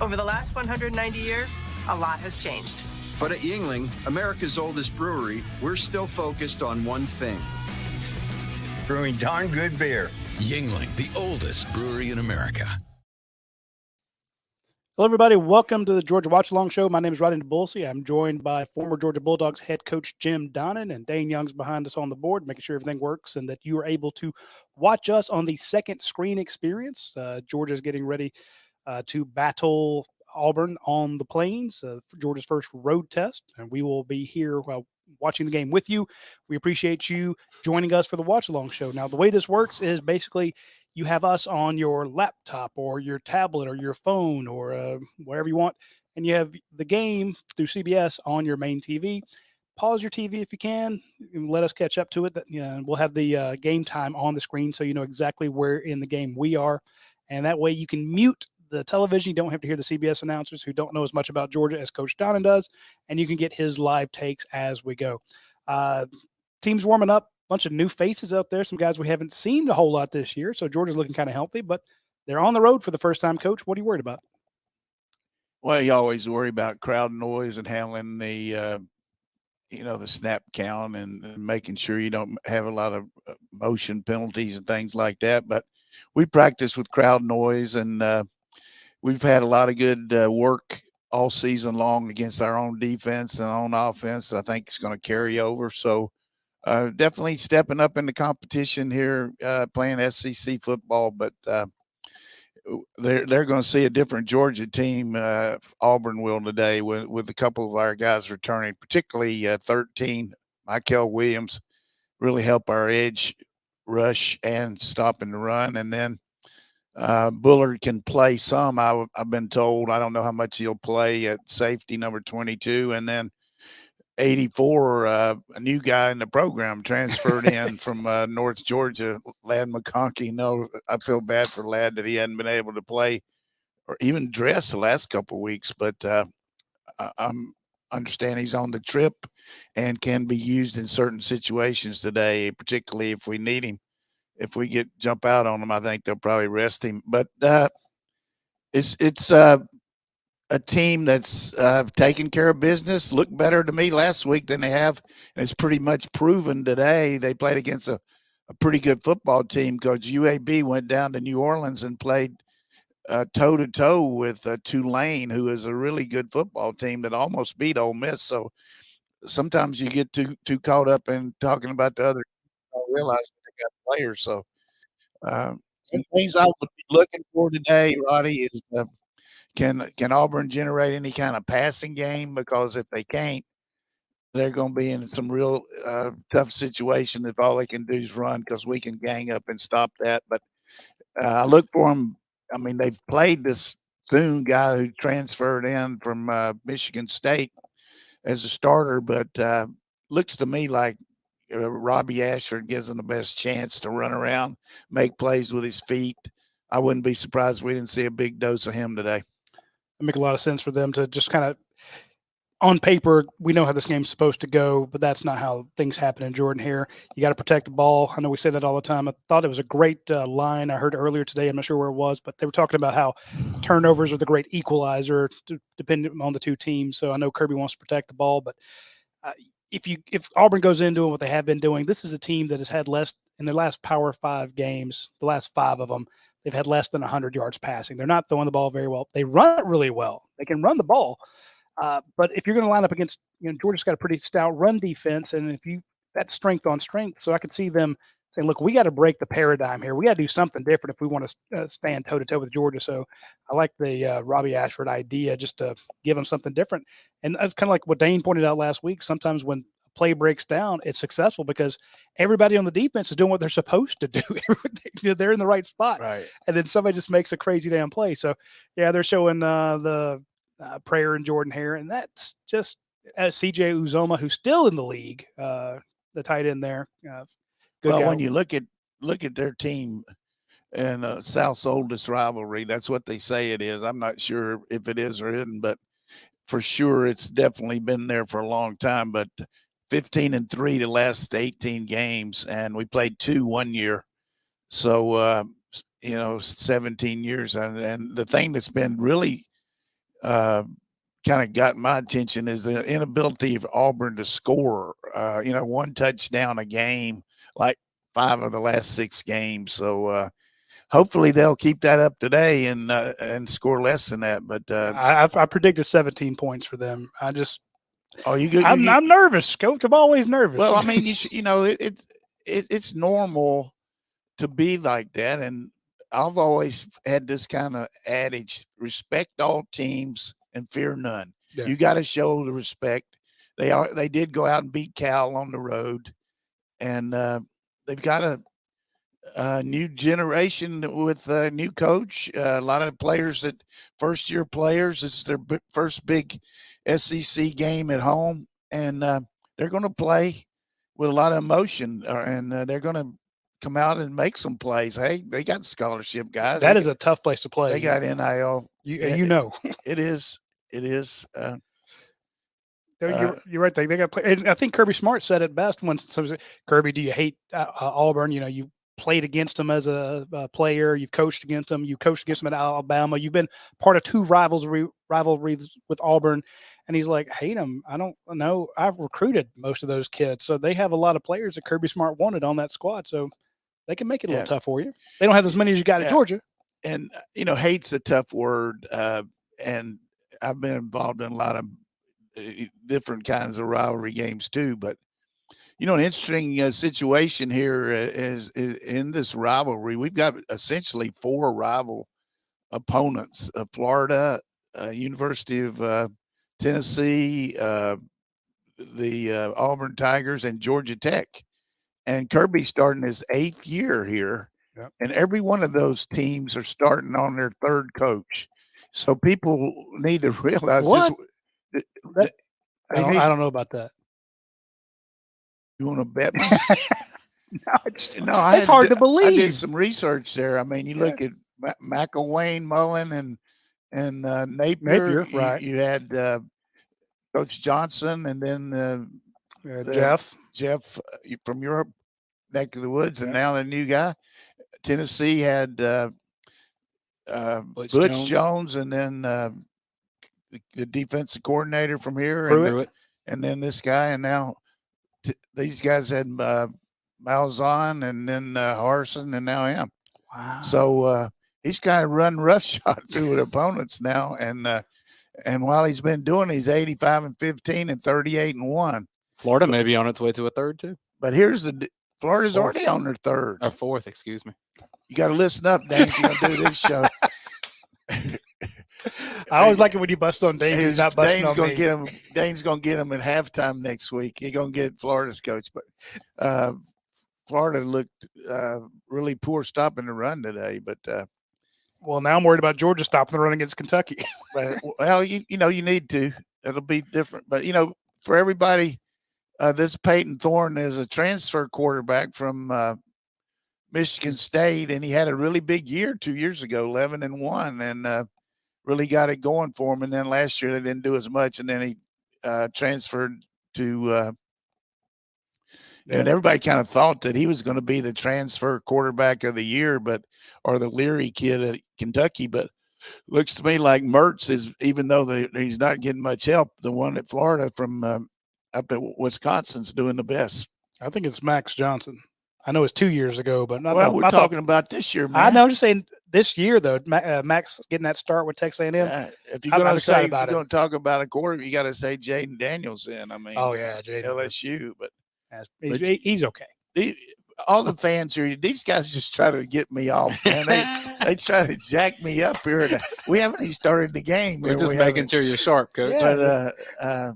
Over the last 190 years, a lot has changed. But at Yingling, America's oldest brewery, we're still focused on one thing. Brewing darn good beer. Yingling, the oldest brewery in America. Hello, everybody. Welcome to the Georgia Watch Along Show. My name is Radi Nabulsi. I'm joined by former Georgia Bulldogs head coach Jim Donnan, and Dayne Young's behind us on the board, making sure everything works and that you are able to watch us on the second screen experience. Georgia's getting ready to battle Auburn on the Plains, Georgia's first road test, and we will be here watching the game with you. We appreciate you joining us for the Watch Along Show. Now, the way this works is basically you have us on your laptop or your tablet or your phone or whatever you want, and you have the game through CBS on your main TV. Pause your TV if you can, and let us catch up to it. We'll have the game time on the screen so you know exactly where in the game we are, and that way you can mute the television. You don't have to hear the CBS announcers who don't know as much about Georgia as Coach Donnan does, and you can get his live takes as we go. Team's warming up, bunch of new faces out there, some guys we haven't seen a whole lot this year, so Georgia's looking kind of healthy, but they're on the road for the first time. Coach, what are you worried about? Well, you always worry about crowd noise and handling the snap count and making sure you don't have a lot of motion penalties and things like that, but we practice with crowd noise, and we've had a lot of good work all season long against our own defense and own offense. I think it's going to carry over. So definitely stepping up in the competition here, playing SEC football. But they're going to see a different Georgia team, Auburn will today, with a couple of our guys returning, particularly 13, Michael Williams, really help our edge rush and stopping the run. And then Bullard can play some, I've been told. I don't know how much he'll play at safety, number 22. And then 84, a new guy in the program transferred in from North Georgia, Ladd McConkey. No, I feel bad for Ladd that he hadn't been able to play or even dress the last couple of weeks. But I'm understand he's on the trip and can be used in certain situations today, particularly if we need him. If we jump out on him, I think they'll probably rest him. But it's a team that's taking care of business. Looked better to me last week than they have, and it's pretty much proven today. They played against a pretty good football team because UAB went down to New Orleans and played toe-to-toe with Tulane, who is a really good football team that almost beat Ole Miss. So sometimes you get too caught up in talking about the other. I realize they got players. So some things I would be looking for today, Roddy, is can Auburn generate any kind of passing game? Because if they can't, they're going to be in some real tough situation if all they can do is run, because we can gang up and stop that. But I look for them. I mean, they've played this Thune guy who transferred in from Michigan State as a starter, but looks to me like Robbie Ashford gives them the best chance to run around, make plays with his feet. I wouldn't be surprised if we didn't see a big dose of him today. It make a lot of sense for them to just kind of, on paper, we know how this game's supposed to go, but that's not how things happen in Jordan here. You got to protect the ball. I know we say that all the time. I thought it was a great line I heard earlier today. I'm not sure where it was, but they were talking about how turnovers are the great equalizer depending on the two teams. So I know Kirby wants to protect the ball, but if Auburn goes into what they have been doing, this is a team that has had less in their last Power 5 games, the last 5 of them, they've had less than 100 yards passing. They're not throwing the ball very well. They run it really well. They can run the ball. But if you're going to line up against, Georgia's got a pretty stout run defense, and that's strength on strength. So I could see them saying, look, we got to break the paradigm here. We got to do something different if we want to stand toe-to-toe with Georgia. So I like the Robbie Ashford idea, just to give them something different. And that's kind of like what Dayne pointed out last week. Sometimes when play breaks down, it's successful because everybody on the defense is doing what they're supposed to do. They're in the right spot. Right. And then somebody just makes a crazy damn play. So, yeah, they're showing the Prayer and Jordan Hare, and that's just CJ Uzoma, who's still in the league, the tight end there. Good guy. When you look at their team and South's oldest rivalry, that's what they say it is. I'm not sure if it is or isn't, but for sure it's definitely been there for a long time. But 15-3 the last 18 games, and we played 2 1 year. So 17 years. And the thing that's been really kind of got my attention is the inability of Auburn to score, one touchdown a game, like 5 of the last 6 games. So hopefully they'll keep that up today and score less than that. But I predicted 17 points for them. I'm nervous, Coach. I'm always nervous. Well, I mean, it's normal to be like that, and I've always had this kind of adage: respect all teams and fear none. Yeah. You got to show the respect. They did go out and beat Cal on the road, and they've got a new generation with a new coach. A lot of players that first-year players. This is their first big SEC game at home, and they're going to play with a lot of emotion, and they're going to come out and make some plays. Hey, they got scholarship guys. That is a tough place to play. They got NIL. It is. It is. You're right. They got play. And I think Kirby Smart said it best when someone said, "Kirby, do you hate Auburn? You played against them as a player. You've coached against them. You coached against them at Alabama. You've been part of 2 rivalries with Auburn." And he's like, "Hate them? I don't know. I've recruited most of those kids, so they have a lot of players that Kirby Smart wanted on that squad. So they can make it a little tough for you. They don't have as many as you got at Georgia." And hate's a tough word. And I've been involved in a lot of different kinds of rivalry games too. But an interesting situation here is in this rivalry. We've got essentially 4 rival opponents: Florida, University of Tennessee, the Auburn Tigers, and Georgia Tech. And Kirby's starting his 8th year here, and every one of those teams are starting on their 3rd coach. So people need to realize I don't know about that. You want to bet me? It's hard to believe. I did some research there. I mean, you look at McElwain, Mullen, and Napier. Right. You had Coach Johnson, and then Jeff from your neck of the woods, and now the new guy. Tennessee had Butch Jones, and then the defensive coordinator from here, and then this guy, and now these guys had Malzahn, and then Harsin, and now him. Wow. So he's kind of run roughshod through with opponents now, and while he's been doing, he's 85-15 and 38-1. Florida may be on its way to a 3rd too. But here's Florida's already on their 3rd or 4th. Excuse me. You got to listen up, Dane, if you're going to do this show. I always like it when you bust on Dane. He's not busting on me. Dane's going to get him at halftime next week. He's going to get Florida's coach. But Florida looked really poor stopping the run today. But well, now I'm worried about Georgia stopping the run against Kentucky. Well, you need to. It'll be different. But, for everybody, this Peyton Thorne is a transfer quarterback from Michigan State, and he had a really big year 2 years ago, 11-1, and really got it going for him. And then last year they didn't do as much, and then he transferred to and everybody kind of thought that he was going to be the transfer quarterback of the year, or the Leary kid at Kentucky. But looks to me like Mertz is, even though he's not getting much help, the one at Florida from up at Wisconsin's doing the best. I think it's Max Johnson. I know it's 2 years ago, but we're talking about this year, man. I know. I'm just saying this year, though, Max getting that start with Texas A&M. If you're going to talk about a quarterback, you got to say Jaden Danielson. I mean, Jaden. LSU, but he's okay. All the fans here, these guys just try to get me off, man. They try to jack me up here. We haven't even started the game. We're just making sure you're sharp, Coach. Yeah.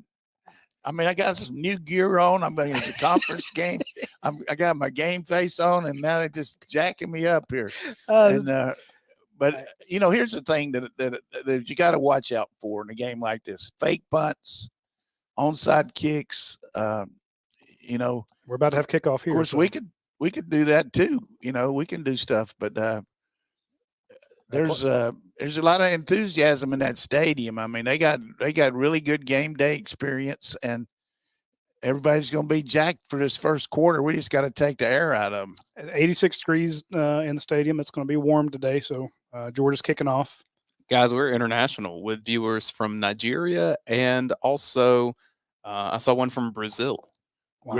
But I got some new gear on. I'm going to the conference game. I got my game face on, and now they're just jacking me up here. But here's the thing that you got to watch out for in a game like this: fake punts, onside kicks. We're about to have kickoff here. Of course, we could do that too. We can do stuff, but there's a lot of enthusiasm in that stadium. I mean, they got really good game day experience, and everybody's going to be jacked for this first quarter. We just got to take the air out of them. 86 degrees in the stadium. It's going to be warm today, so Georgia's kicking off. Guys, we're international with viewers from Nigeria and also I saw one from Brazil. Wow.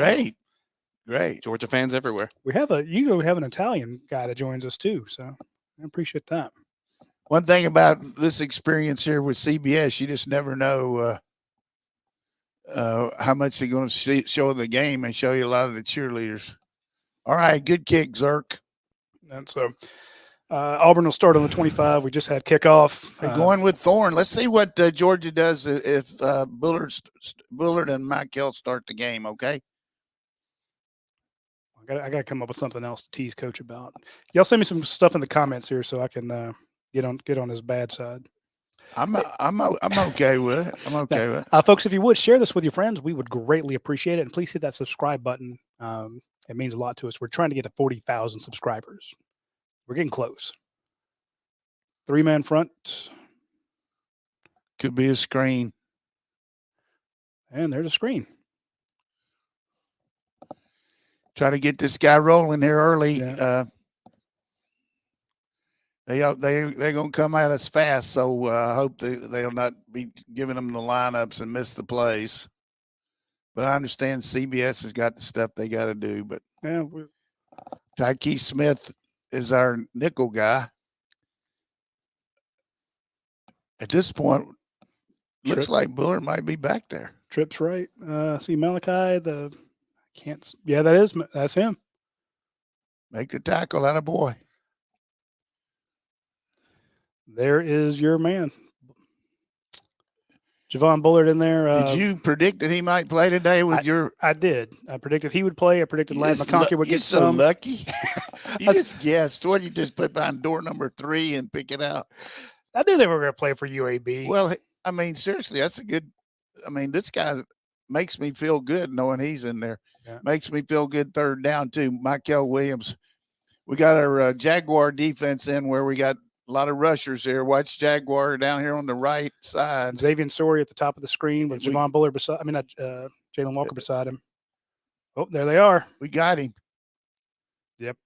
Great. Georgia fans everywhere. We have an Italian guy that joins us too, so I appreciate that. One thing about this experience here with CBS, you just never know how much they're going to show the game and show you a lot of the cheerleaders. All right, good kick, Zerk. And so Auburn will start on the 25. We just had kickoff. Hey, going with Thorne. Let's see what Georgia does if Bullard and Michael start the game, okay? I got to come up with something else to tease Coach about. Y'all send me some stuff in the comments here so I can get on his bad side. I'm okay with it. I'm okay with it. Folks, if you would share this with your friends, we would greatly appreciate it. And please hit that subscribe button. It means a lot to us. We're trying to get to 40,000 subscribers. We're getting close. 3-man front. Could be a screen. And there's a screen. Try to get this guy rolling here early. Yeah. They're gonna come at us fast, so I hope they'll not be giving them the lineups and miss the plays. But I understand CBS has got the stuff they got to do. But Yeah, Tyke Smith is our nickel guy. At this point, looks like Bullard might be back there. Tripp's right. See Malachi. That's him. Make the tackle, that a boy. There is your man. Javon Bullard in there. Did you predict that he might play today with your? I did. I predicted he would play. I predicted Ladd McConkey would get so some. Lucky. You just guessed. What, you just put behind door number 3 and pick it out? I knew they were going to play for UAB. Well, I mean, seriously, that's a good. I mean, this guy makes me feel good knowing he's in there. Yeah. Makes me feel good third down too. Michael Williams. We got our Jaguar defense in where we got a lot of rushers here. Watch Jaguar down here on the right side. Xavier Sorey at the top of the screen with Javon Bullard beside. Jalen Walker beside him. Oh, there they are. We got him. Yep.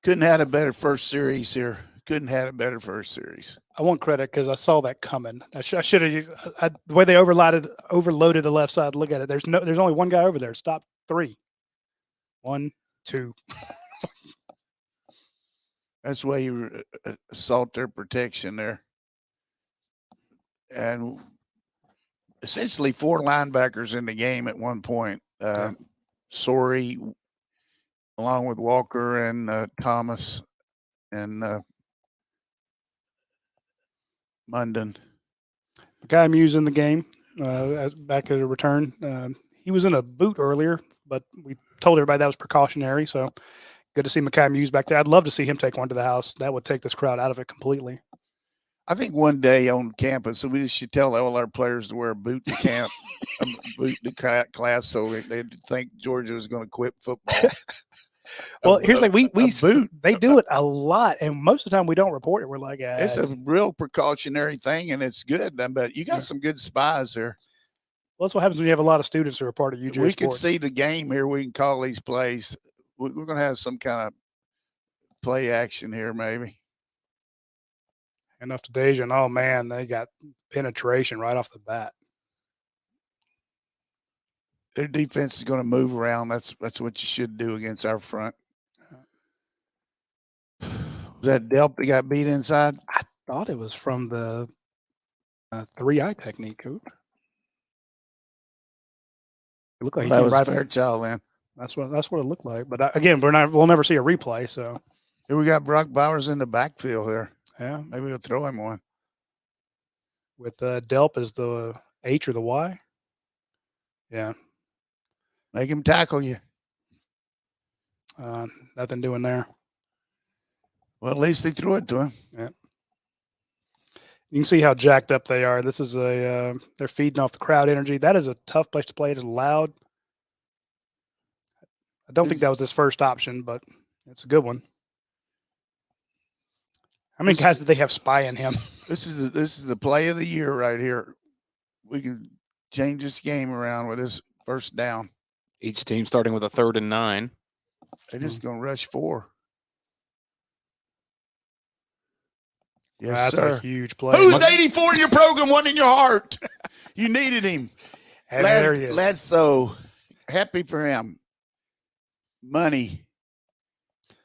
Couldn't have had a better first series here. Couldn't have had a better first series. I want credit because I saw that coming. I should have used the way they overloaded the left side. Look at it. There's only one guy over there. Stop 3. 1, 2. That's why you assault their protection there. And essentially 4 linebackers in the game at one point. Sorey, along with Walker and Thomas and Munden. The guy I'm using the game back at a return. He was in a boot earlier, but we told everybody that was precautionary. So good to see Mekhi Muse back there. I'd love to see him take one to the house. That would take this crowd out of it completely. I think one day on campus, we should tell all our players to wear a boot to camp, a boot to class, so they think Georgia is going to quit football. Well, here's like we boot. They do it a lot, and most of the time we don't report it. We're like, it's a real precautionary thing, and it's good. But you got some good spies there. Well, that's what happens when you have a lot of students who are part of UGASports. We can see the game here. We can call these plays. We're going to have some kind of play action here, maybe. Enough to Deja, and oh man, they got penetration right off the bat. Their defense is going to move around. That's what you should do against our front. Was that Delp that got beat inside? I thought it was from the 3-eye technique, Coach. It looked like that was Fairchild then. That's what it looked like. But again, we'll never see a replay. So here we got Brock Bowers in the backfield here. Yeah, maybe we'll throw him one. With Delp as the H or the Y. Yeah. Make him tackle you. Nothing doing there. Well, at least they threw it to him. Yeah. You can see how jacked up they are. This is they're feeding off the crowd energy. That is a tough place to play. It is loud. I don't think that was his first option, but it's a good one. How many guys did they have spying him? This is the play of the year right here. We can change this game around with this first down. Each team starting with a 3rd and 9. They're just going to rush 4. Yes, That's sir. a huge play. Who's 84 in your program, one in your heart? You needed him. And there he is. Lad's so happy for him. Money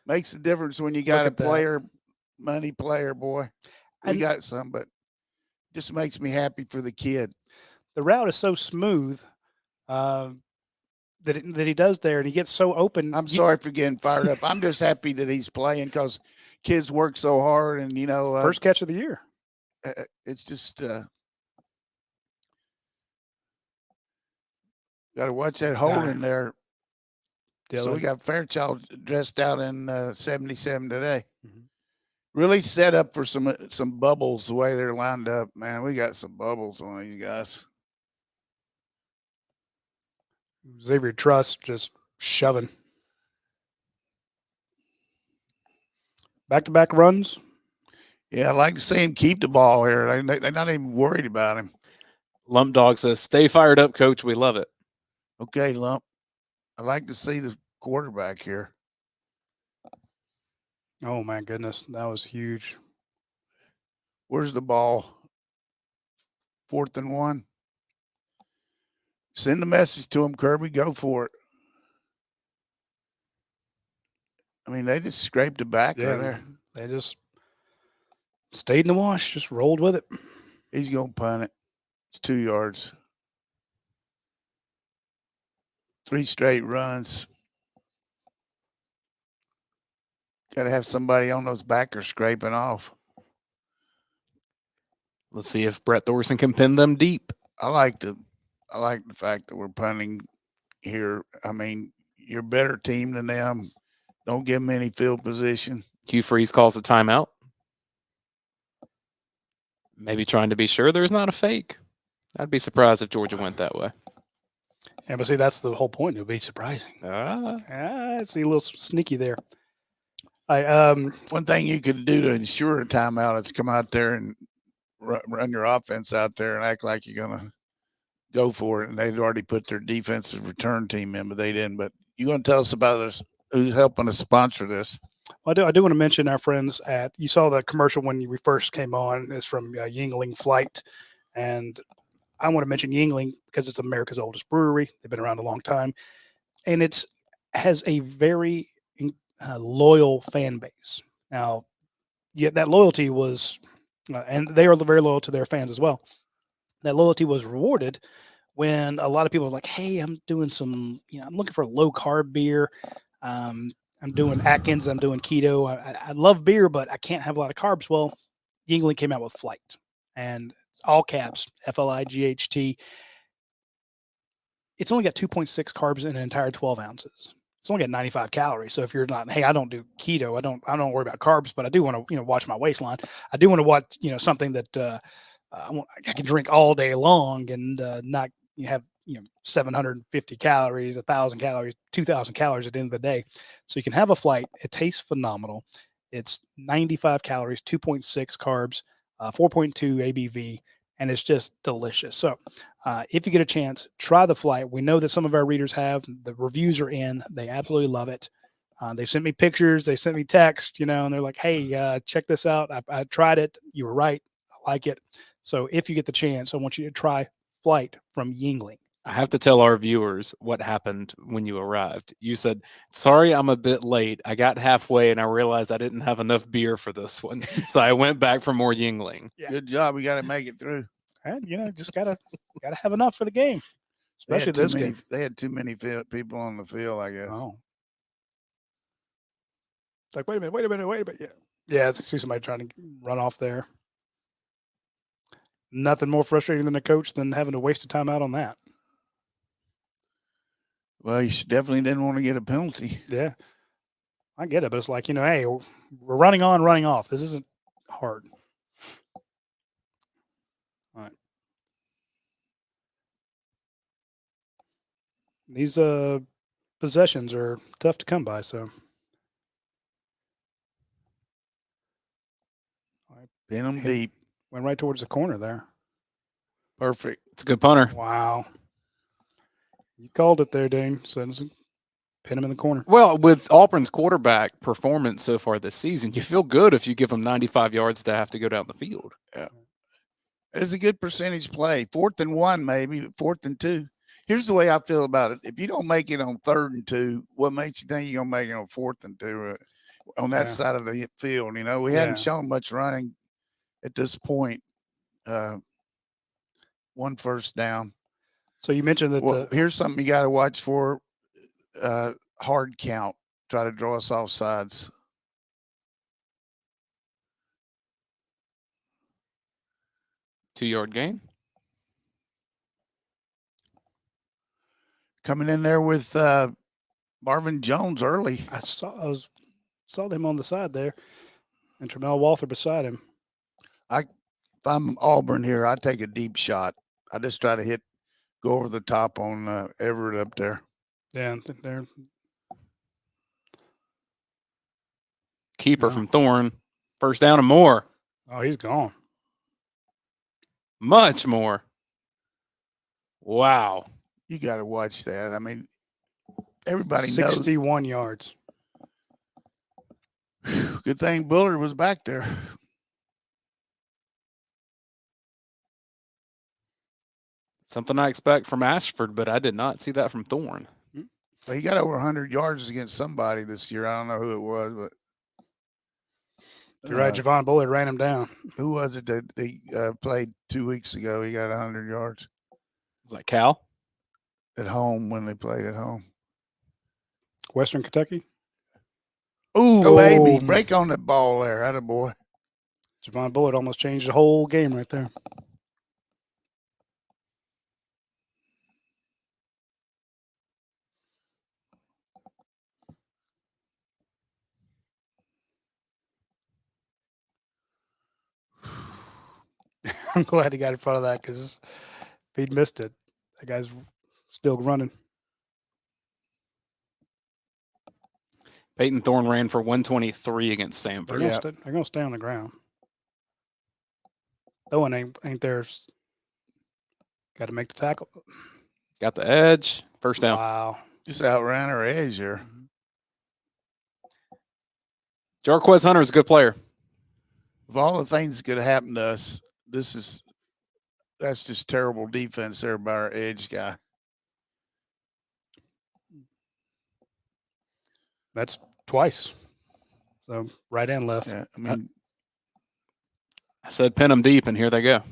makes a difference when you got a at that. player, money player, boy. We And- got some, but just makes me happy for the kid. The route is so smooth that he does there, and he gets so open. I'm sorry for getting fired up. I'm just happy that he's playing because kids work so hard, and First catch of the year. It's just got to watch that hole in there. Dylan. So we got Fairchild dressed out in 77 today. Mhm. Really set up for some bubbles the way they're lined up, man. We got some bubbles on these guys. Xavier Truss just shoving. Back-to-back runs. Yeah, I like to see him keep the ball here. They're not even worried about him. Lump Dog says, "Stay fired up, Coach. We love it." Okay, Lump. I like to see the quarterback here. Oh, my goodness. That was huge. Where's the ball? 4th and 1. Send the message to him, Kirby. Go for it. I mean, they just scraped it back right there. They just stayed in the wash, just rolled with it. He's going to punt it. It's 2 yards. 3 straight runs. Got to have somebody on those backers scraping off. Let's see if Brett Thorson can pin them deep. I like the fact that we're punting here. I mean, you're a better team than them. Don't give them any field position. Hugh Freeze calls a timeout. Maybe trying to be sure there's not a fake. I'd be surprised if Georgia went that way. Yeah, but see, that's the whole point. It would be surprising. I see a little sneaky there. One thing you could do to ensure a timeout is come out there and run your offense out there and act like you're going to go for it. And they'd already put their defensive return team in, but they didn't. But you going to tell us about this? Who's helping us sponsor this? Well, I do want to mention our friends you saw the commercial when we first came on. It's from Yingling Flight. And I want to mention Yingling because it's America's oldest brewery. They've been around a long time. And has a very loyal fan base. Now, yet that loyalty was, and they are very loyal to their fans as well. That loyalty was rewarded when a lot of people were like, "Hey, I'm doing some, I'm looking for a low carb beer. I'm doing Atkins. I'm doing keto. I love beer, but I can't have a lot of carbs." Well, Yingling came out with Flight, and all caps, FLIGHT. It's only got 2.6 carbs in an entire 12 ounces. It's only got 95 calories. So if you're not, hey, I don't do keto, I don't worry about carbs, but I do want to, watch my waistline. I do want to watch, something that I can drink all day long and not have, 750 calories, 1,000 calories, 2,000 calories at the end of the day. So you can have a Flight. It tastes phenomenal. It's 95 calories, 2.6 carbs, 4.2 ABV, and it's just delicious. So if you get a chance, try the Flight. We know that some of our readers have. The reviews are in. They absolutely love it. They sent me pictures. They sent me text, and they're like, "Hey, check this out. I tried it. You were right. I like it." So if you get the chance, I want you to try Flight from Yingling. I have to tell our viewers what happened when you arrived. You said, "Sorry, I'm a bit late. I got halfway and I realized I didn't have enough beer for this one. So I went back for more Yingling." Yeah. Good job. We got to make it through. And just gotta have enough for the game, especially this game. They had too many people on the field, I guess. Oh, it's like wait a minute. Yeah. I see somebody trying to run off there. Nothing more frustrating than a coach than having to waste a timeout on that. Well, you definitely didn't want to get a penalty. Yeah, I get it, but it's like, hey, we're running on, running off. This isn't hard. All right. These possessions are tough to come by, so. Pin them deep. Went right towards the corner there. Perfect. It's a good punter. Wow. You called it there, Dayne. So it's a Pin him in the corner. Well, with Auburn's quarterback performance so far this season, you feel good if you give them 95 yards to have to go down the field. Yeah. It's a good percentage play. 4th and 1, maybe 4th and 2. Here's the way I feel about it. If you don't make it on 3rd and 2, what makes you think you're going to make it on 4th and 2 on that side of the field? You know, we hadn't shown much running at this point. 1 first down. So you mentioned that here's something you got to watch for. Hard count. Try to draw us off sides. Two-yard gain. Coming in there with Marvin Jones early. I saw them on the side there, and Tramel Walther beside him. If I'm Auburn here, I take a deep shot. I just try to go over the top on Everett up there. Yeah, they're Keeper from Thorne. First down and more. Oh, he's gone. Much more. Wow. You got to watch that. I mean, everybody 61 yards. Good thing Bullard was back there. Something I expect from Ashford, but I did not see that from Thorne. Well, he got over 100 yards against somebody this year. I don't know who it was, but you're right. Javon Bullard ran him down. Who was it that they played 2 weeks ago? He got 100 yards. Was that Cal? At home when they played at home. Western Kentucky. Ooh, baby. Break on the ball there. Attaboy. Javon Bullard almost changed the whole game right there. I'm glad he got in front of that because if he'd missed it, that guy's still running. Peyton Thorne ran for 123 against Samford. They're going to stay on the ground. Owen ain't there. Got to make the tackle. Got the edge. First down. Wow. Just outran our edge here. Jarquez Hunter is a good player. Of all the things that could happen to us, that's just terrible defense there by our edge guy. That's twice. So right and left. Yeah, I mean, I said pin them deep, and here they go.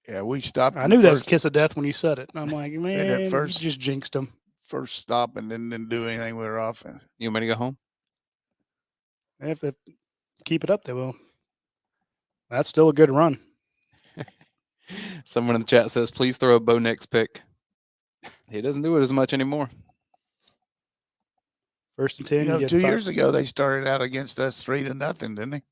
Yeah, we stopped. I knew that was kiss of death when you said it. I'm like, man, you just jinxed them. First stop and then didn't do anything with our offense. You want me to go home? If they keep it up, they will. That's still a good run. Someone in the chat says, please throw a Bo Nix pick. He doesn't do it as much anymore. 1st and 10. You know, 2 years ago, they started out against us 3-0, didn't they?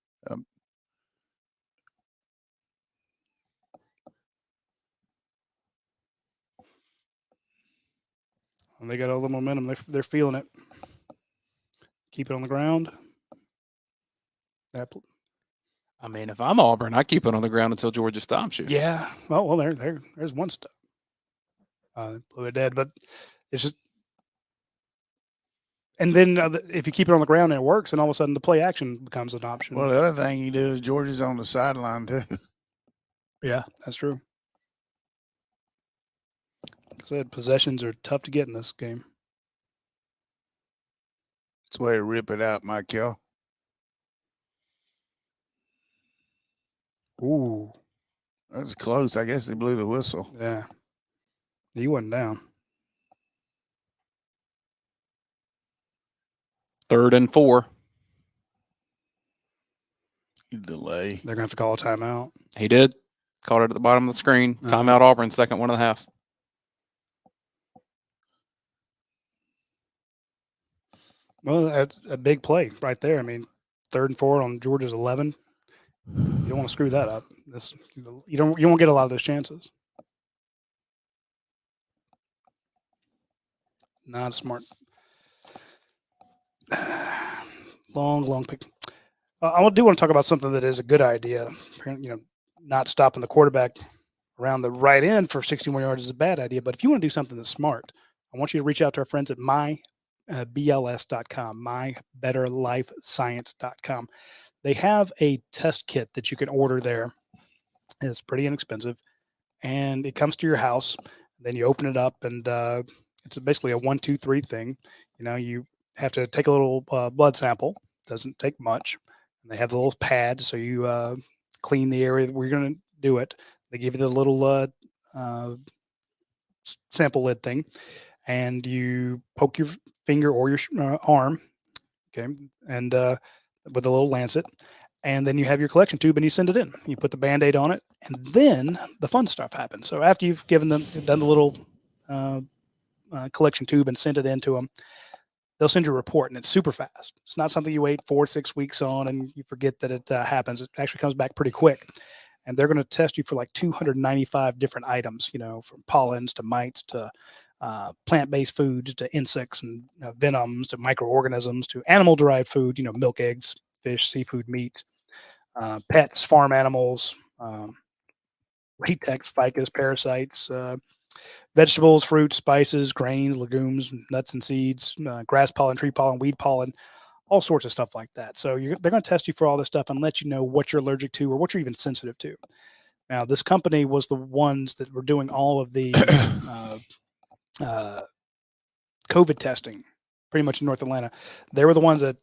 And they got all the momentum. They're feeling it. Keep it on the ground. I mean, if I'm Auburn, I keep it on the ground until Georgia stops you. Yeah. Well, there's one stop. Blew it dead, but it's just. And then if you keep it on the ground and it works, and all of a sudden the play action becomes an option. Well, the other thing you do is Georgia's on the sideline too. Yeah, that's true. Like I said, possessions are tough to get in this game. It's the way to rip it out, Michael. Ooh. That was close. I guess they blew the whistle. Yeah. He wasn't down. 3rd and 4. You delay. They're going to have to call a timeout. He did. Called it at the bottom of the screen. Timeout Auburn, 2nd 1.5. Well, that's a big play right there. I mean, 3rd and 4 on Georgia's 11. You don't want to screw that up. You won't get a lot of those chances. Not smart. Long pick. I do want to talk about something that is a good idea. Not stopping the quarterback around the right end for 61 yards is a bad idea. But if you want to do something that's smart, I want you to reach out to our friends at My BLS.com, mybetterlifescience.com. They have a test kit that you can order there. It's pretty inexpensive, and it comes to your house. Then you open it up, and it's basically a 1, 2, 3 thing. You have to take a little blood sample. Doesn't take much. And they have the little pad, so you clean the area where you're going to do it. They give you the little sample lid thing, and you poke your finger or your arm, okay, and with a little lancet, and then you have your collection tube, and you send it in. You put the Band-Aid on it, and then the fun stuff happens. So after you've done the little collection tube and sent it into them, they'll send you a report, and it's super fast. It's not something you wait 4 or 6 weeks on and you forget that it happens. It actually comes back pretty quick. And they're going to test you for like 295 different items, from pollens to mites to plant-based foods to insects and venoms to microorganisms to animal-derived food, milk, eggs, fish, seafood, meat, pets, farm animals, latex, ficus, parasites, vegetables, fruits, spices, grains, legumes, nuts and seeds, grass pollen, tree pollen, weed pollen, all sorts of stuff like that. So they're going to test you for all this stuff and let you know what you're allergic to or what you're even sensitive to. Now, this company was the ones that were doing all of the COVID testing pretty much in North Atlanta. They were the ones that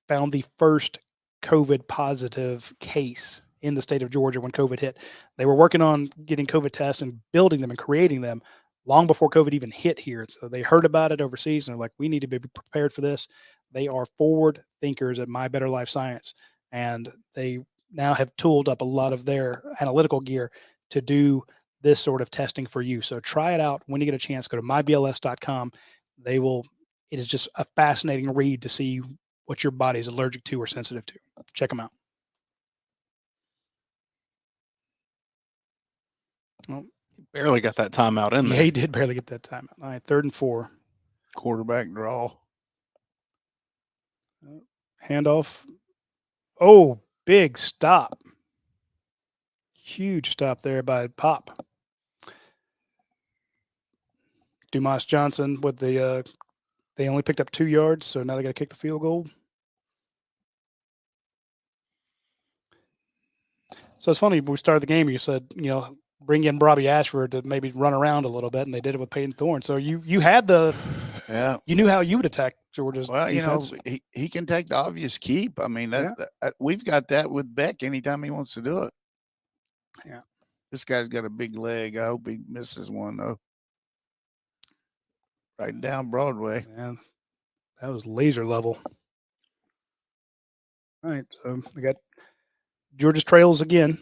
found the first COVID positive case in the state of Georgia when COVID hit. They were working on getting COVID tests and building them and creating them long before COVID even hit here. So they heard about it overseas and they're like, we need to be prepared for this. They are forward thinkers at My Better Life Science, and they now have tooled up a lot of their analytical gear to do this sort of testing for you. So try it out when you get a chance. Go to mybls.com. It is just a fascinating read to see what your body is allergic to or sensitive to. Check them out. Well, Barely got that timeout in there. Yeah, he did barely get that timeout. All right, 3rd and 4. Quarterback draw. Handoff. Oh, big stop. Huge stop there by Pop. Dumas Johnson with they only picked up 2 yards, so now they got to kick the field goal. So it's funny, when we started the game, you said, bring in Robbie Ashford to maybe run around a little bit, and they did it with Peyton Thorne. So you had you knew how you would attack Georgia's defense. he can take the obvious keep. I mean, we've got that with Beck anytime he wants to do it. Yeah. This guy's got a big leg. I hope he misses one, though. Right down Broadway. Yeah, that was laser level. All right, so we got Georgia's trails again.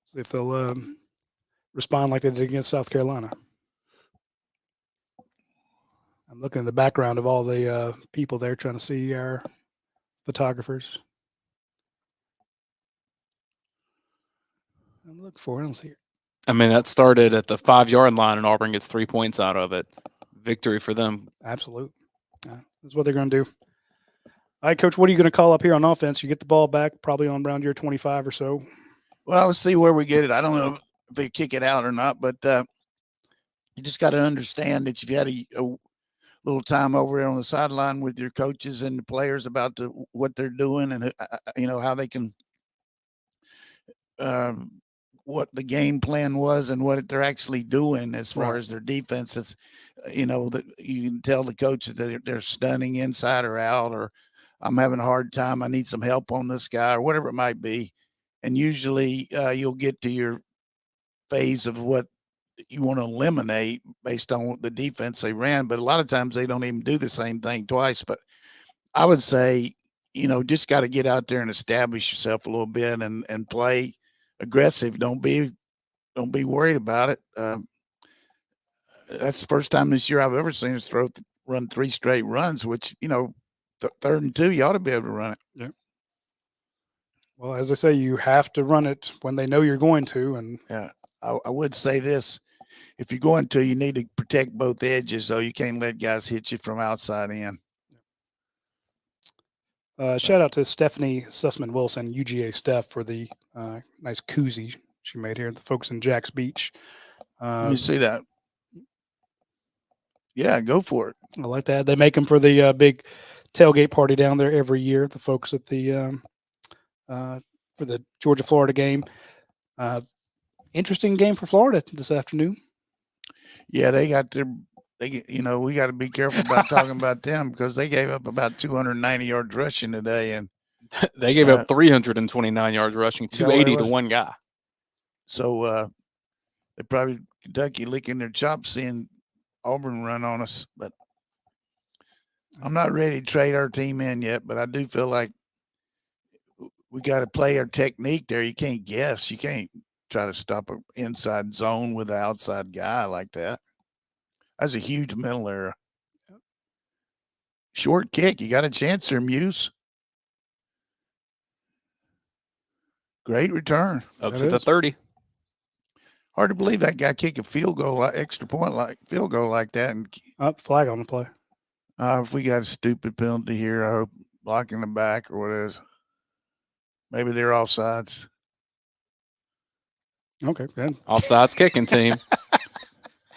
See if they'll respond like they did against South Carolina. I'm looking at the background of all the people there trying to see our photographers. I'm looking for it. I don't see it. I mean, that started at the 5-yard line, and Auburn gets 3 points out of it. Victory for them. Absolute. That's what they're going to do. All right, Coach, what are you going to call up here on offense? You get the ball back probably on around your 25 or so. Well, let's see where we get it. I don't know if they kick it out or not, but you just got to understand that you've had a little time over there on the sideline with your coaches and the players about what they're doing and, how they can what the game plan was and what they're actually doing as far as their defense. It's, that you can tell the coaches that they're stunning inside or out, or I'm having a hard time. I need some help on this guy, or whatever it might be. And usually you'll get to your phase of what you want to eliminate based on the defense they ran. But a lot of times they don't even do the same thing twice. But I would say, just got to get out there and establish yourself a little bit and play aggressive. Don't be worried about it. That's the first time this year I've ever seen us run 3 straight runs, which, 3rd and 2, you ought to be able to run it. Yeah. Well, as I say, you have to run it when they know you're going to. And yeah, I would say this: if you're going to, you need to protect both edges, though. You can't let guys hit you from outside in. Shout out to Stephanie Sussman Wilson, UGA Steph, for the nice koozie she made here. The folks in Jack's Beach. Let me see that. Yeah, go for it. I like that. They make them for the big tailgate party down there every year. The folks at the for the Georgia-Florida game. Interesting game for Florida this afternoon. Yeah, we got to be careful about talking about them because they gave up about 290 yards rushing today, and They gave up 329 yards rushing, that what it 280 to was? one guy. so they probably Kentucky licking their chops seeing Auburn run on us. But I'm not ready to trade our team in yet, but I do feel like we got to play our technique there. You can't guess. You can't try to stop an inside zone with an outside guy like that. That's a huge mental error. Short kick. You got a chance there, Muse. Great return. Up to the 30. Hard to believe that guy kicked a field goal, extra point, field goal like that. And Flag on the play. if we got a stupid penalty here, I hope blocking the back or what is. Maybe they're offsides. Okay, good. Offsides kicking team.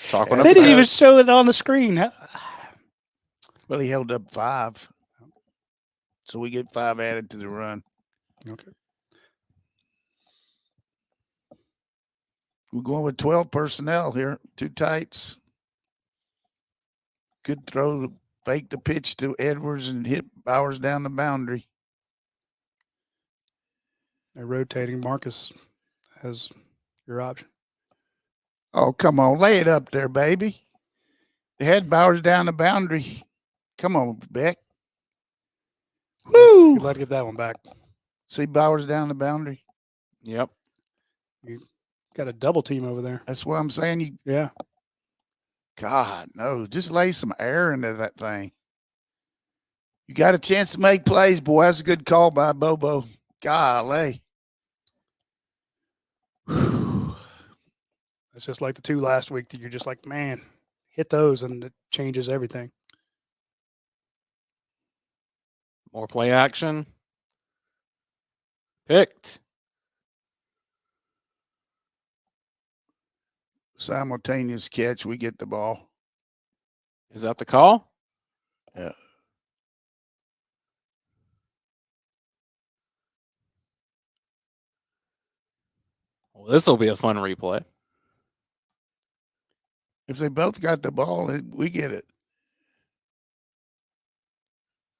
Talking They didn't even show it on the screen. Well, he held up 5. So we get 5 added to the run. Okay. We're going with 12 personnel here. 2 tights. Good throw, fake the pitch to Edwards and hit Bowers down the boundary. They're rotating. Marcus has your option. Oh, come on. Lay it up there, baby. They had Bowers down the boundary. Come on, Beck. Woo! Glad to get that one back. See Bowers down the boundary? Yep. You got a double team over there. That's what I'm saying. Yeah. God, no. Just lay some air into that thing. You got a chance to make plays, boy. That's a good call by Bobo. Golly. It's just like the 2 last week that you're just like, man, hit those and it changes everything. More play action. Picked. Simultaneous catch. We get the ball. Is that the call? Yeah. Well, this will be a fun replay. If they both got the ball, we get it.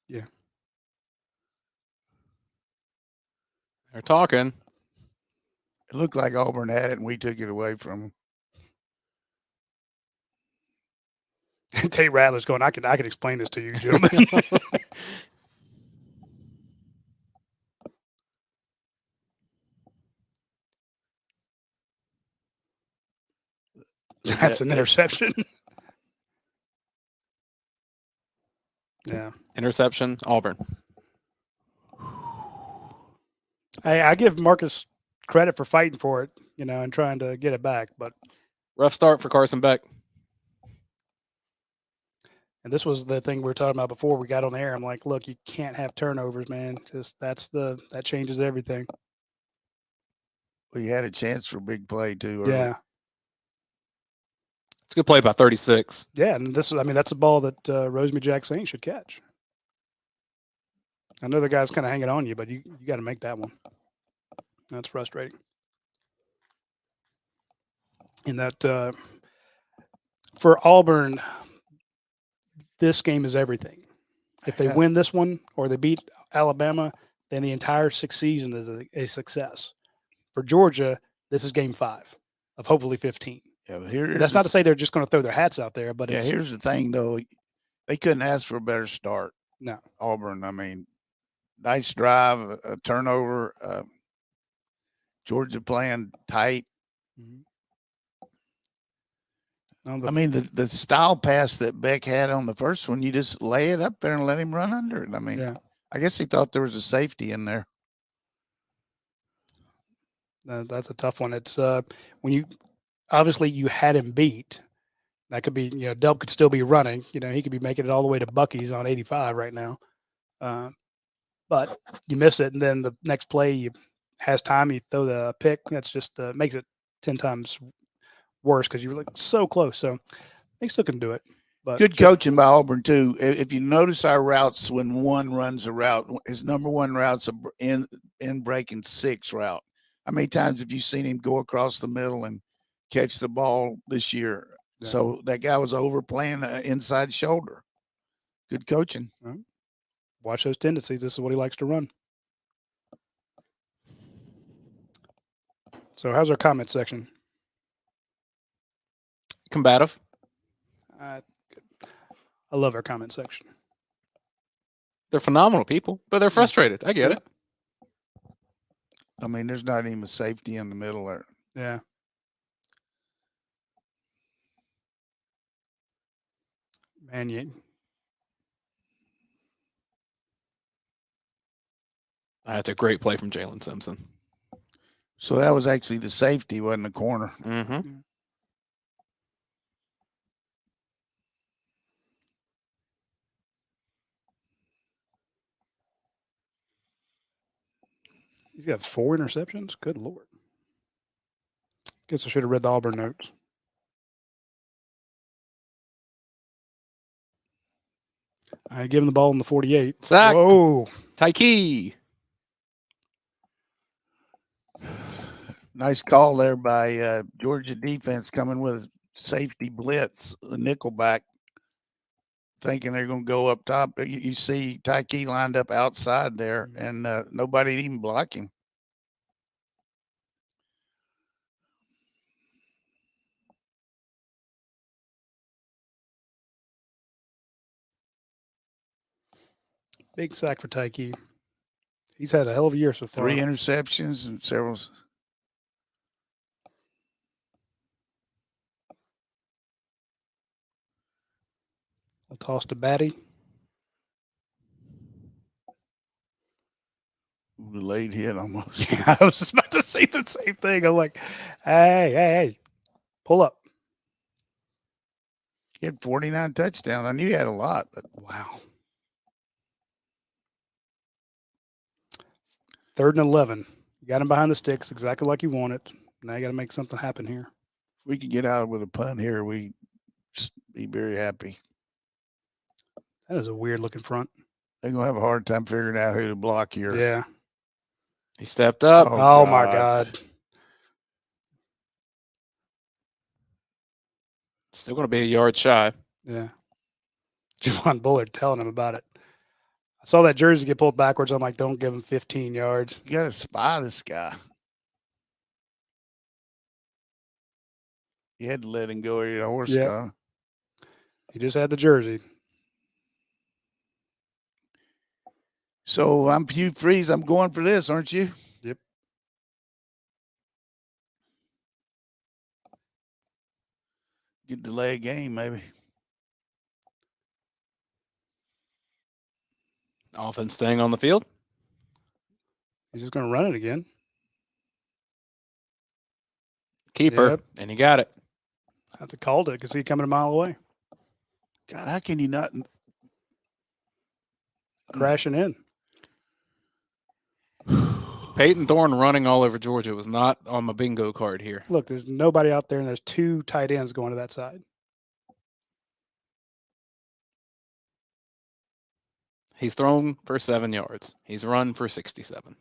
Yeah. They're talking. It looked like Auburn had it, and we took it away from them. Tate Rattler's going, I can explain this to you, gentlemen. That's an interception. Yeah. Interception, Auburn. I give Marcus credit for fighting for it, and trying to get it back. But rough start for Carson Beck. And this was the thing we were talking about before we got on air. I'm like, look, you can't have turnovers, man. Just that changes everything. Well, you had a chance for a big play too. Early. Yeah. It's a good play by 36. Yeah, and that's a ball that Rosemy Jackson should catch. I know the guy's kind of hanging on you, but you got to make that one. That's frustrating. And that for Auburn, this game is everything. If they win this one or they beat Alabama, then the entire 6 season is a success. For Georgia, this is game 5 of hopefully 15. Yeah, that's not to say they're just going to throw their hats out there, but here's the thing, though. They couldn't ask for a better start. No. Auburn, I mean, nice drive, a turnover. Georgia playing tight. Mm-hmm. I mean, the style pass that Beck had on the first one, you just lay it up there and let him run under it. I mean, yeah. I guess he thought there was a safety in there. That's a tough one. It's when you obviously you had him beat. That could be, Delp could still be running. He could be making it all the way to Bucky's on 85 right now. But you miss it, and then the next play has time. You throw the pick. That's just makes it 10 times worse because you were like so close. So they still can do it. But Good coaching by Auburn too. If you notice our routes, when one runs a route, his number one route's in breaking 6 route. How many times have you seen him go across the middle and catch the ball this year? Yeah. So that guy was overplaying an inside shoulder. Good coaching. Watch those tendencies. This is what he likes to run. So how's our comment section? Combative. I love our comment section. They're phenomenal people, but they're frustrated. I get it. I mean, there's not even a safety in the middle there. Yeah. Man, That's a great play from Jalen Simpson. So that was actually the safety, wasn't the corner. Mm-hmm. he's got 4 interceptions. Good Lord. Guess I should have read the Auburn notes. I give him the ball in the 48. Sack. Whoa. Tyke. Nice call there by Georgia defense coming with safety blitz, the nickelback, thinking they're going to go up top. You see Tyke lined up outside there, and nobody even block him. Big sack for Tyke. He's had a hell of a year so far. 3 interceptions and several. I'll toss to Batty. Late hit almost. I was just about to say the same thing. I'm like, hey, pull up. He had 49 touchdowns. I knew he had a lot, but Wow. 3rd and 11. You got him behind the sticks, exactly like you wanted. Now you got to make something happen here. if we could get out with a punt here, we'd be very happy. That is a weird looking front. They're going to have a hard time figuring out who to block here. Yeah. He stepped up. Oh my God. Still going to be a yard shy. Yeah. Javon Bullard telling him about it. I saw that jersey get pulled backwards. I'm like, don't give him 15 yards. You got to spy this guy. You had to let him go or your horse gone. He just had the jersey. So I'm Hugh Freeze. I'm going for this, aren't you? Yep. Good delay a game, maybe. Offense staying on the field. He's just going to run it again. Keeper. Yep. And he got it. I have to call it because he's coming a mile away. God, how can you not? Crashing in. Peyton Thorne running all over Georgia was not on my bingo card here. Look, there's nobody out there, and there's 2 tight ends going to that side. He's thrown for 7 yards. He's run for 67.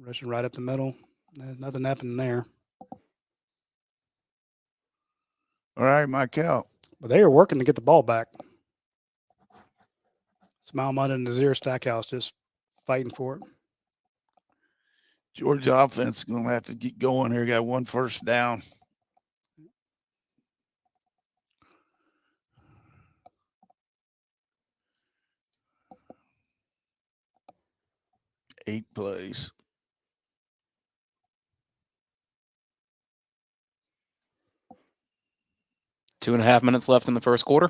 Rushing right up the middle. There's nothing happening there. All right, Michael. But they are working to get the ball back. Smile Mud and Nazir Stackhouse just fighting for it. Georgia offense is going to have to get going here. Got 1 first down. Eight plays. 2.5 minutes left in the first quarter.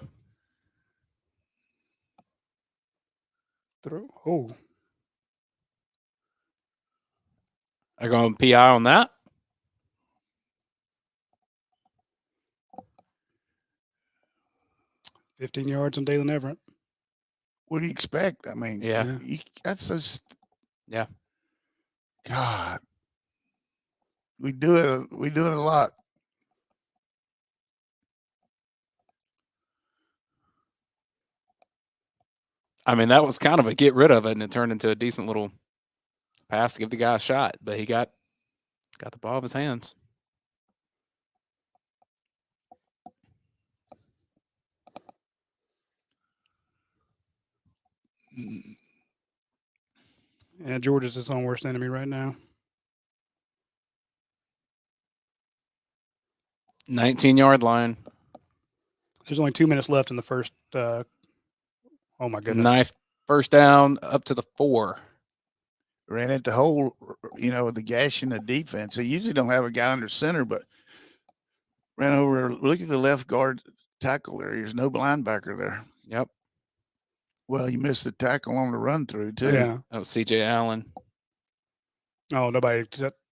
Throw. Oh, They're going PI on that. $15 yards on Daylen Everett. What do you expect? I mean, Yeah. that's so. Yeah. God, we do it a lot. I mean, that was kind of a get rid of it, and it turned into a decent little pass to give the guy a shot. But he got the ball in his hands. Yeah, Georgia's its own worst enemy right now. 19-yard line. There's only 2 minutes left in the first. Oh my goodness! Knife first down up to the 4. Ran at the hole, the gash in the defense. They usually don't have a guy under center, but ran over. Look at the left guard tackle there. There's no linebacker there. Yep. Well, you missed the tackle on the run through too. Yeah. That was C.J. Allen. Oh, nobody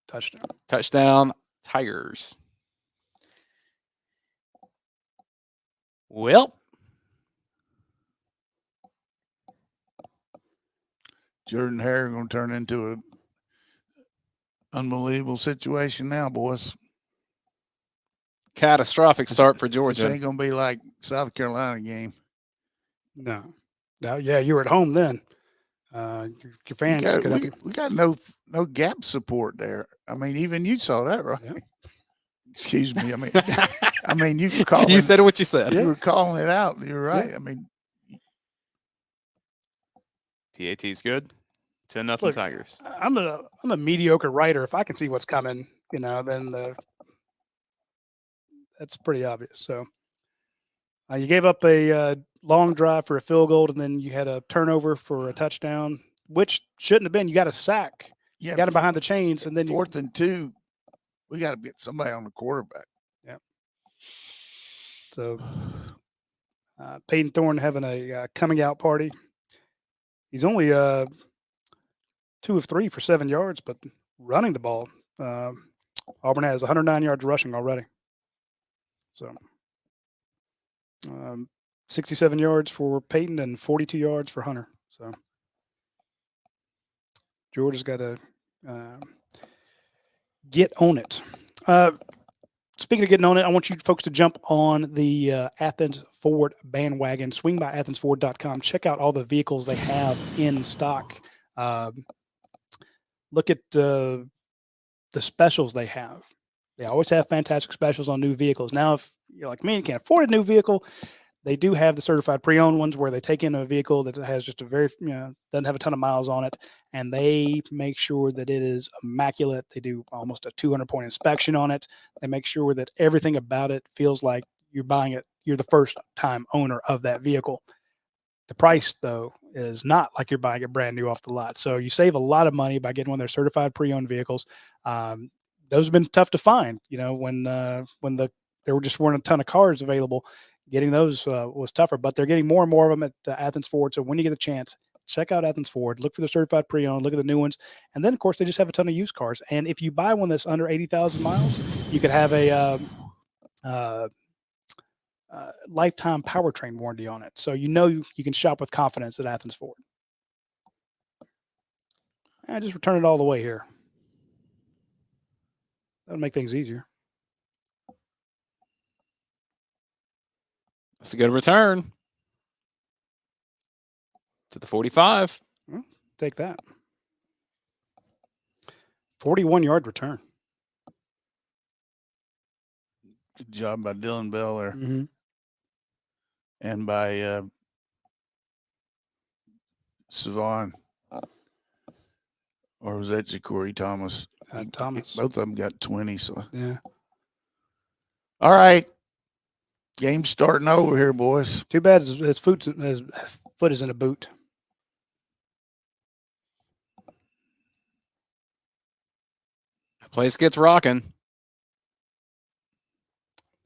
touchdown. Touchdown, Tigers. Well, Jordan Hare going to turn into an unbelievable situation now, boys. catastrophic start for This Georgia. ain't going to be like South Carolina game. No. Yeah, you were at home then. Your fans We got no gap support there. I mean, even you saw that, right? Yeah. Excuse me. I mean, you were calling. You said what you said. You were calling it out. You're right. Yeah. I mean, PAT's good. 10-0 Look, Tigers. I'm a mediocre writer. If I can see what's coming, then that's pretty obvious. So you gave up a long drive for a field goal, and then you had a turnover for a touchdown, which shouldn't have been. You got a sack. yeah, You got it behind the chains, and then 4th and 2. We got to get somebody on the quarterback. Yeah. So Peyton Thorne having a coming out party. He's only 2 of 3 for 7 yards, but running the ball. Auburn has 109 yards rushing already. So 67 yards for Peyton and 42 yards for Hunter. So Georgia's got to get on it. Speaking of getting on it, I want you folks to jump on the Athens Ford bandwagon. Swing by athensford.com. Check out all the vehicles they have in stock. Look at the specials they have. They always have fantastic specials on new vehicles. Now, if you're like me and can't afford a new vehicle, they do have the certified pre-owned ones where they take in a vehicle that has just a very, doesn't have a ton of miles on it, and they make sure that it is immaculate. They do almost a 200-point inspection on it. They make sure that everything about it feels like you're buying it. You're the first time owner of that vehicle. The price, though, is not like you're buying it brand new off the lot. So you save a lot of money by getting one of their certified pre-owned vehicles. Those have been tough to find, when there weren't a ton of cars available. Getting those was tougher, but they're getting more and more of them at Athens Ford. So when you get the chance, check out Athens Ford. Look for the certified pre-owned. Look at the new ones, and then of course they just have a ton of used cars. And if you buy one that's under 80,000 miles, you could have a lifetime powertrain warranty on it. So you can shop with confidence at Athens Ford. And just return it all the way here. That'll make things easier. That's a good return to the 45. Well, take that. 41-yard return. Good job by Dylan Bell there. Mm-hmm. And by Savon. Or was that Ja'Cory Thomas? Thomas. Both of them got 20. So Yeah. All right. Game's starting over here, boys. Too bad his foot is in a boot. The place gets rocking.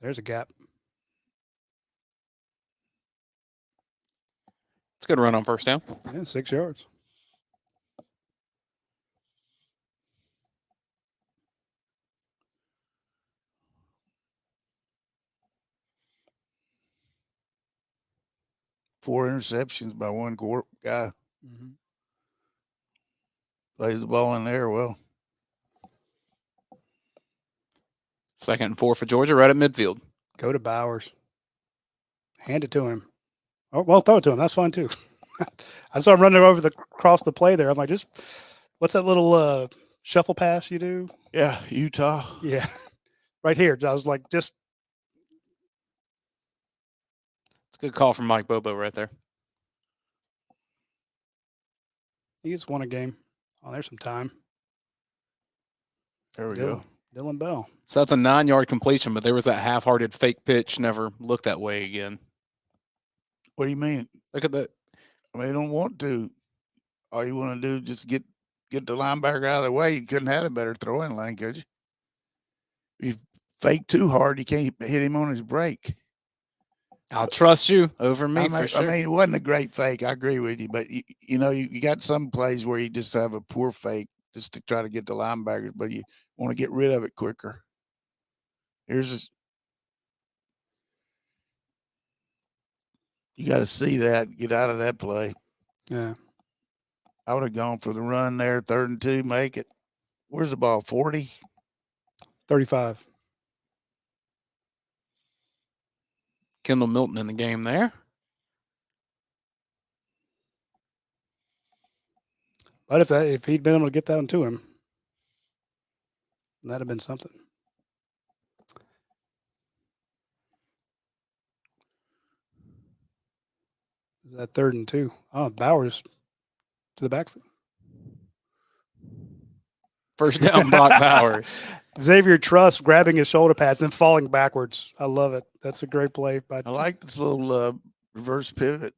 There's a gap. It's a good run on first down. Yeah, 6 yards. Four interceptions by one guy. Mm-hmm. Plays the ball in there well. 2nd and 4 for Georgia, right at midfield. Go to Bowers. Hand it to him. Oh, well, throw it to him. That's fine too. I saw him running over across the play there. I'm like, what's that little shuffle pass you do? Yeah, Utah. Yeah, right here. I was like, just. It's a good call from Mike Bobo right there. He just won a game. Oh, there's some time. There we go. Dylan Bell. So that's a 9-yard completion, but there was that half-hearted fake pitch. Never looked that way again. What do you mean? Look at that. I mean, they don't want to. All you want to do is just get the linebacker out of the way. You couldn't have a better throwing lane, could you? If you fake too hard, you can't hit him on his break. I'll trust you over me for sure. I mean, it wasn't a great fake. I agree with you, but you got some plays where you just have a poor fake just to try to get the linebackers, but you want to get rid of it quicker. You got to see that, get out of that play. Yeah. I would have gone for the run there, 3rd and 2, make it. Where's the ball? 40? 35. Kendall Milton in the game there. But if he'd been able to get that one to him, that'd have been something. Is that 3rd and 2? Oh, Bowers to the backfield. First down, Brock Bowers. Xavier Truss grabbing his shoulder pads and falling backwards. I love it. That's a great play. I like this little reverse pivot.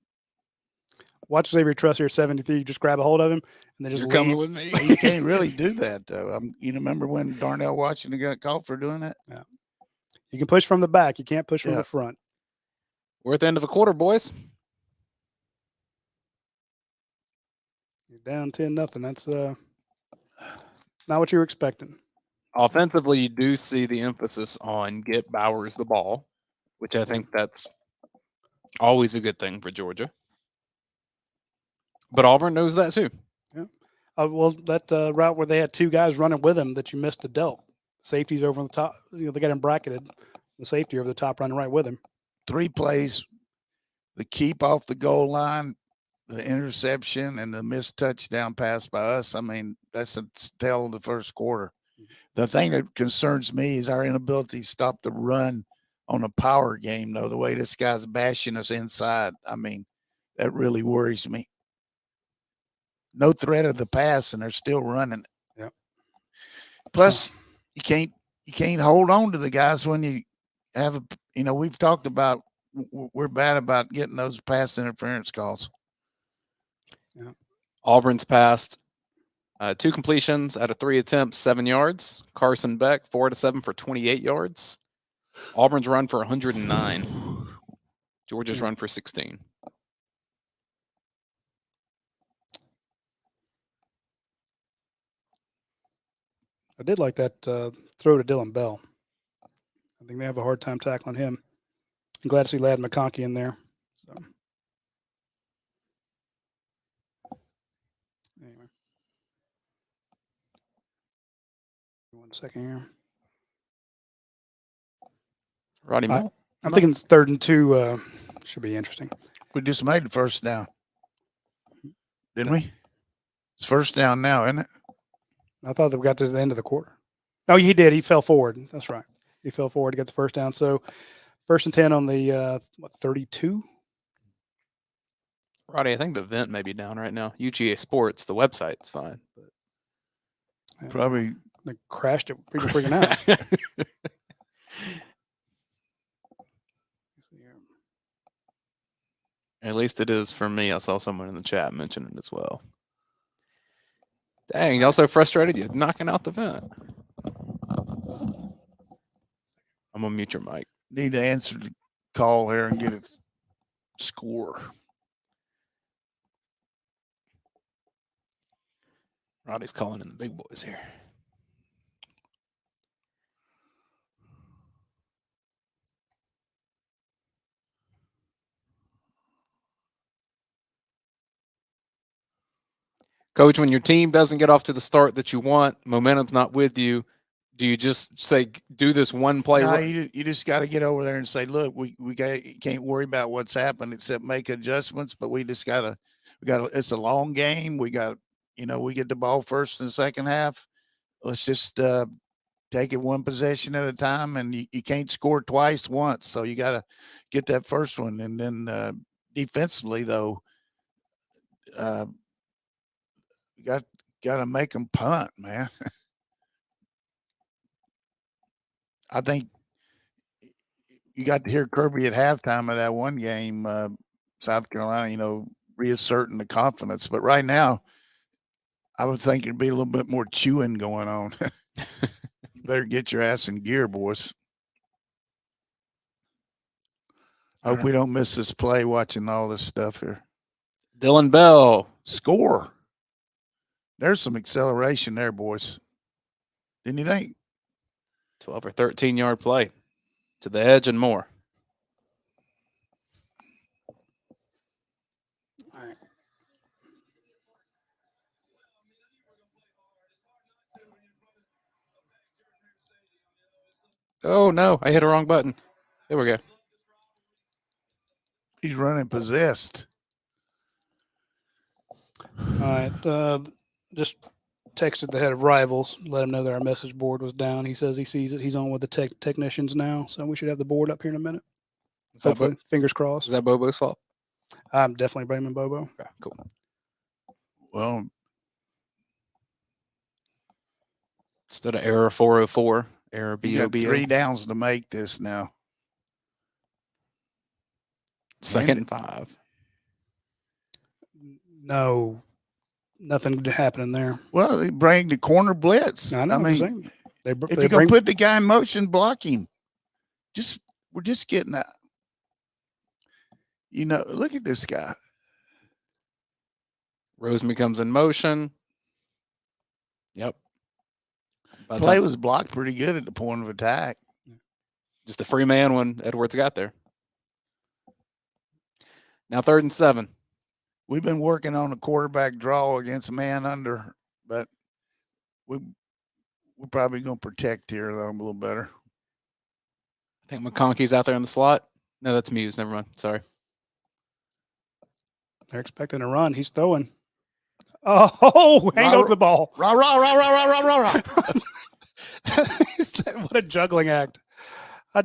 Watch Xavier Truss here, 73. You just grab a hold of him and then just You're leave. coming with me. You can't really do that, though. You remember when Darnell Washington got caught for doing that? Yeah. You can push from the back. You can't push from the front. We're at the end of a quarter, boys. You're down 10-0. That's not what you were expecting. Offensively, you do see the emphasis on get Bowers the ball, which I think that's always a good thing for Georgia. But Auburn knows that too. Yeah. Well, that route where they had 2 guys running with him that you missed a delt. Safety's over on the top. They got him bracketed. The safety over the top running right with him. 3 plays, the keep off the goal line, the interception, and the missed touchdown pass by us. I mean, that's a tell of the first quarter. The thing that concerns me is our inability to stop the run on a power game, though, the way this guy's bashing us inside. I mean, that really worries me. No threat of the pass, and they're still running. Yep. Plus, you can't hold on to the guys when you have we've talked about we're bad about getting those pass interference calls. Yeah. Auburn's passed 2 completions out of 3 attempts, 7 yards. Carson Beck, 4 out of 7 for 28 yards. Auburn's run for 109. Georgia's run for 16. I did like that throw to Dylan Bell. I think they have a hard time tackling him. I'm glad to see Ladd McConkey in there. So. Anyway. 1 second here. Roddy Mel. I'm thinking it's 3rd and 2. Should be interesting. We just made the first down, didn't we? It's first down now, isn't it? I thought that we got to the end of the quarter. Oh, he did. He fell forward. That's right. He fell forward to get the first down. So 1st and 10 on the 32. Roddy, I think the vent may be down right now. UGASports, the website's fine. But Probably they crashed it pretty freaking out. At least it is for me. I saw someone in the chat mention it as well. Dang, y'all so frustrated you're knocking out the vent. I'm gonna mute your mic. need to answer the call here and get a score. Roddy's calling in the big boys here. Coach, when your team doesn't get off to the start that you want, momentum's not with you, Do you just say do this one play? No, you just got to get over there and say, look, we can't worry about what's happened except make adjustments. But we just gotta. It's a long game. We got, we get the ball first and second half. Let's just take it one possession at a time, and you can't score twice once. So you got to get that first one. And then defensively, though, got to make them punt, man. I think you got to hear Kirby at halftime of that one game, South Carolina, reasserting the confidence. But right now, I would think there'd be a little bit more chewing going on. You better get your ass in gear, boys. Hope we don't miss this play watching all this stuff here. Dylan Bell. Score. There's some acceleration there, boys. Didn't you think? 12 or 13-yard play to the edge and more. All right. Oh, no. I hit a wrong button. There we go. He's running possessed. All right. Just texted the head of Rivals, let him know that our message board was down. He says he sees it. He's on with the technicians now, so we should have the board up here in a minute. Hopefully, fingers crossed. Is that Bobo's fault? I'm definitely blaming Bobo. Okay, cool. Well, Instead of error 404, error you got BOBO. 3 downs to make this now. Second and 5. No, nothing happening there. Well, they bring the corner blitz. I know. mean, if you're going to put the guy in motion, block him. We're just getting that. Look at this guy. Roseman comes in motion. Yep. Play was blocked pretty good at the point of attack. Just a free man when Edwards got there. Now 3rd and 7. We've been working on a quarterback draw against a man under, but we're probably going to protect here though a little better. I think McConkey's out there in the slot. No, that's Muse. Never mind. Sorry. They're expecting a run. He's throwing. Oh, hang on to the ball. Rah, rah, rah, rah, rah, rah, rah, rah. What a juggling act. I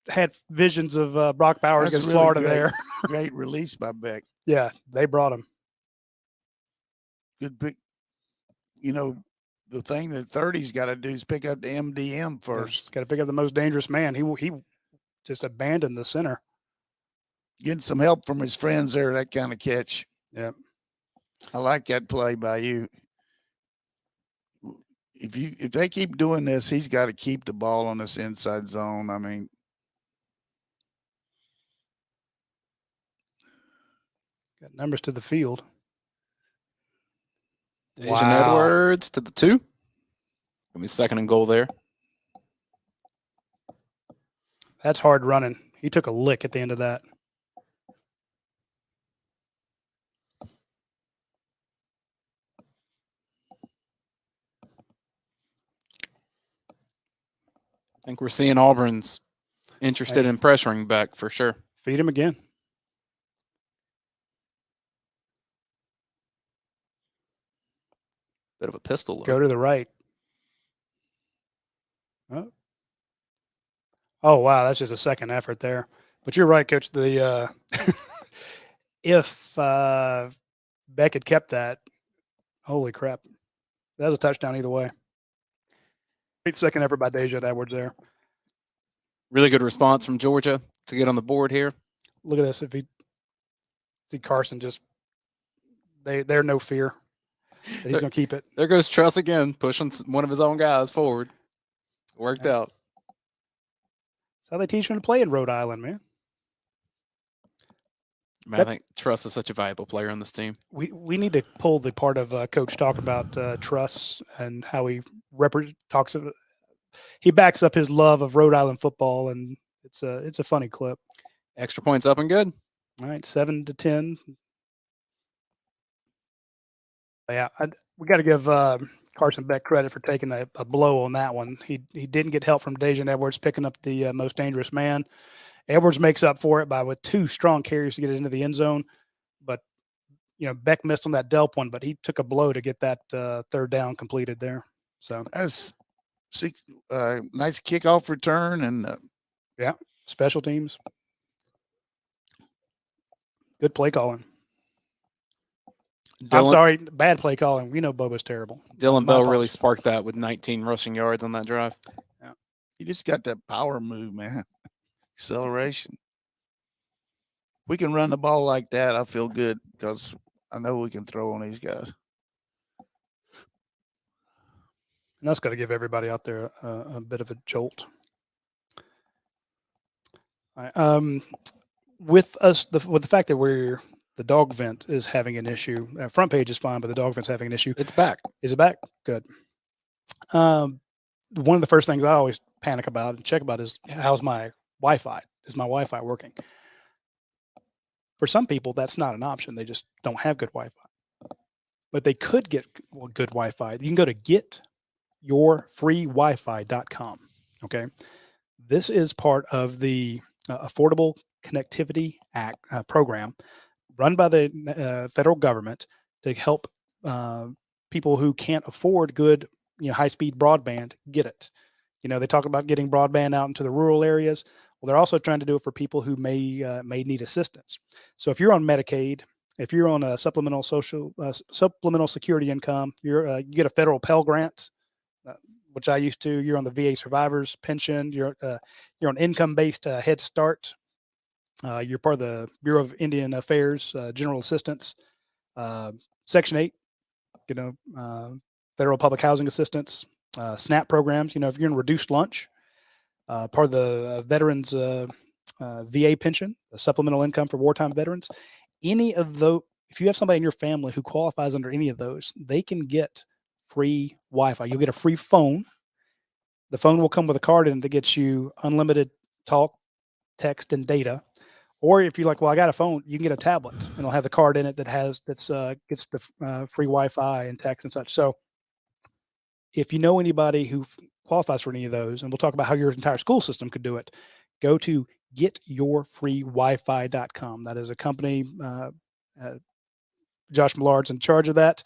had visions of Brock Bowers against really Florida great, there. Great release by Beck. Yeah, they brought him. Good pick. The thing that 30's got to do is pick up the MDM first. He's got to pick up the most dangerous man. He just abandoned the center. Getting some help from his friends there, that kind of catch. Yeah. I like that play by you. If they keep doing this, he's got to keep the ball on this inside zone. I mean, got numbers to the field. Asian Edwards to the 2. Gonna be 2nd and goal there. That's hard running. He took a lick at the end of that. I think we're seeing Auburn's interested in pressuring back for sure. Feed him again. Bit of a pistol look. Go to the right. Oh, wow. That's just a second effort there. But you're right, Coach. If Beck had kept that, holy crap. That was a touchdown either way. Great second effort by Deja Edwards there. Really good response from Georgia to get on the board here. Look at this. If he see Carson they're no fear that he's going to keep it. There goes Truss again, pushing one of his own guys forward. Worked out. That's how they teach him to play in Rhode Island, man. Man, I think Truss is such a valuable player on this team. We need to pull the part of Coach talk about Truss and how he talks of it. He backs up his love of Rhode Island football, and it's a funny clip. Extra points up and good. All right, 7-10. Yeah, we got to give Carson Beck credit for taking a blow on that one. He didn't get help from Dejan Edwards picking up the most dangerous man. Edwards makes up for it with 2 strong carries to get it into the end zone. But, Beck missed on that Delp one, but he took a blow to get that third down completed there. So that's nice kickoff return and special teams. Good play calling. I'm sorry, bad play calling. We know Boba's terrible. Dylan Bell really sparked that with 19 rushing yards on that drive. Yeah. He just got that power move, man. Acceleration. We can run the ball like that. I feel good because I know we can throw on these guys. And that's got to give everybody out there a bit of a jolt. All right. With the fact that the dog vent is having an issue. Front page is fine, but the dog vent's having an issue. It's back. Is it back? Good. One of the first things I always panic about and check about is how's my Wi-Fi? Is my Wi-Fi working? For some people, that's not an option. They just don't have good Wi-Fi. But they could get good Wi-Fi. You can go to getyourfreewifi.com. Okay. This is part of the Affordable Connectivity Act program run by the federal government to help people who can't afford good, high-speed broadband get it. They talk about getting broadband out into the rural areas. Well, they're also trying to do it for people who may need assistance. So if you're on Medicaid, if you're on a supplemental security income, you get a federal Pell Grant, which I used to. You're on the VA survivors pension. You're on income-based Head Start. You're part of the Bureau of Indian Affairs, General Assistance, Section 8, federal public housing assistance, SNAP programs. If you're in reduced lunch, part of the veterans VA pension, the supplemental income for wartime veterans. Any of those, if you have somebody in your family who qualifies under any of those, they can get free Wi-Fi. You'll get a free phone. The phone will come with a card in it that gets you unlimited talk, text, and data. Or if you're like, well, I got a phone, you can get a tablet and it'll have the card in it that gets the free Wi-Fi and text and such. So if you know anybody who qualifies for any of those, and we'll talk about how your entire school system could do it, go to getyourfreewifi.com. That is a company. Josh Millard's in charge of that.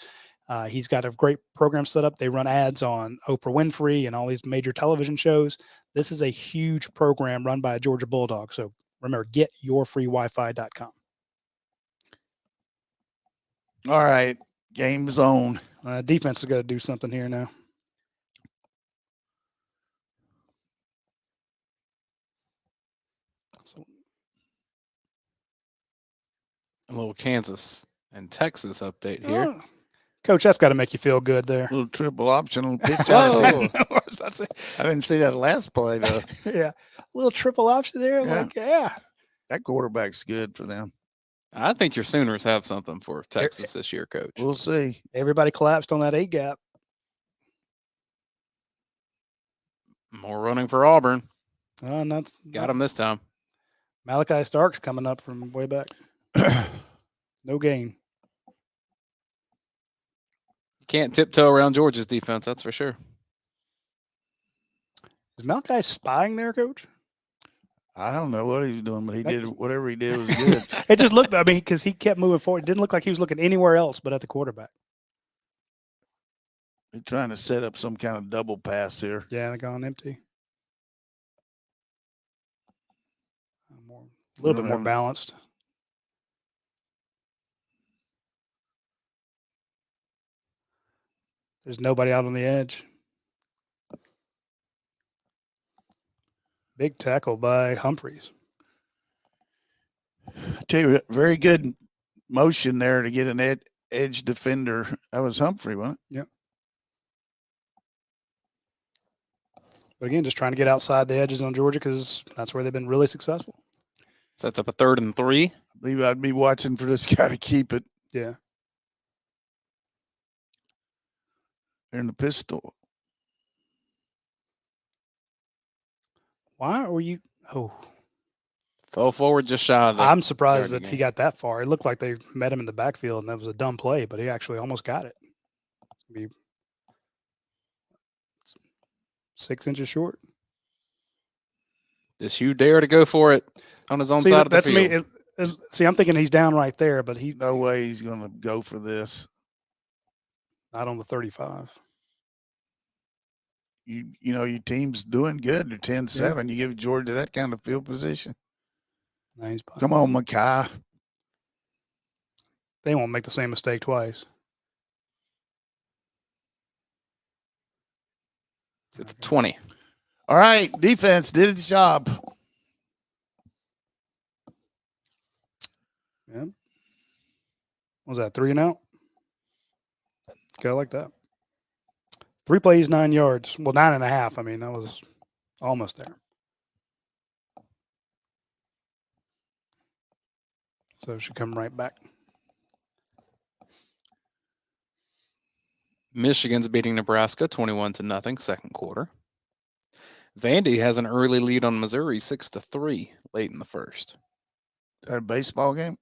He's got a great program set up. They run ads on Oprah Winfrey and all these major television shows. This is a huge program run by a Georgia Bulldog. So remember, getyourfreewifi.com. All right. Game zone. Defense has got to do something here now. So, a little Kansas and Texas update here. Coach, that's got to make you feel good there. A little triple option pitch. Whoa. I didn't see that last play, though. Yeah. A little triple option there. Yeah. That quarterback's good for them. I think your Sooners have something for Texas this year, Coach. We'll see. Everybody collapsed on that A gap. More running for Auburn. Got him this time. Malachi Stark's coming up from way back. No gain. Can't tiptoe around Georgia's defense, that's for sure. Is Malachi spying there, Coach? I don't know what he was doing, but he did whatever he did was good. It just looked, because he kept moving forward. It didn't look like he was looking anywhere else but at the quarterback. They're trying to set up some kind of double pass here. Yeah, they're going empty. A little bit more balanced. There's nobody out on the edge. Big tackle by Humphreys. I tell you, very good motion there to get an edge defender. That was Humphrey, wasn't it? Yep. But again, just trying to get outside the edges on Georgia because that's where they've been really successful. Sets up a 3rd and 3. I believe I'd be watching for this guy to keep it. Yeah. They're in the pistol. Why were you? Oh. Fell forward just shy of the I'm surprised that he got that far. It looked like they met him in the backfield and that was a dumb play, but he actually almost got it. 6 inches short. Does you dare to go for it on his own side of the field? See, I'm thinking he's down right there, but he's No way he's going to go for this. not on the 35. You know, your team's doing good. They're 10-7. You give Georgia that kind of field position. No, he's Come on, Mackay. They won't make the same mistake twice. It's 20. All right, defense did its job. Yeah. What was that, 3 and out? Okay, I like that. 3 plays, 9 yards. Well, 9.5. I mean, that was almost there. So it should come right back. Michigan's beating Nebraska 21-0, second quarter. Vandy has an early lead on Missouri 6-3 late in the first. That a baseball game?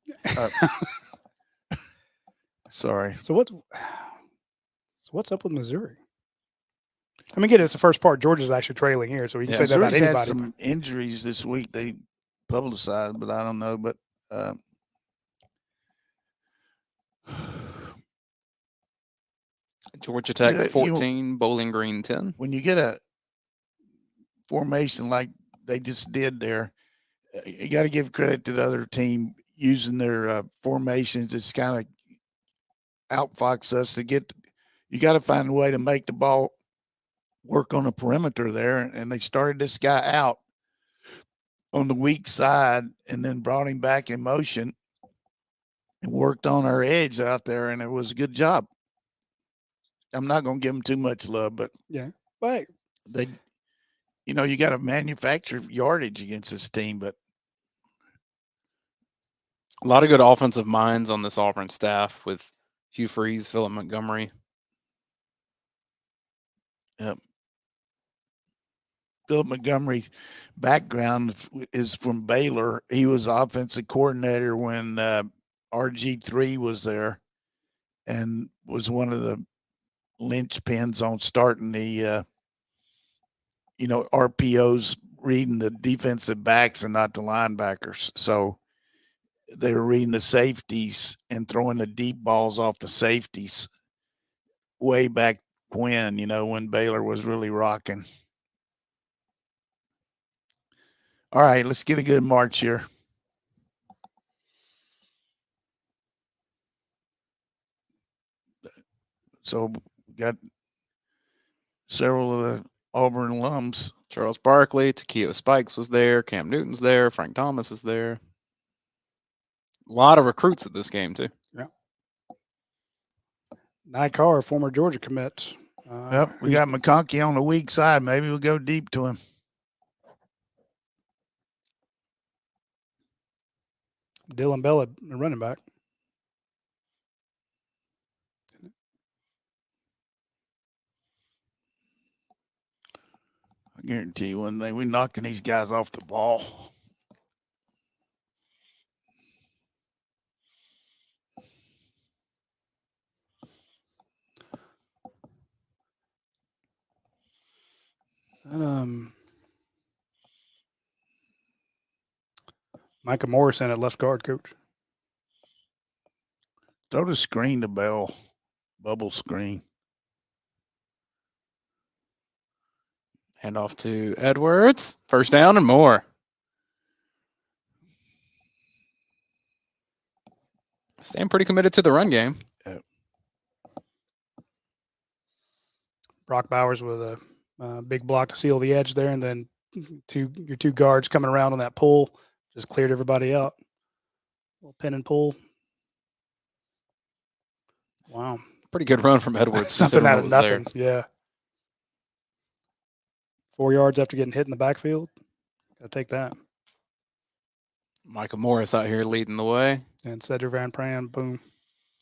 Sorry. So what's up with Missouri? I mean, it's the first part. Georgia's actually trailing here, so you can say that about Missouri's anybody. had some injuries this week. They publicized, but I don't know. But Georgia Tech 14, Bowling Green 10. When you get a formation like they just did there, you got to give credit to the other team using their formations. It's kind of outfox us to get. You got to find a way to make the ball work on the perimeter there, and they started this guy out on the weak side and then brought him back in motion and worked on our edge out there, and it was a good job. I'm not going to give them too much love, but right. They, you know, you got to manufacture yardage against this team, but a lot of good offensive minds on this Auburn staff with Hugh Freeze, Philip Montgomery. Yep. Philip Montgomery's background is from Baylor. He was offensive coordinator when RG3 was there and was one of the linchpins on starting the, RPOs, reading the defensive backs and not the linebackers. So they were reading the safeties and throwing the deep balls off the safeties way back when Baylor was really rocking. All right, let's get a good march here. So we got several of the Auburn alums. Charles Barkley, Takeo Spikes was there. Cam Newton's there. Frank Thomas is there. A lot of recruits at this game, too. Yeah. Nye Carr, former Georgia commit. Yep, we got McConkey on the weak side. Maybe we'll go deep to him. Dylan Bell, the running back. I guarantee you one thing, we're knocking these guys off the ball. Is that, Micah Morrison at left guard, coach? Throw the screen to Bell. Bubble screen. Hand off to Edwards. First down and more. Staying pretty committed to the run game. Brock Bowers with a big block to seal the edge there, and then your two guards coming around on that pull just cleared everybody out. Little pin and pull. Wow. Pretty good run from Edwards. Something out of nothing. There. Yeah. 4 yards after getting hit in the backfield. Got to take that. Michael Morris out here leading the way. And Cedric Van Pran, boom,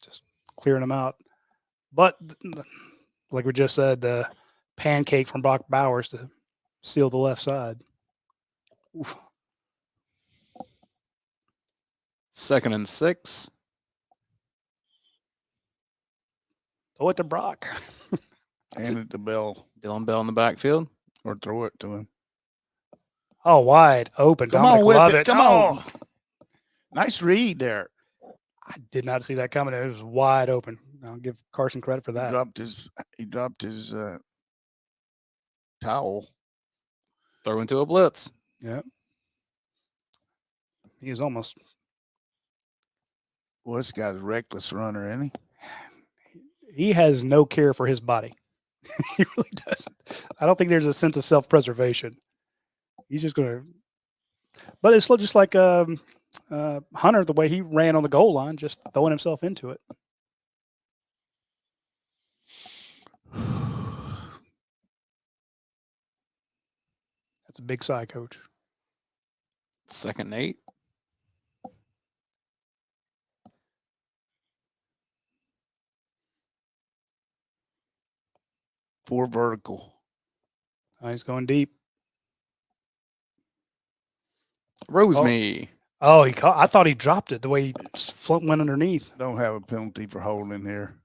just clearing them out. But like we just said, the pancake from Brock Bowers to seal the left side. Oof. 2nd and 6. Throw it to Brock. Hand it to Bell. Dylan Bell in the backfield. or throw it to him. Oh, wide open. Come Dominic on with love it. Come on. Oh, Nice read there. I did not see that coming. It was wide open. I'll give Carson credit for that. He dropped his towel. Throw into a blitz. Yeah. He was almost. Well, this guy's a reckless runner, isn't he? He has no care for his body. He really doesn't. I don't think there's a sense of self-preservation. He's just going to. But it's just like Hunter, the way he ran on the goal line, just throwing himself into it. That's a big sigh, Coach. 2nd and 8. Four vertical. He's going deep. Roseme. Oh, he caught. I thought he dropped it the way he went underneath. Don't have a penalty for holding here.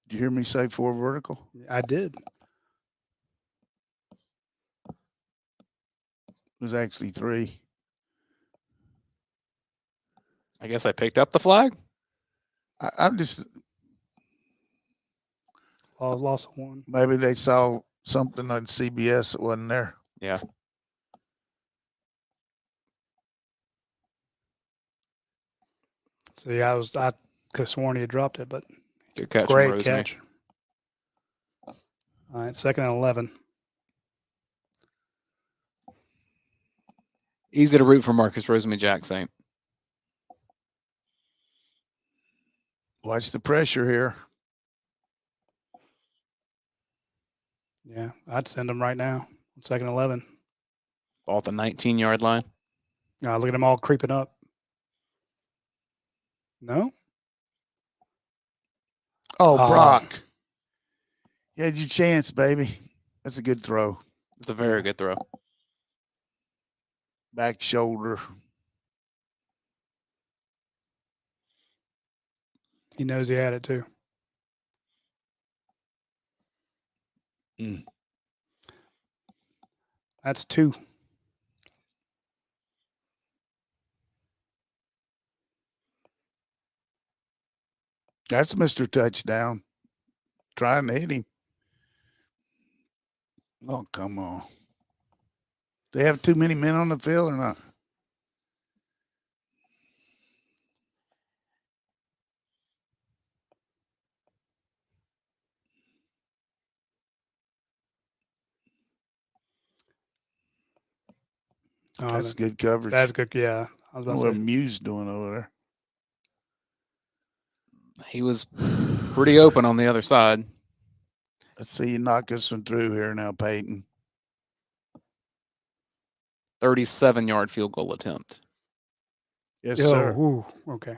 Did you hear me say four vertical? I did. It was actually three. I guess I picked up the flag. I'm just Lost one. maybe they saw something on CBS that wasn't there. Yeah. So yeah, I could have sworn he had dropped it, but Good catch from great Roseme. catch. All right, 2nd and 11. Easy to root for Marcus Roseme Jackson. Watch the pressure here. Yeah, I'd send him right now. 2nd and 11. Ball at the 19-yard line. Look at them all creeping up. No? Oh, Brock. You had your chance, baby. That's a good throw. It's a very good throw. Back shoulder. He knows he had it too. That's 2. That's Mr. Touchdown. Trying to hit him. Oh, come on. They have too many men on the field or not? That's good coverage. That's good. Yeah. I was about to what say. Muse doing over there. He was pretty open on the other side. Let's see you knock us one through here now, Peyton. 37-yard field goal attempt. Yes, sir. Ooh, okay.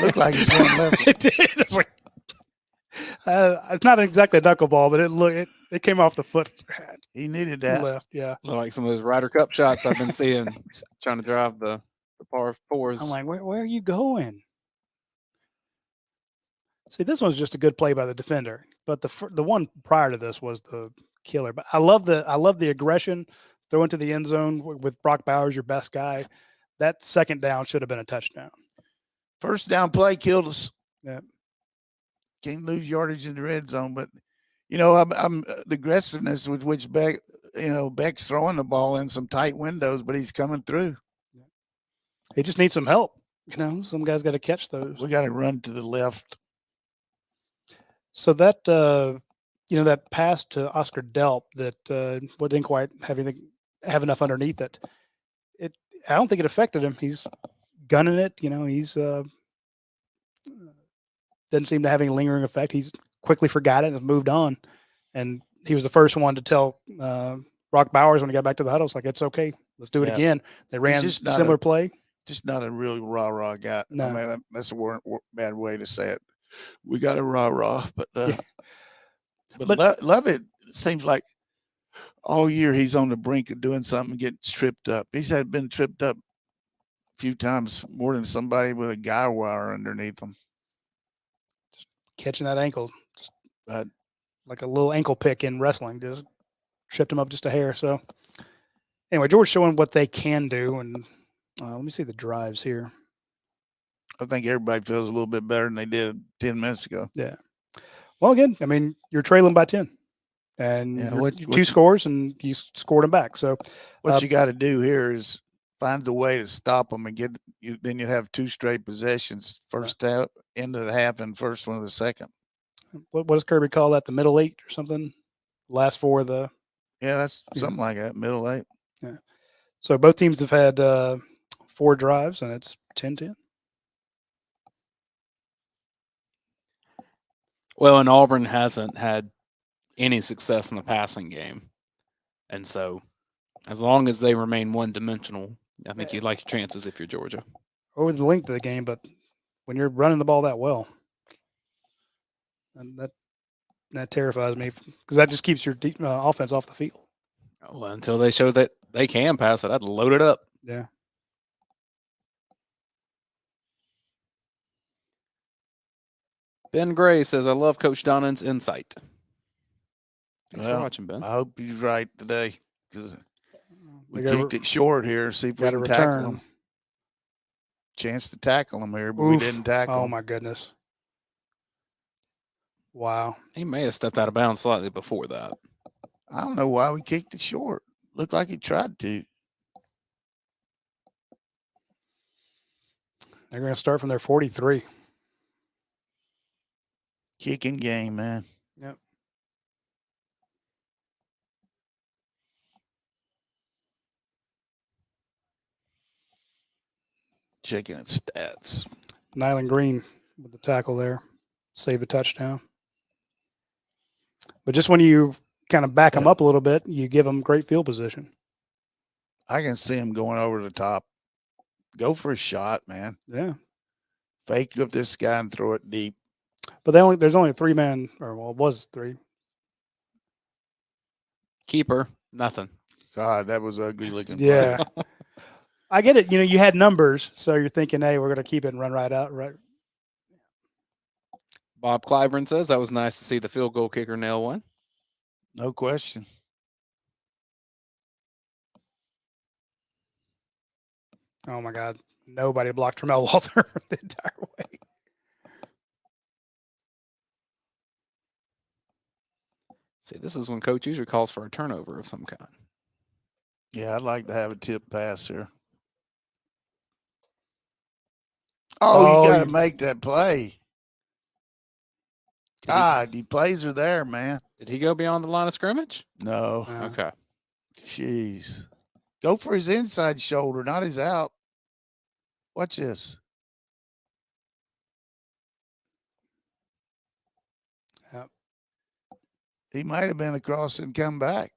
Looked like he's going left. It did. It was like, it's not exactly a knuckleball, but it came off the foot. He needed that. Left, yeah. Look like some of those Ryder Cup shots I've been seeing, trying to drive the par fours. I'm like, where are you going? See, this one's just a good play by the defender, but the one prior to this was the killer. But I love the aggression, throw into the end zone with Brock Bowers, your best guy. That 2nd down should have been a touchdown. First down play killed us. Yeah. Can't lose yardage in the red zone, but I'm the aggressiveness with which Beck's throwing the ball in some tight windows, but he's coming through. He just needs some help. Some guys got to catch those. We got to run to the left. So that that pass to Oscar Delp that didn't quite have enough underneath it. I don't think it affected him. He's gunning it. He's doesn't seem to have any lingering effect. He's quickly forgot it and has moved on. And he was the first one to tell Brock Bowers when he got back to the huddle, it's like, it's okay. Let's do it again. They ran similar play. Just not a really rah-rah guy. No. I mean, that's a bad way to say it. We got a rah-rah, but love it. It seems like all year he's on the brink of doing something and getting tripped up. He's been tripped up a few times more than somebody with a guy wire underneath him. Just catching that ankle. But like a little ankle pick in wrestling, just tripped him up just a hair. So anyway, Georgia's showing what they can do. And let me see the drives here. I think everybody feels a little bit better than they did 10 minutes ago. Yeah. Well, again, I mean, you're trailing by 10. And two scores, and you scored them back. So what you got to do here is find the way to stop them and then you have 2 straight possessions, first out end of the half and first one of the second. What does Kirby call that? The middle 8 or something? Last 4 of the. Yeah, that's something like that, middle 8. Yeah. So both teams have had 4 drives, and it's 10-10. Well, and Auburn hasn't had any success in the passing game. And so as long as they remain one-dimensional, I think you like your chances if you're Georgia. Over the length of the game, but when you're running the ball that well, and that terrifies me because that just keeps your offense off the field. Well, until they show that they can pass it, I'd load it up. Yeah. Ben Gray says, I love Coach Donnan's insight. Thanks for watching, Ben. I hope he's right today because we kicked it short here. See if we can tackle him. Chance to tackle him here, but we didn't tackle him. Oh, my goodness. Wow. He may have stepped out of bounds slightly before that. I don't know why we kicked it short. Looked like he tried to. They're going to start from their 43. Kicking game, man. Yep. Checking its stats. Nyland Green with the tackle there. Save a touchdown. But just when you kind of back them up a little bit, you give them great field position. I can see him going over the top. Go for a shot, man. Yeah. Fake up this guy and throw it deep. But there's only 3 men, or well, it was 3. Keeper, nothing. God, that was ugly looking. Yeah. I get it. You had numbers, so you're thinking, hey, we're going to keep it and run right out. Right. Bob Clyburn says that was nice to see the field goal kicker nail one. No question. Oh, my God. Nobody blocked Tramel Walther the entire way. See, this is when coach usually calls for a turnover of some kind. Yeah, I'd like to have a tip pass here. Oh, you got to make that play. God, the plays are there, man. Did he go beyond the line of scrimmage? No. Okay. Jeez. Go for his inside shoulder, not his out. Watch this. Yep. He might have been across and come back.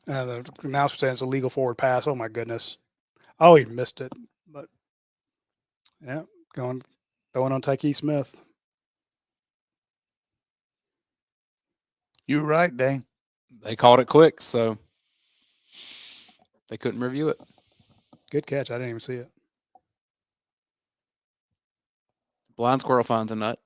The announcer saying it's a legal forward pass. Oh, my goodness. Oh, he missed it. But, yeah, throwing on Tyke Smith. You were right, Dane. They called it quick, so they couldn't review it. Good catch. I didn't even see it. Blind squirrel finds a nut.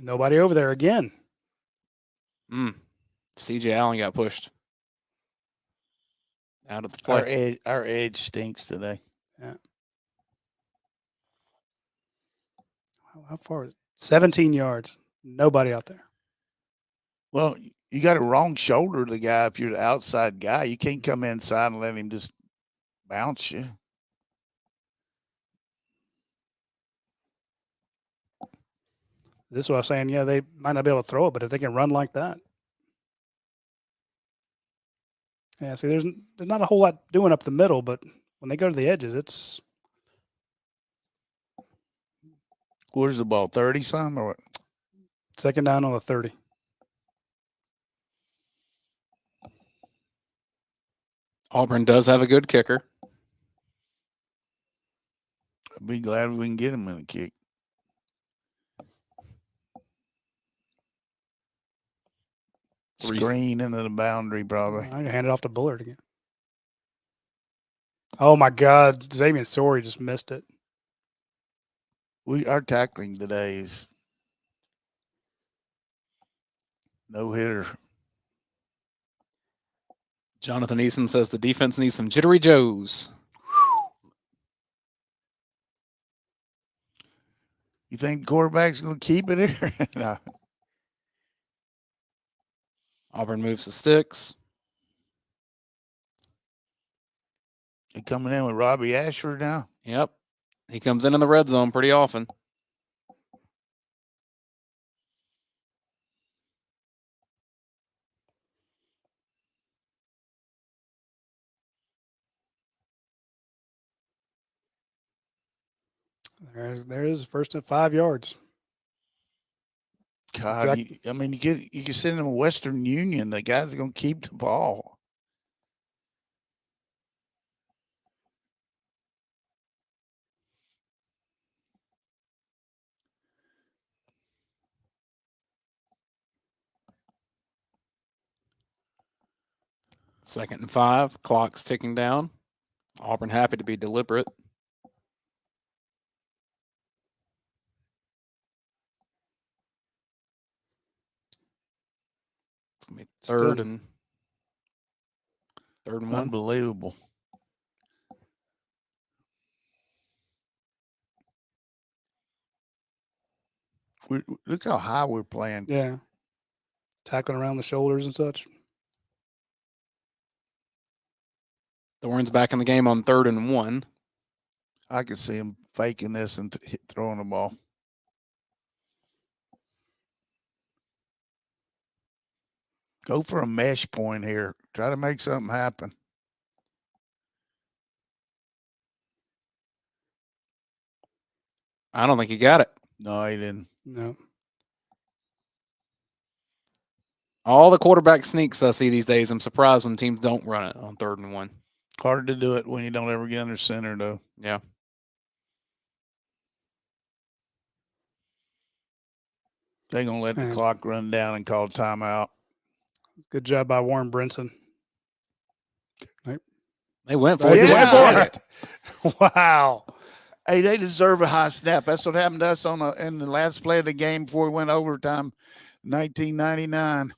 Nobody over there again. CJ Allen got pushed out of the play. Our edge stinks today. Yeah. How far is it? 17 yards. Nobody out there. Well, you got a wrong shoulder to the guy if you're the outside guy. You can't come inside and let him just bounce you. This is what I was saying. Yeah, they might not be able to throw it, but if they can run like that. Yeah, see, there's not a whole lot doing up the middle, but when they go to the edges, it's. Where's the ball? 30-some or what? Second down on the 30. Auburn does have a good kicker. I'd be glad if we can get him in a kick. Screen into the boundary, probably. I can hand it off to Bullard again. Oh my God, Xavier Sorey just missed it. Our tackling today is no hitter. Jonathan Eason says the defense needs some jittery joes. You think quarterback's going to keep it here? No. Auburn moves the sticks. They coming in with Robbie Ashford now. Yep. He comes in the red zone pretty often. There is first at 5 yards. God, I mean, you can send them a Western Union. The guys are going to keep the ball. Second and 5. Clock's ticking down. Auburn happy to be deliberate. It's going to be third and 1. Unbelievable. Look how high we're playing. Yeah. Tackling around the shoulders and such. Thorne's back in the game on 3rd and 1. I could see him faking this and throwing the ball. Go for a mesh point here. Try to make something happen. I don't think he got it. No, he didn't. No. All the quarterback sneaks I see these days, I'm surprised when teams don't run it on 3rd and 1. Hard to do it when you don't ever get under center, though. Yeah. They're going to let the clock run down and call timeout. Good job by Warren Brinson. They went for it. Wow. Hey, they deserve a high snap. That's what happened to us in the last play of the game before we went overtime, 1999.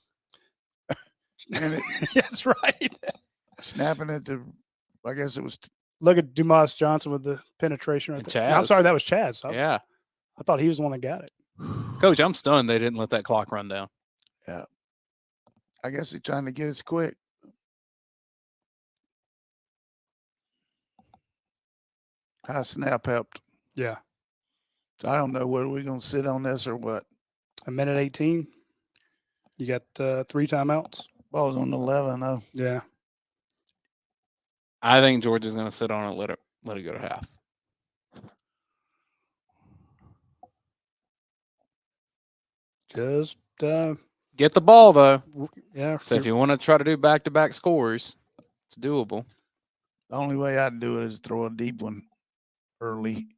That's right. Snapping it to, I guess it was. Look at Dumas Johnson with the penetration right there. No, I'm sorry, that was Chaz. Yeah. I thought he was the one that got it. Coach, I'm stunned they didn't let that clock run down. Yeah. I guess he's trying to get us quick. High snap helped. Yeah. So I don't know whether we're going to sit on this or what. A minute 18. You got 3 timeouts. Ball's on 11, though. Yeah. I think Georgia's going to sit on it, let it go to half. Just get the ball, though. Yeah. So if you want to try to do back-to-back scores, it's doable. The only way I'd do it is throw a deep one early.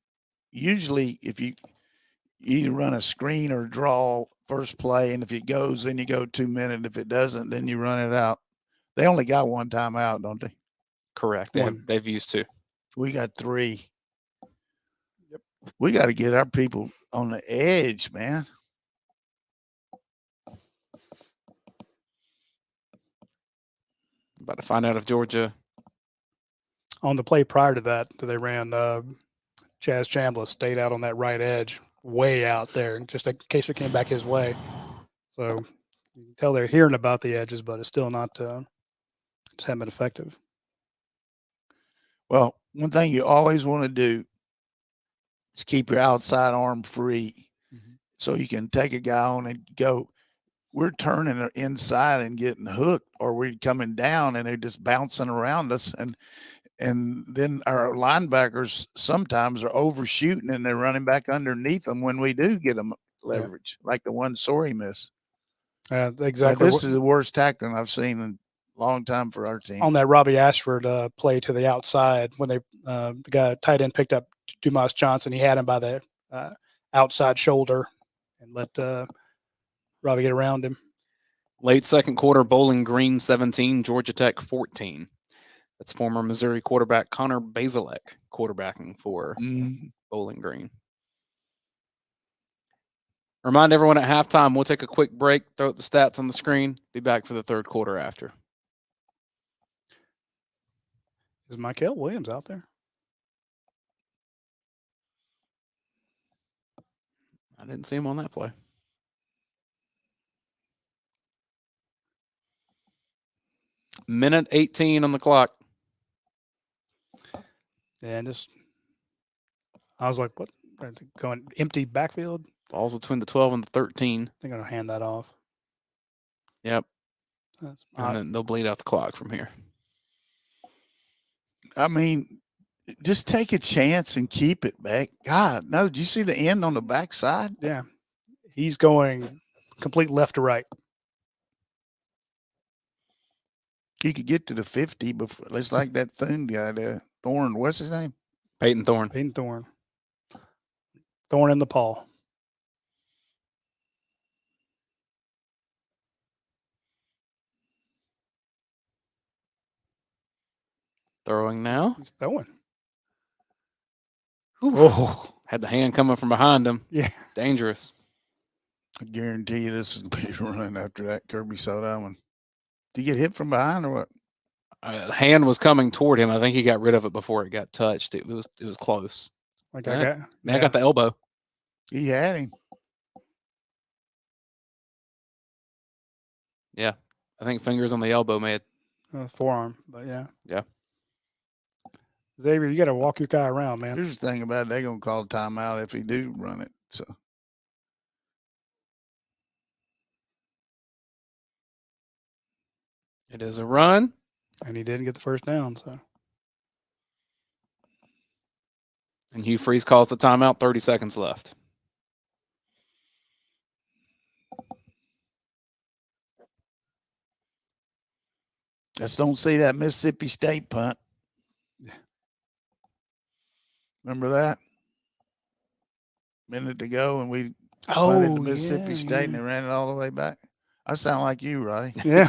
Usually, if you either run a screen or draw first play, and if it goes, then you go 2 minutes. If it doesn't, then you run it out. They only got 1 timeout, don't they? Correct. They've used 2. We got 3. Yep. We got to get our people on the edge, man. About to find out if Georgia. On the play prior to that, they ran Chaz Chambliss stayed out on that right edge, way out there, just in case it came back his way. So you can tell they're hearing about the edges, but it's still not just haven't been effective. Well, one thing you always want to do is keep your outside arm free, so you can take a guy on and go. We're turning inside and getting hooked, or we're coming down and they're just bouncing around us. And then our linebackers sometimes are overshooting and they're running back underneath them when we do get them leverage, like the one Sorey missed. Exactly. This is the worst tackling I've seen in a long time for our team. On that Robbie Ashford play to the outside, when the guy tight end picked up Dumas Johnson, he had him by the outside shoulder and let Robbie get around him. Late second quarter, Bowling Green 17, Georgia Tech 14. That's former Missouri quarterback Connor Bazelak quarterbacking for Bowling Green. Remind everyone at halftime, we'll take a quick break, throw up the stats on the screen, be back for the third quarter after. Is Michael Williams out there? I didn't see him on that play. Minute 18 on the clock. Yeah, I was like, what? Going empty backfield? Ball's between the 12 and the 13. They're going to hand that off. Yep. That's And then they'll bleed out the clock from here. I mean, just take a chance and keep it back. God, no, did you see the end on the backside? Yeah. He's going complete left to right. He could get to the 50 before. It's like that thing guy there. Thorne, what's his name? Peyton Thorne. Peyton Thorne. Thorne in the paw. Throwing now. He's throwing. Oh, had the hand coming from behind him. Yeah. Dangerous. I guarantee you this is going to be running after that. Kirby saw that one. Did he get hit from behind or what? Hand was coming toward him. I think he got rid of it before it got touched. It was close. Like I got the elbow. He had him. Yeah. I think fingers on the elbow made forearm, but yeah. Yeah. Xavier, you got to walk your guy around, man. Here's the thing about it. They're going to call a timeout if he do run it. So. It is a run. And he didn't get the first down, so. And Hugh Freeze calls the timeout, 30 seconds left. Just don't see that Mississippi State punt. Remember that? Minute to go, and we punted to Mississippi State, and they ran it all the way back. I sound like you, Roddy. Yeah.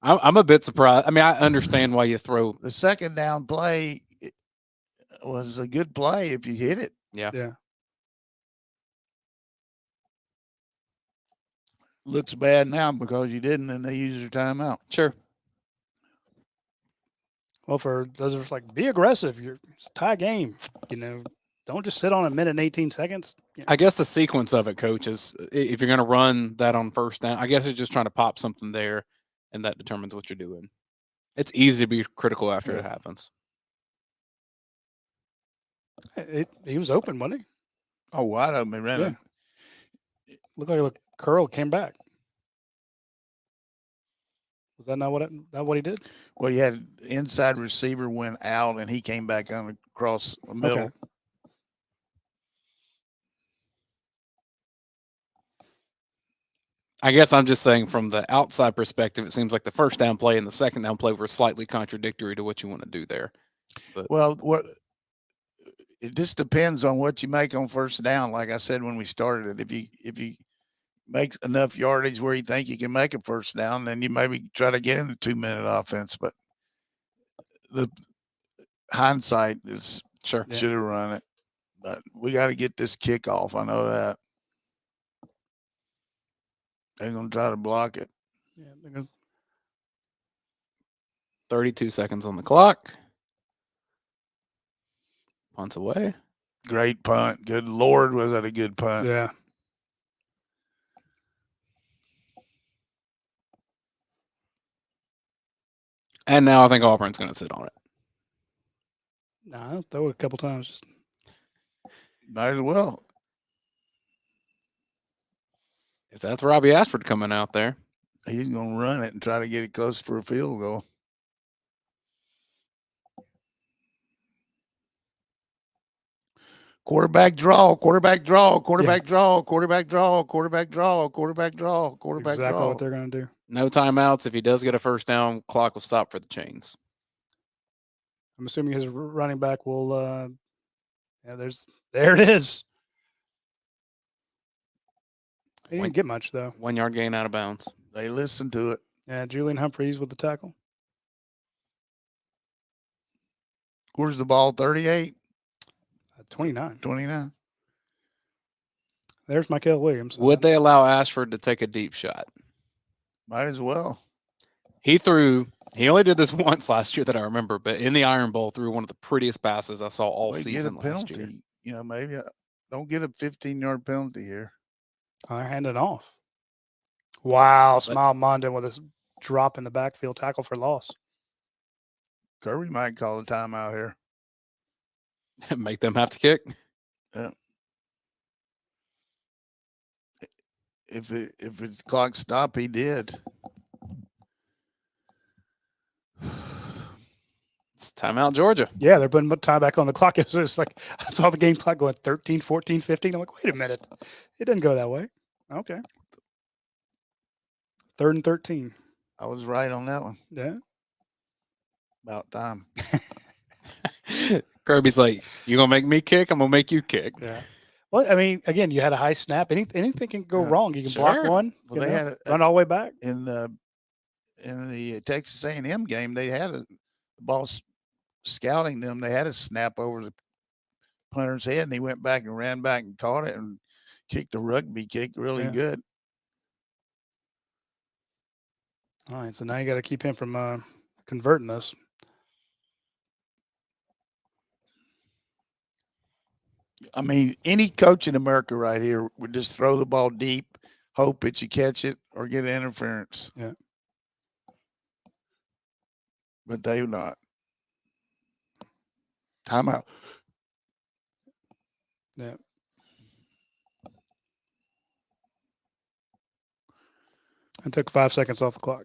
I'm a bit surprised. I mean, I understand why you throw. The second down play was a good play if you hit it. Yeah. Yeah. Looks bad now because you didn't, and they used your timeout. Sure. Well, for those of us like, be aggressive. It's a tie game. Don't just sit on a minute and 18 seconds. I guess the sequence of it, Coach, is if you're going to run that on first down, I guess it's just trying to pop something there, and that determines what you're doing. It's easy to be critical after it happens. He was open, wasn't he? Oh, wide open. He ran it. Looked like a curl came back. Was that not what he did? Well, you had inside receiver went out, and he came back on across the middle. Okay. I guess I'm just saying from the outside perspective, it seems like the first down play and the second down play were slightly contradictory to what you want to do there. But, well, it just depends on what you make on first down. Like I said when we started it, if you make enough yardage where you think you can make a first down, then you maybe try to get in the 2-minute offense. But the hindsight is sure should have run it. But we got to get this kickoff. I know that. They're going to try to block it. Yeah, they're going to 32 seconds on the clock. Punts away. Great punt. Good Lord, was that a good punt? Yeah. And now I think Auburn's going to sit on it. Nah, I'll throw it a couple times. Just might as well. If that's Robbie Ashford coming out there, he's going to run it and try to get it close for a field goal. Quarterback draw, quarterback draw, quarterback draw, quarterback draw, quarterback draw, quarterback draw, quarterback draw. Exactly what they're going to do. No timeouts. If he does get a first down, clock will stop for the chains. I'm assuming his running back will. There it is. He didn't get much, though. 1 yard gain out of bounds. They listened to it. Yeah, Julian Humphreys with the tackle. Where's the ball? 38? 29. 29? There's Michael Williams. Would they allow Ashford to take a deep shot? Might as well. He only did this once last year that I remember, but in the Iron Bowl threw one of the prettiest passes I saw all They season get a last year. penalty. You know, maybe don't get a 15-yard penalty here. I handed off. Wow, Smile Mondin with his drop in the backfield, tackle for loss. Kirby might call a timeout here. Make them have to kick. Yeah. If it's clock stop, he did. It's timeout, Georgia. Yeah, they're putting time back on the clock. It was just like I saw the game clock going 13, 14, 15. I'm like, wait a minute. It didn't go that way. Okay. 3rd and 13. I was right on that one. Yeah. About time. Kirby's like, you going to make me kick? I'm going to make you kick. Yeah. Well, I mean, again, you had a high snap. Anything can go wrong. You can block one, Well, they had run all the way back. In the Texas A&M game, they had the ball scouting them. They had a snap over the punter's head, and he went back and ran back and caught it and kicked a rugby kick really good. All right, so now you got to keep him from converting this. I mean, any coach in America right here would just throw the ball deep, hope that you catch it or get interference. Yeah. But they do not. Timeout. Yeah. I took 5 seconds off the clock.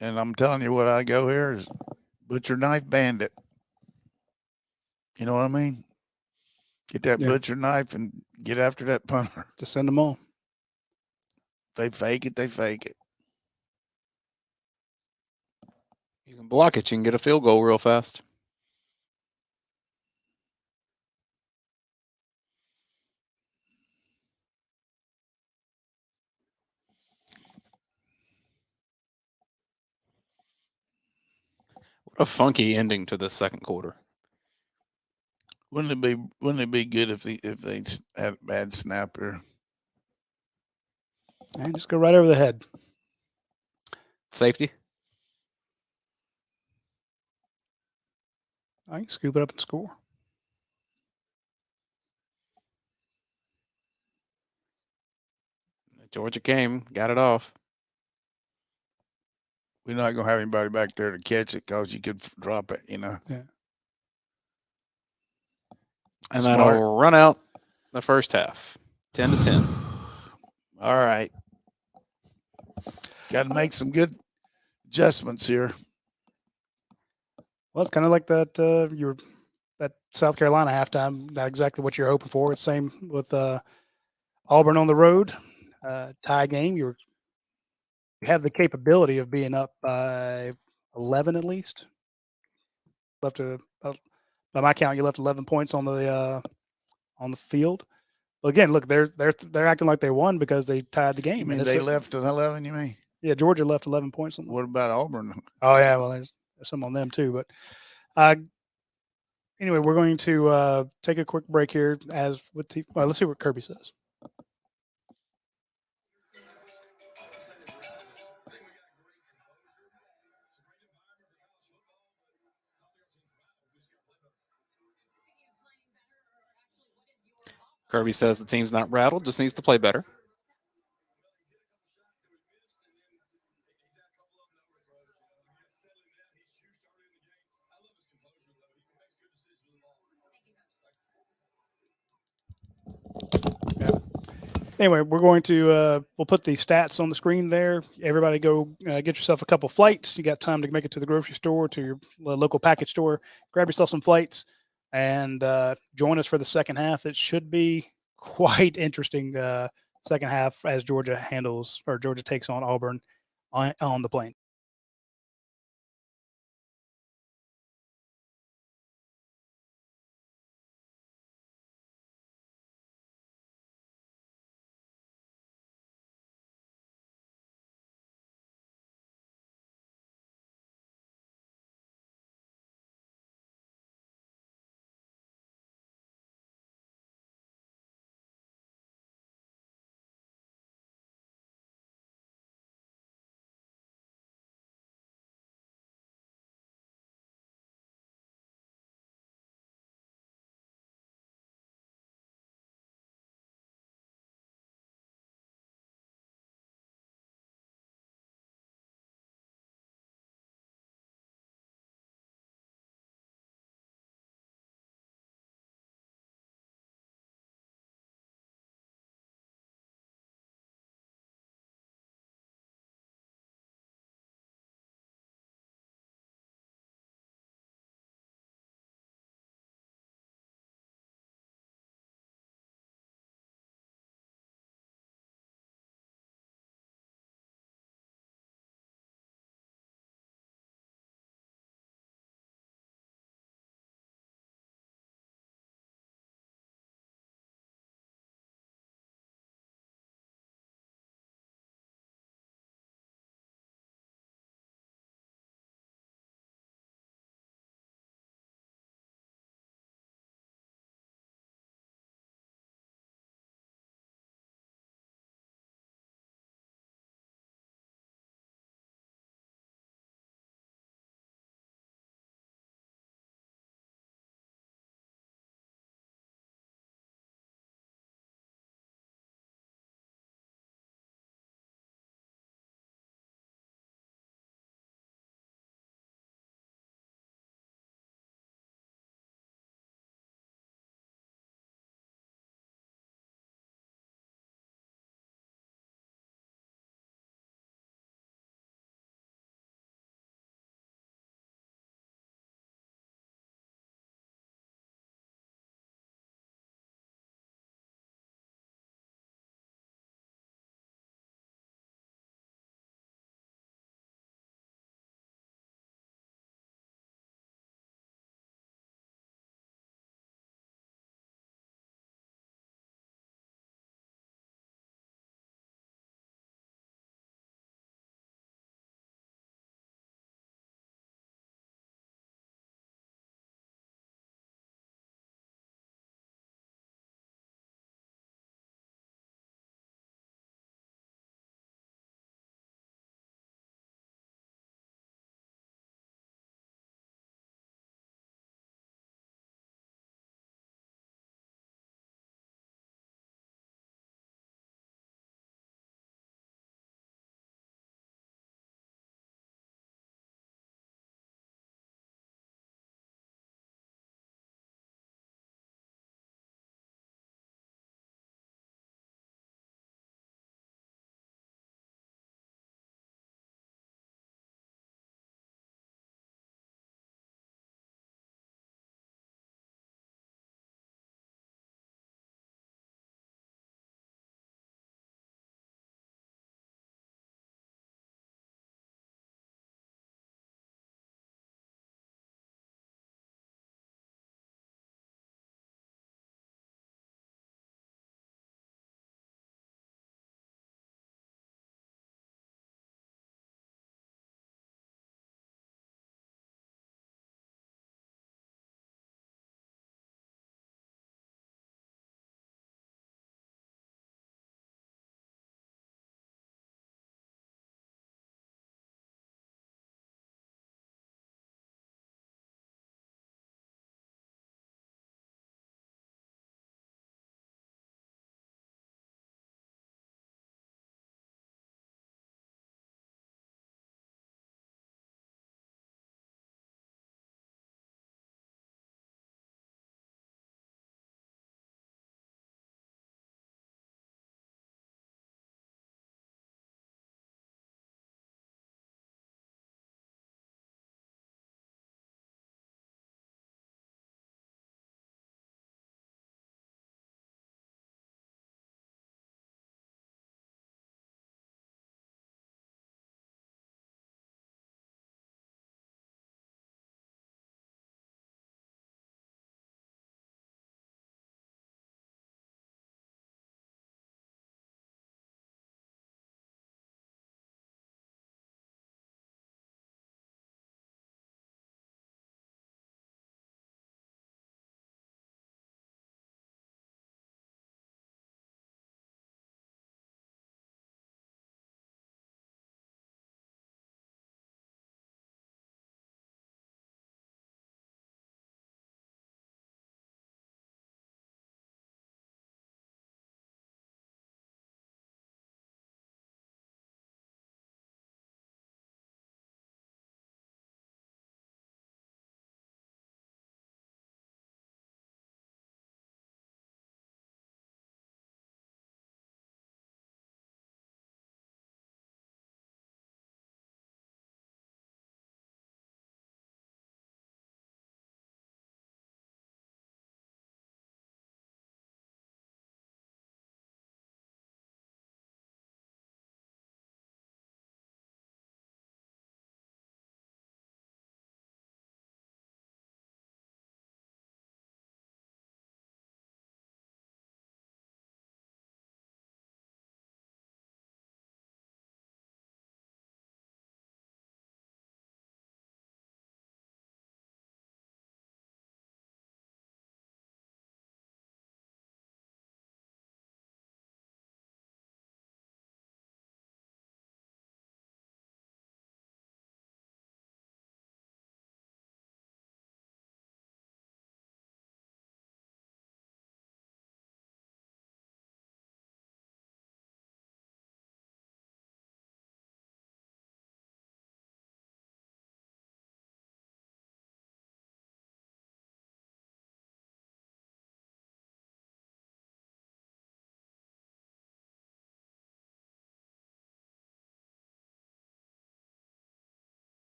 And I'm telling you what I go here is butcher knife bandit. You know what I mean? Get that butcher knife and get after that punter. Just send them on. If they fake it, they fake it. You can block it. You can get a field goal real fast. What a funky ending to the second quarter. Wouldn't it be good if they had a bad snapper? And just go right over the head. Safety. I can scoop it up and score. Georgia came, got it off. We're not going to have anybody back there to catch it because you could drop it, you know. Yeah. And that'll run out the first half, 10-10. All right. Got to make some good adjustments here. Well, it's kind of like that that South Carolina halftime. Not exactly what you're hoping for. It's same with Auburn on the road, tie game. You have the capability of being up by 11 at least. By my count, you left 11 points on the field. Well, again, look, they're acting like they won because they tied the game. You mean they left at 11? You mean? Yeah, Georgia left 11 points on them. What about Auburn? Oh yeah, well there's some on them too. But anyway, we're going to take a quick break here. Let's see what Kirby says. Kirby says the team's not rattled, just needs to play better. Yeah. Anyway, we're going to we'll put the stats on the screen there. Everybody go get yourself a couple flights. You got time to make it to the grocery store, to your local package store. Grab yourself some flights and join us for the second half. It should be quite interesting second half as Georgia takes on Auburn on the plane.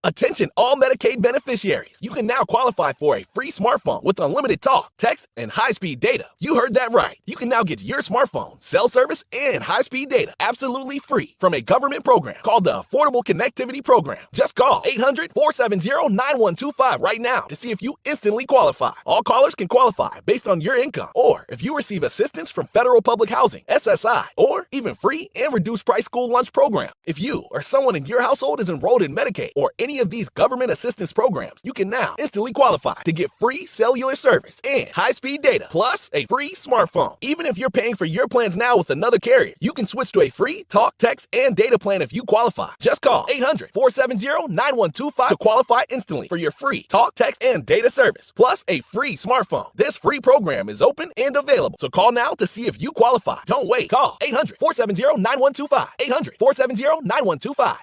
Attention all Medicaid beneficiaries. You can now qualify for a free smartphone with unlimited talk, text, and high-speed data. You heard that right. You can now get your smartphone, cell service, and high-speed data absolutely free from a government program called the Affordable Connectivity Program. Just call 800-470-9125 right now to see if you instantly qualify. All callers can qualify based on your income or if you receive assistance from Federal Public Housing, SSI, or even free and reduced price school lunch program. If you or someone in your household is enrolled in Medicaid or any of these government assistance programs, you can now instantly qualify to get free cellular service and high-speed data, plus a free smartphone. Even if you're paying for your plans now with another carrier, you can switch to a free talk, text, and data plan if you qualify. Just call 800-470-9125 to qualify instantly for your free talk, text, and data service, plus a free smartphone. This free program is open and available, so call now to see if you qualify. Don't wait. Call 800-470-9125. 800-470-9125.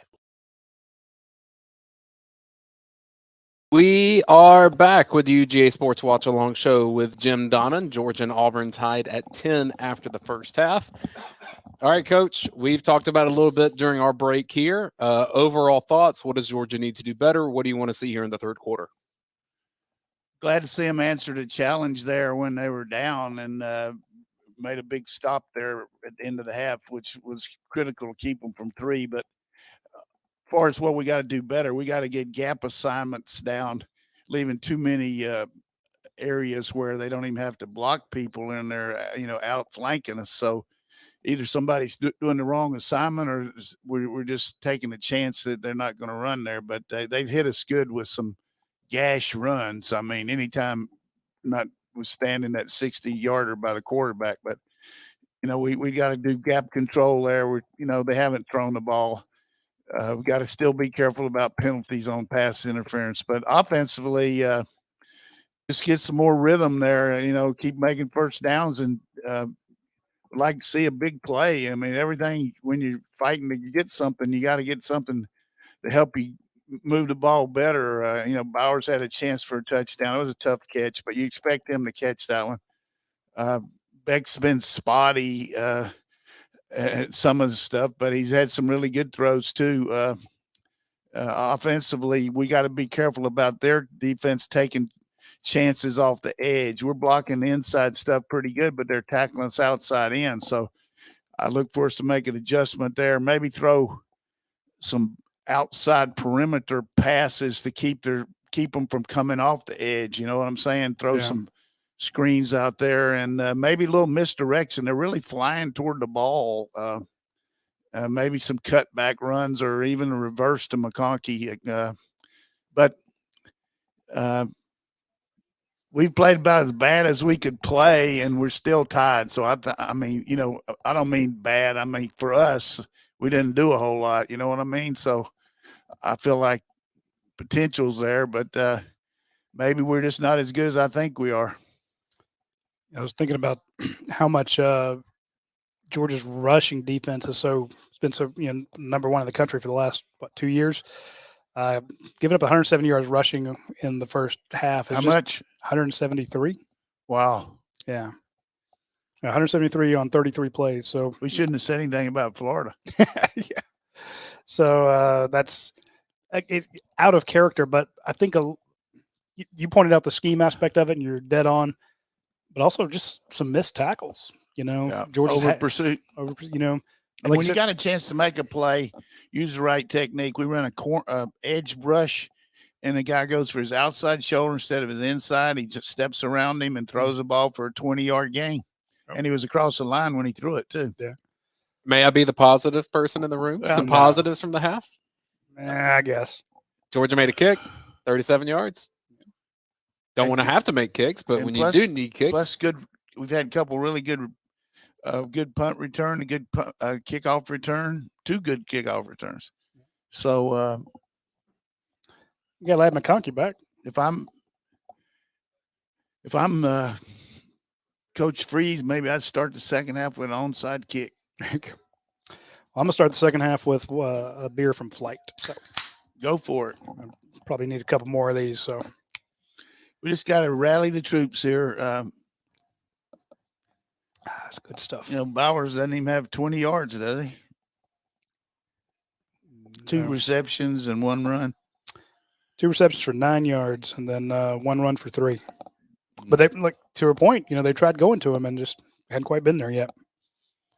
We are back with the UGA Sports Watch Along show with Jim Donnan. Georgia and Auburn tied at 10 after the first half. All right, Coach, we've talked about it a little bit during our break here. Overall thoughts, what does Georgia need to do better? What do you want to see here in the third quarter? Glad to see them answer the challenge there when they were down and made a big stop there at the end of the half, which was critical to keep them from three. But as far as what we got to do better, we got to get gap assignments down, leaving too many areas where they don't even have to block people and they're, outflanking us. So either somebody's doing the wrong assignment or we're just taking a chance that they're not going to run there. But they've hit us good with some gash runs. I mean, anytime notwithstanding that 60-yarder by the quarterback. But, we got to do gap control there. They haven't thrown the ball. We've got to still be careful about penalties on pass interference. But offensively, just get some more rhythm there, keep making first downs and like to see a big play. I mean, everything when you're fighting to get something, you got to get something to help you move the ball better. Bowers had a chance for a touchdown. It was a tough catch, but you expect him to catch that one. Beck's been spotty some of the stuff, but he's had some really good throws too. Offensively, we got to be careful about their defense taking chances off the edge. We're blocking the inside stuff pretty good, but they're tackling us outside in. So I look for us to make an adjustment there. Maybe throw some outside perimeter passes to keep them from coming off the edge. You know what I'm saying? Throw some screens out there and maybe a little misdirection. They're really flying toward the ball. Maybe some cutback runs or even a reverse to McConkey. But we've played about as bad as we could play, and we're still tied. So, I don't mean bad. I mean, for us, we didn't do a whole lot. You know what I mean? So I feel like potential's there, but maybe we're just not as good as I think we are. I was thinking about how much Georgia's rushing defense is been number one in the country for the last 2 years. Giving up 170 yards rushing in the first half. How much? 173. Wow. Yeah. 173 on 33 plays. So we shouldn't have said anything about Florida. Yeah. So that's out of character, but I think you pointed out the scheme aspect of it, and you're dead on. But also just some missed tackles. Georgia's over pursuit. And when you got a chance to make a play, use the right technique. We ran a edge brush, and the guy goes for his outside shoulder instead of his inside. He just steps around him and throws the ball for a 20-yard gain. And he was across the line when he threw it too. Yeah. May I be the positive person in the room? Some positives from the half? I guess. Georgia made a kick, 37 yards. Don't want to have to make kicks, but when you do need kicks. Plus good. We've had a couple really good punt return, a good kickoff return, 2 good kickoff returns. So you got to have McConkey back. If I'm Coach Freeze, maybe I'd start the second half with an onside kick. I'm going to start the second half with a beer from Flight. So go for it. Probably need a couple more of these. So we just got to rally the troops here. That's good stuff. Bowers doesn't even have 20 yards, does he? 2 receptions and 1 run. 2 receptions for 9 yards, and then 1 run for 3. But they, like, to a point, they tried going to him and just hadn't quite been there yet.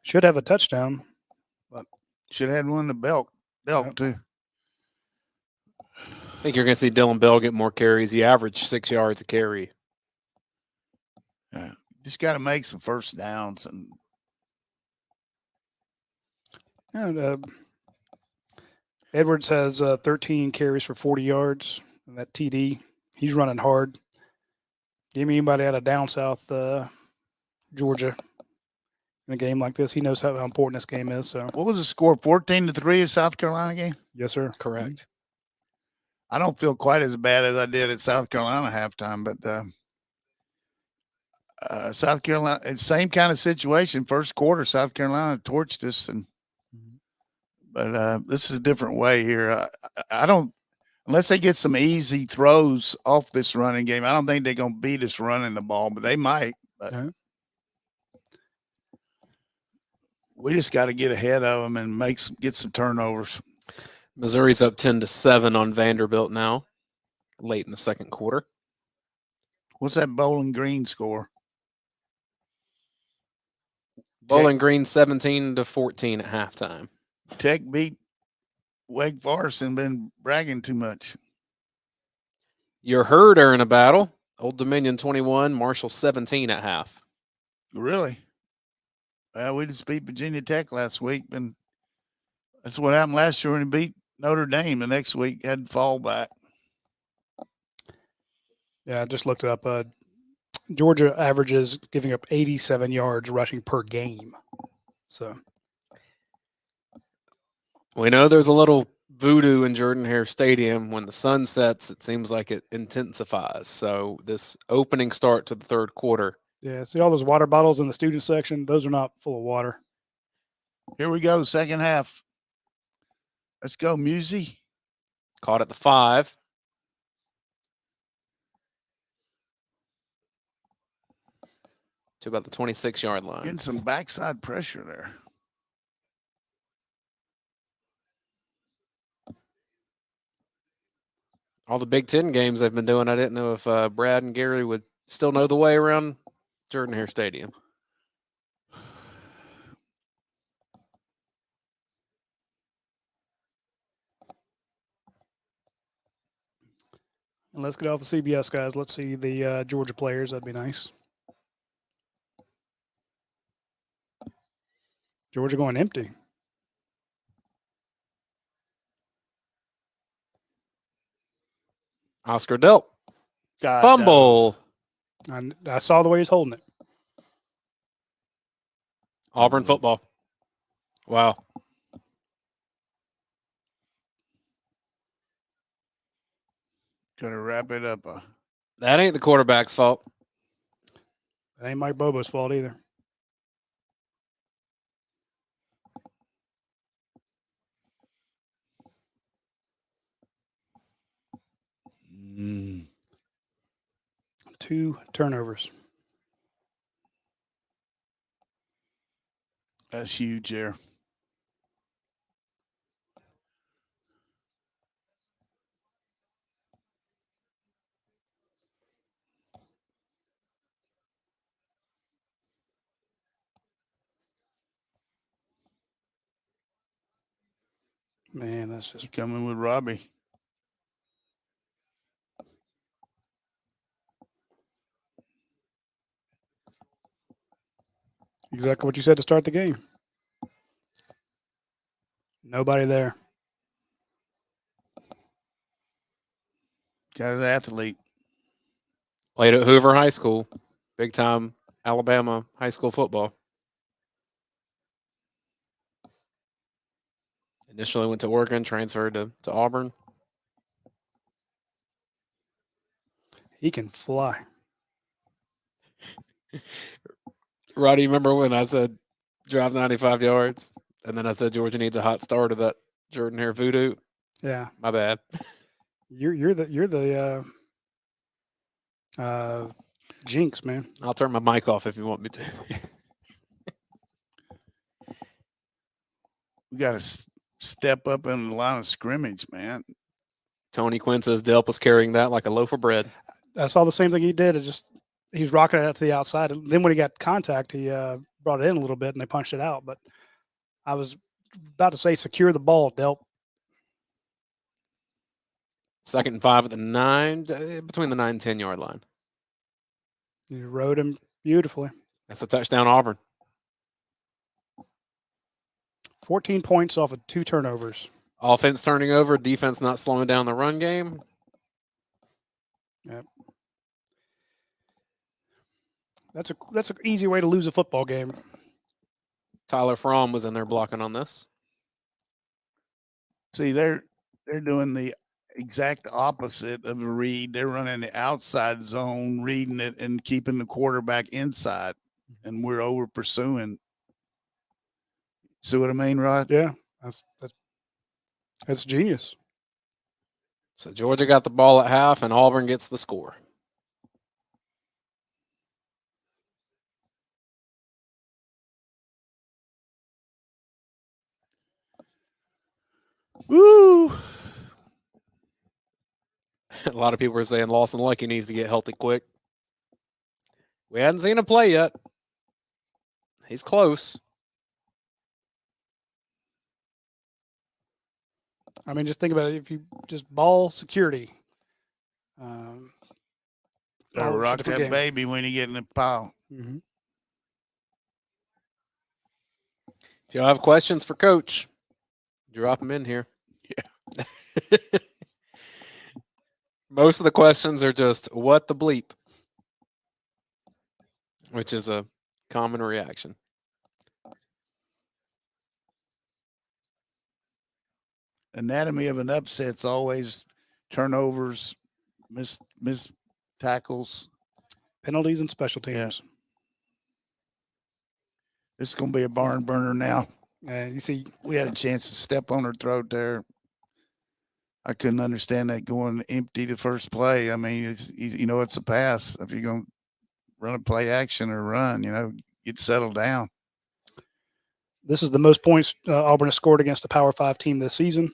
Should have a touchdown. But should have had one in the belt too. I think you're going to see Dylan Bell get more carries. He averaged 6 yards a carry. Just got to make some first downs. And Edwards has 13 carries for 40 yards. And that TD, he's running hard. Give me anybody out of down south Georgia in a game like this. He knows how important this game is. So, what was the score? 14-3 in South Carolina game? Yes, sir. Correct. I don't feel quite as bad as I did at South Carolina halftime, but South Carolina, same kind of situation. First quarter, South Carolina torched us, but this is a different way here. I don't, unless they get some easy throws off this running game, I don't think they're going to beat us running the ball, but they might. But we just got to get ahead of them and get some turnovers. Missouri's up 10-7 on Vanderbilt now, late in the second quarter. What's that Bowling Green score? Bowling Green 17-14 at halftime. Tech beat Wake Forest and been bragging too much. Your Herd are in a battle. Old Dominion 21, Marshall 17 at half. Really? Well, we just beat Virginia Tech last week, and that's what happened last year when we beat Notre Dame. The next week had to fall back. Yeah, I just looked it up. Georgia averages giving up 87 yards rushing per game. So we know there's a little voodoo in Jordan-Hare Stadium. When the sun sets, it seems like it intensifies. So this opening start to the third quarter. Yeah, see all those water bottles in the student section? Those are not full of water. Here we go, second half. Let's go, Musi. Caught at the 5. To about the 26-yard line. Getting some backside pressure there. All the Big Ten games they've been doing, I didn't know if Brad and Gary would still know the way around Jordan-Hare Stadium. And let's get off the CBS, guys. Let's see the Georgia players. That'd be nice. Georgia going empty. Oscar Delp. God, Fumble. I saw the way he's holding it. Auburn football. Wow. Gotta wrap it up. That ain't the quarterback's fault. That ain't Mike Bobo's fault either. Mm. 2 turnovers. That's huge there. Man, that's just coming with Robbie. exactly what you said to start the game. Nobody there. Guy's an athlete. Played at Hoover High School. Big time Alabama high school football. Initially went to Oregon, transferred to Auburn. He can fly. Roddy, you remember when I said drive 95 yards? And then I said Georgia needs a hot start of that Jordan-Hare voodoo? Yeah. My bad. You're the jinx, man. I'll turn my mic off if you want me to. We got to step up in the line of scrimmage, man. Tony Quinn says Delp was carrying that like a loaf of bread. I saw the same thing he did. He was rocking it out to the outside. And then when he got contact, he brought it in a little bit and they punched it out. But I was about to say, secure the ball, Delp. 2nd and 5 at the 9, between the 9 and 10-yard line. You rode him beautifully. That's a touchdown, Auburn. 14 points off of 2 turnovers. Offense turning over, defense not slowing down the run game. Yep. That's an easy way to lose a football game. Tyler Fromm was in there blocking on this. See, they're doing the exact opposite of a read. They're running the outside zone, reading it, and keeping the quarterback inside, and we're over pursuing. See what I mean, Rod? Yeah, that's genius. So Georgia got the ball at half, and Auburn gets the score. Woo! A lot of people are saying Lawson Lucky needs to get healthy quick. We hadn't seen him play yet. He's close. I mean, just think about it. If you just ball security. Rock that game. baby when you get in the pile. Mm-hmm. If you have questions for Coach, drop them in here. Yeah. Most of the questions are just, what the bleep? Which is a common reaction. Anatomy of an upset's always turnovers, miss tackles, Penalties and special teams. Yeah. This is going to be a barn burner now. And you see, we had a chance to step on her throat there. I couldn't understand that going empty the first play. I mean, it's a pass. If you're going to run a play action or run, get settled down. This is the most points Auburn has scored against a Power 5 team this season.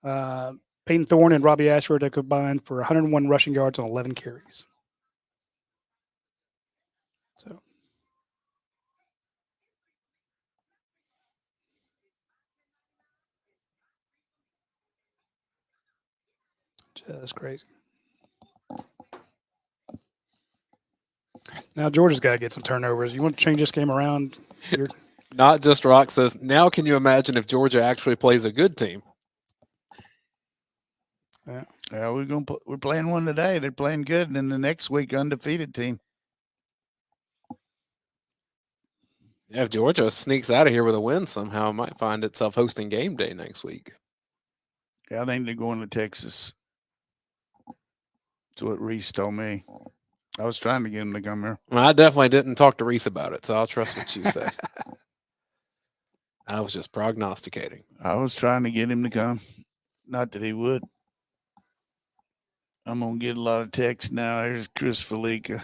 Peyton Thorne and Robbie Ashford have combined for 101 rushing yards on 11 carries. So, just crazy. Now Georgia's got to get some turnovers. You want to change this game around? Not just Rock says, now can you imagine if Georgia actually plays a good team? Yeah, we're playing one today. They're playing good, and then the next week undefeated team. Yeah, if Georgia sneaks out of here with a win somehow, it might find itself hosting game day next week. Yeah, I think they're going to Texas. That's what Reese told me. I was trying to get him to come here. Well, I definitely didn't talk to Reese about it, so I'll trust what you say. I was just prognosticating. I was trying to get him to come. Not that he would. I'm going to get a lot of texts now. Here's Chris Felica.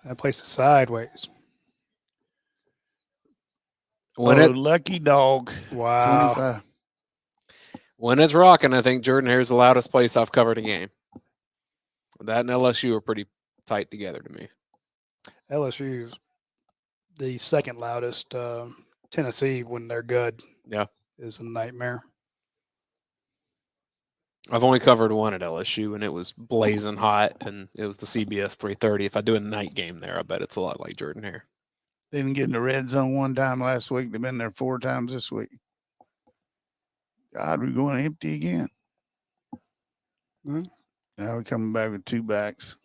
That place is sideways. Lucky dog. Wow. 25. When it's rocking, I think Jordan Hare's the loudest place I've covered a game. That and LSU are pretty tight together to me. LSU is the second loudest. Tennessee, when they're good, is a nightmare. I've only covered one at LSU, and it was blazing hot, and it was the CBS 330. If I do a night game there, I bet it's a lot like Jordan Hare. They didn't get in the red zone one time last week. They've been there 4 times this week. God, we're going empty again. Mm-hmm. Now we're coming back with 2 backs.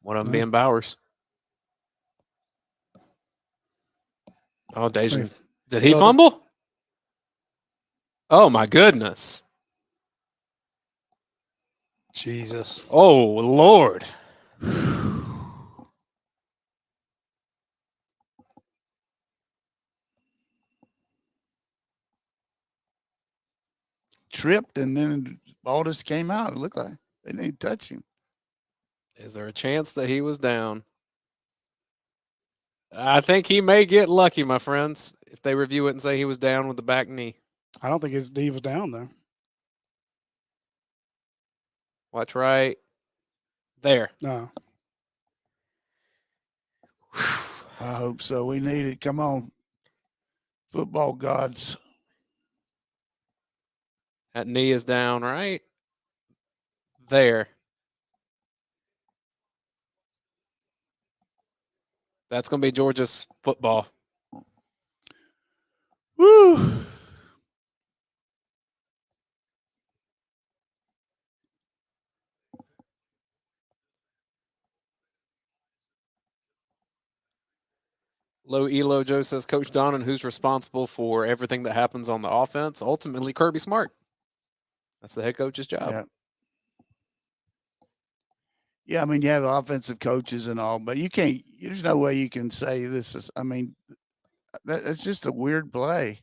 One of them being Bowers. Oh, Dejan. Did he fumble? Oh, my goodness. Jesus. Oh, Lord. Tripped, and then the ball just came out. It looked like they didn't touch him. Is there a chance that he was down? I think he may get lucky, my friends, if they review it and say he was down with the back knee. I don't think his knee was down though. Watch right there. No. I hope so. We need it. Come on, football gods. That knee is down right there. That's going to be Georgia's football. Woo! Low Elo Joe says, Coach Donnan, who's responsible for everything that happens on the offense? Ultimately, Kirby Smart. That's the head coach's job. Yeah. Yeah, I mean, you have offensive coaches and all, but you can't. There's no way you can say this is. I mean, it's just a weird play.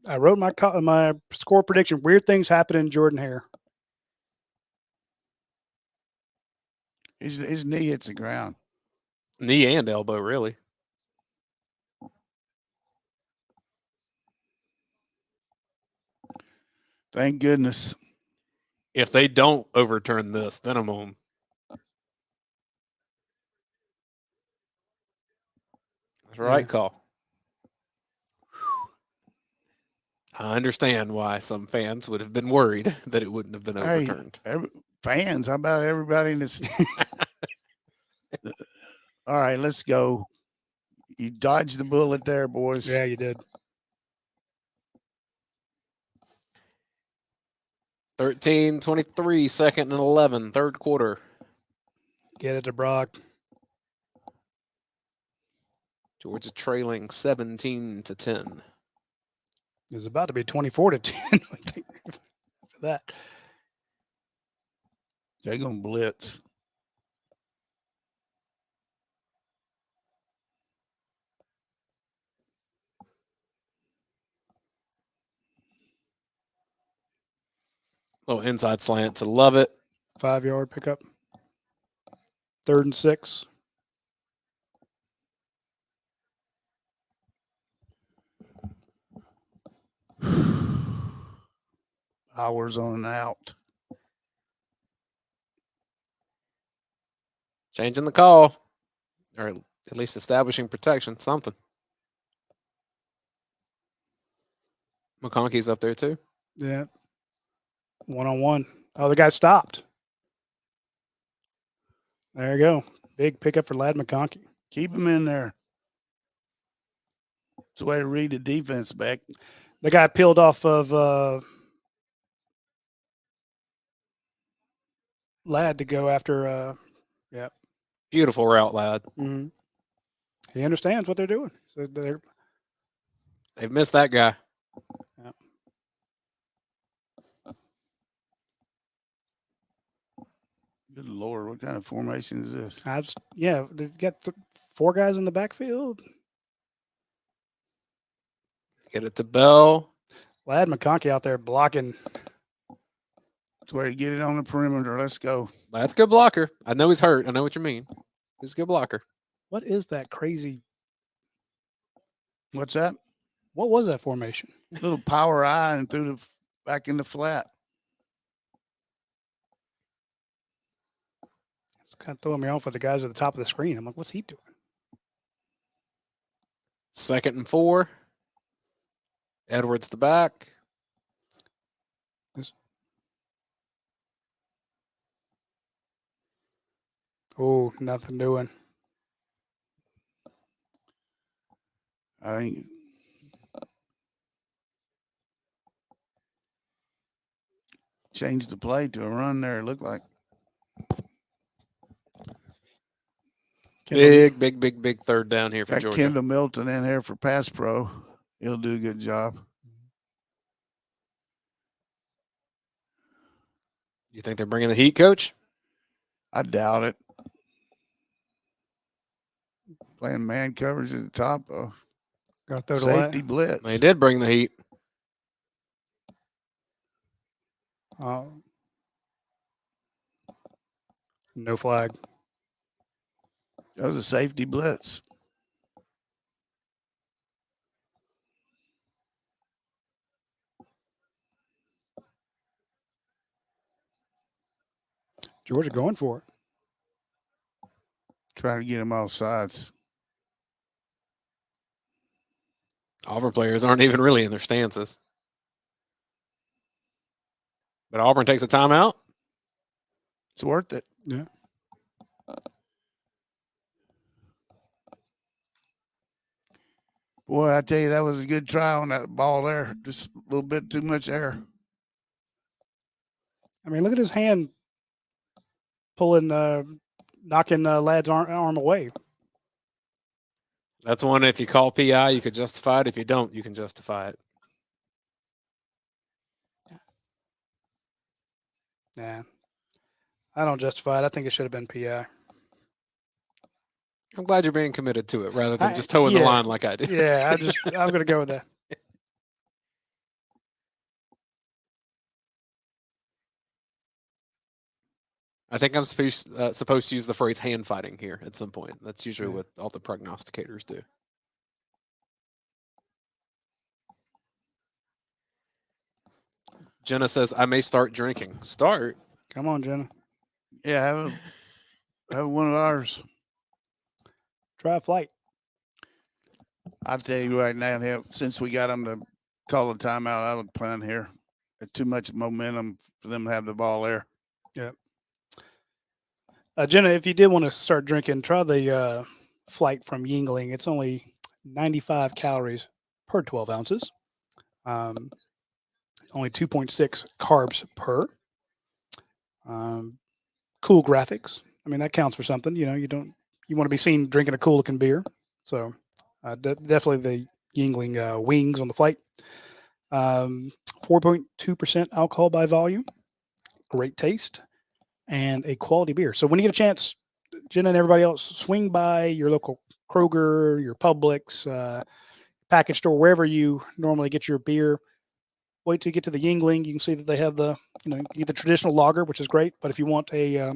I wrote my score prediction. Weird things happen in Jordan Hare. His knee hits the ground. Knee and elbow, really. Thank goodness. If they don't overturn this, then I'm on. That's the right call. I understand why some fans would have been worried that it wouldn't have been overturned. Fans, how about everybody in this? All right, let's go. You dodged the bullet there, boys. Yeah, you did. 13-23, second and 11, third quarter. Get it to Brock. Georgia trailing 17-10. It was about to be 24-10 for that. They're going to blitz. Little inside slant to love it. 5-yard pickup. 3rd and 6. Hours on and out. Changing the call, or at least establishing protection, something. McConkey's up there too. Yeah. 1-on-1. Oh, the guy stopped. There you go. Big pickup for Lad McConkey. Keep him in there. It's the way to read the defense back. The guy peeled off of Lad to go after. Yeah. Beautiful route, Lad. Mm-hmm. He understands what they're doing. So they've missed that guy. Yeah. Good Lord, what kind of formation is this? They got 4 guys in the backfield. Get it to Bell. Lad McConkey out there blocking. It's where to get it on the perimeter. Let's go. That's a good blocker. I know he's hurt. I know what you mean. He's a good blocker. What is that crazy? What's that? What was that formation? Little power eye and threw the back in the flat. It's kind of throwing me off with the guys at the top of the screen. I'm like, what's he doing? 2nd and 4. Edwards the back. Oh, nothing doing. I think changed the play to a run there, it looked like. Big 3rd down here for Got Georgia. Kendall Milton in here for pass pro. He'll do a good job. You think they're bringing the heat, Coach? I doubt it. Playing man coverage at the top. Got to throw Safety blitz. They did bring the heat. No flag. That was a safety blitz. Georgia going for it. Trying to get him off sides. Auburn players aren't even really in their stances. But Auburn takes a timeout. It's worth it. Yeah. Boy, I tell you, that was a good try on that ball there. Just a little bit too much air. I mean, look at his hand pulling, knocking Ladd's arm away. That's one, if you call PI, you could justify it. If you don't, you can justify it. Yeah. I don't justify it. I think it should have been PI. I'm glad you're being committed to it rather than just towing the line like I did. Yeah, I'm going to go with that. I think I'm supposed to use the phrase hand fighting here at some point. That's usually what all the prognosticators do. Jenna says, I may start drinking. Start? Come on, Jenna. Yeah, have one of ours. Try a flight. I'll tell you right now, since we got them to call a timeout, I would plan here. It's too much momentum for them to have the ball there. Yeah. Jenna, if you did want to start drinking, try the flight from Yingling. It's only 95 calories per 12 ounces. Only 2.6 carbs per. Cool graphics. I mean, that counts for something. You want to be seen drinking a cool looking beer. So definitely the Yingling wings on the flight. 4.2% alcohol by volume. Great taste. And a quality beer. So when you get a chance, Jenna and everybody else, swing by your local Kroger, your Publix, package store, wherever you normally get your beer. Wait till you get to the Yingling. You can see that they have you get the traditional lager, which is great. But if you want a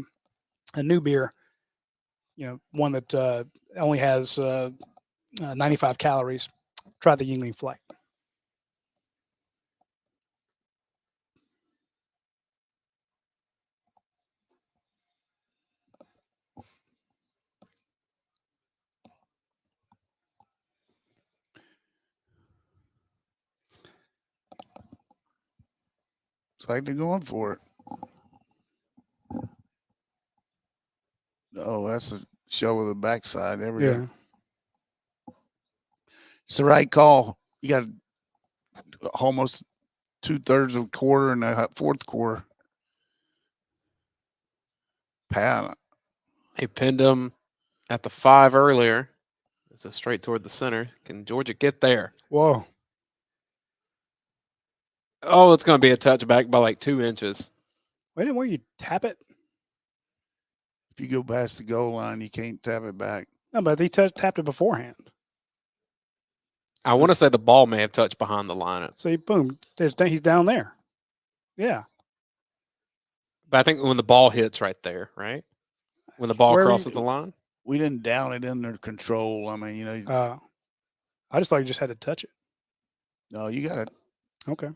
new beer, one that only has 95 calories, try the Yingling Flight. It's like they're going for it. Oh, that's a show of the backside. There we go. It's the right call. You got almost 2/3 of the quarter and the fourth quarter. Pat. They pinned him at the 5 earlier. It's a straight toward the center. Can Georgia get there? Whoa. Oh, it's going to be a touchback by like 2 inches. Wait, where you tap it? If you go past the goal line, you can't tap it back. No, but he tapped it beforehand. I want to say the ball may have touched behind the line. So boom, he's down there. Yeah. But I think when the ball hits right there, right? When the ball crosses the line? We didn't down it under control. I mean, I just thought you just had to touch it. No, you got it. Okay.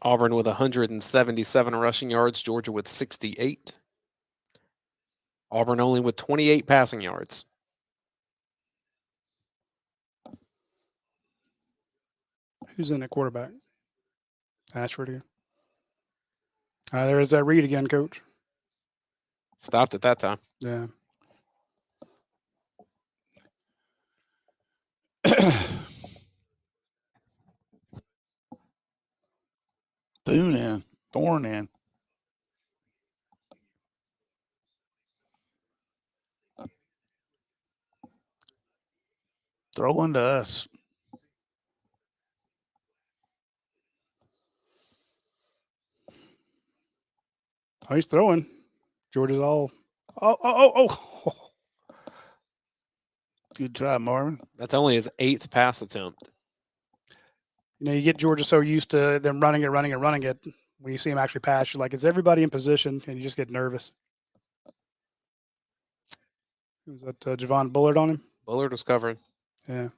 Auburn with 177 rushing yards, Georgia with 68. Auburn only with 28 passing yards. Who's in at quarterback? Ashford again. There is that read again, Coach. Stopped at that time. Yeah. Thorn in. Throw into us. Oh, he's throwing. Georgia's all. Oh. Good try, Marvin. That's only his 8th pass attempt. You get Georgia so used to them running it. When you see him actually pass, you're like, is everybody in position? And you just get nervous. Was that Javon Bullard on him? Bullard was covering. Yeah.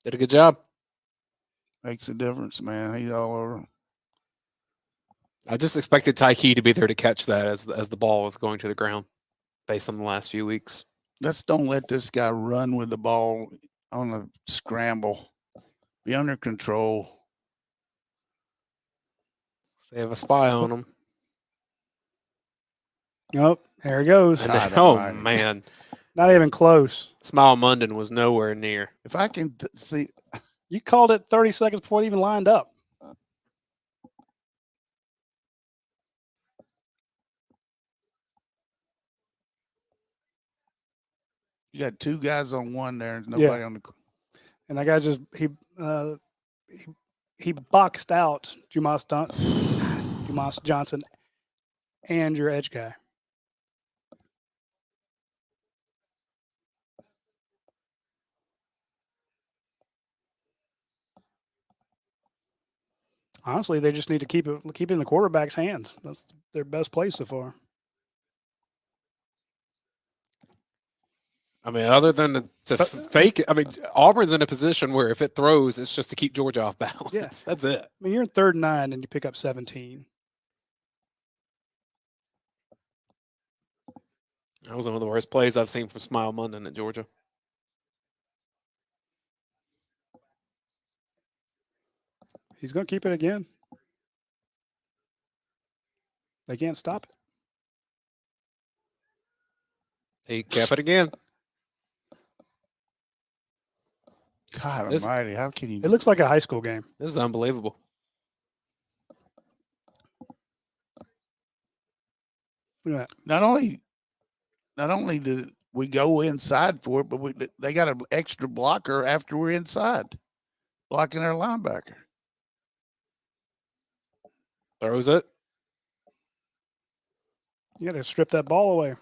Did a good job. Makes a difference, man. He's all over. I just expected Tyke to be there to catch that as the ball was going to the ground based on the last few weeks. Let's don't let this guy run with the ball on the scramble. Be under control. They have a spy on him. Oh, there he goes. Oh, man. Not even close. Smile Munden was nowhere near. If I can see. You called it 30 seconds before they even lined up. You got 2 guys on one there and nobody on the. And that guy just he boxed out Jumas Johnson and your edge guy. Honestly, they just need to keep it in the quarterback's hands. That's their best play so far. I mean, other than to fake it, I mean, Auburn's in a position where if it throws, it's just to keep Georgia off balance. Yes, that's it. I mean, you're in 3rd and 9 and you pick up 17. That was one of the worst plays I've seen from Smile Munden at Georgia. He's going to keep it again. They can't stop it. He kept it again. God almighty, how can you? It looks like a high school game. This is unbelievable. Look at that. Not only do we go inside for it, but they got an extra blocker after we're inside, blocking our linebacker. Throws it. You got to strip that ball away.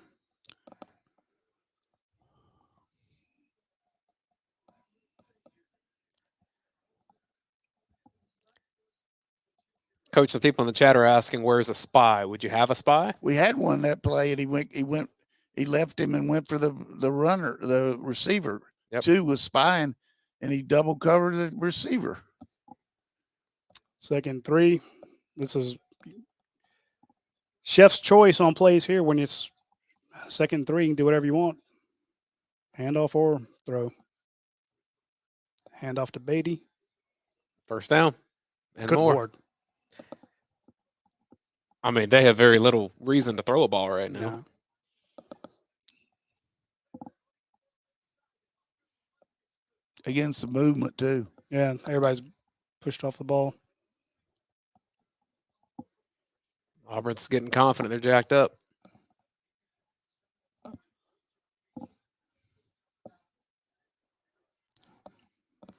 Coach, some people in the chat are asking, where's a spy? Would you have a spy? We had one that play, and he left him and went for the runner, the receiver. Yep. 2 was spying, and he double covered the receiver. 2nd 3. This is chef's choice on plays here. When it's 2nd 3, you can do whatever you want. Handoff or throw. Handoff to Beatty. First down and Good more. Lord. I mean, they have very little reason to throw a ball right now. Yeah. Against the movement, too. Yeah, everybody's pushed off the ball. Auburn's getting confident. They're jacked up.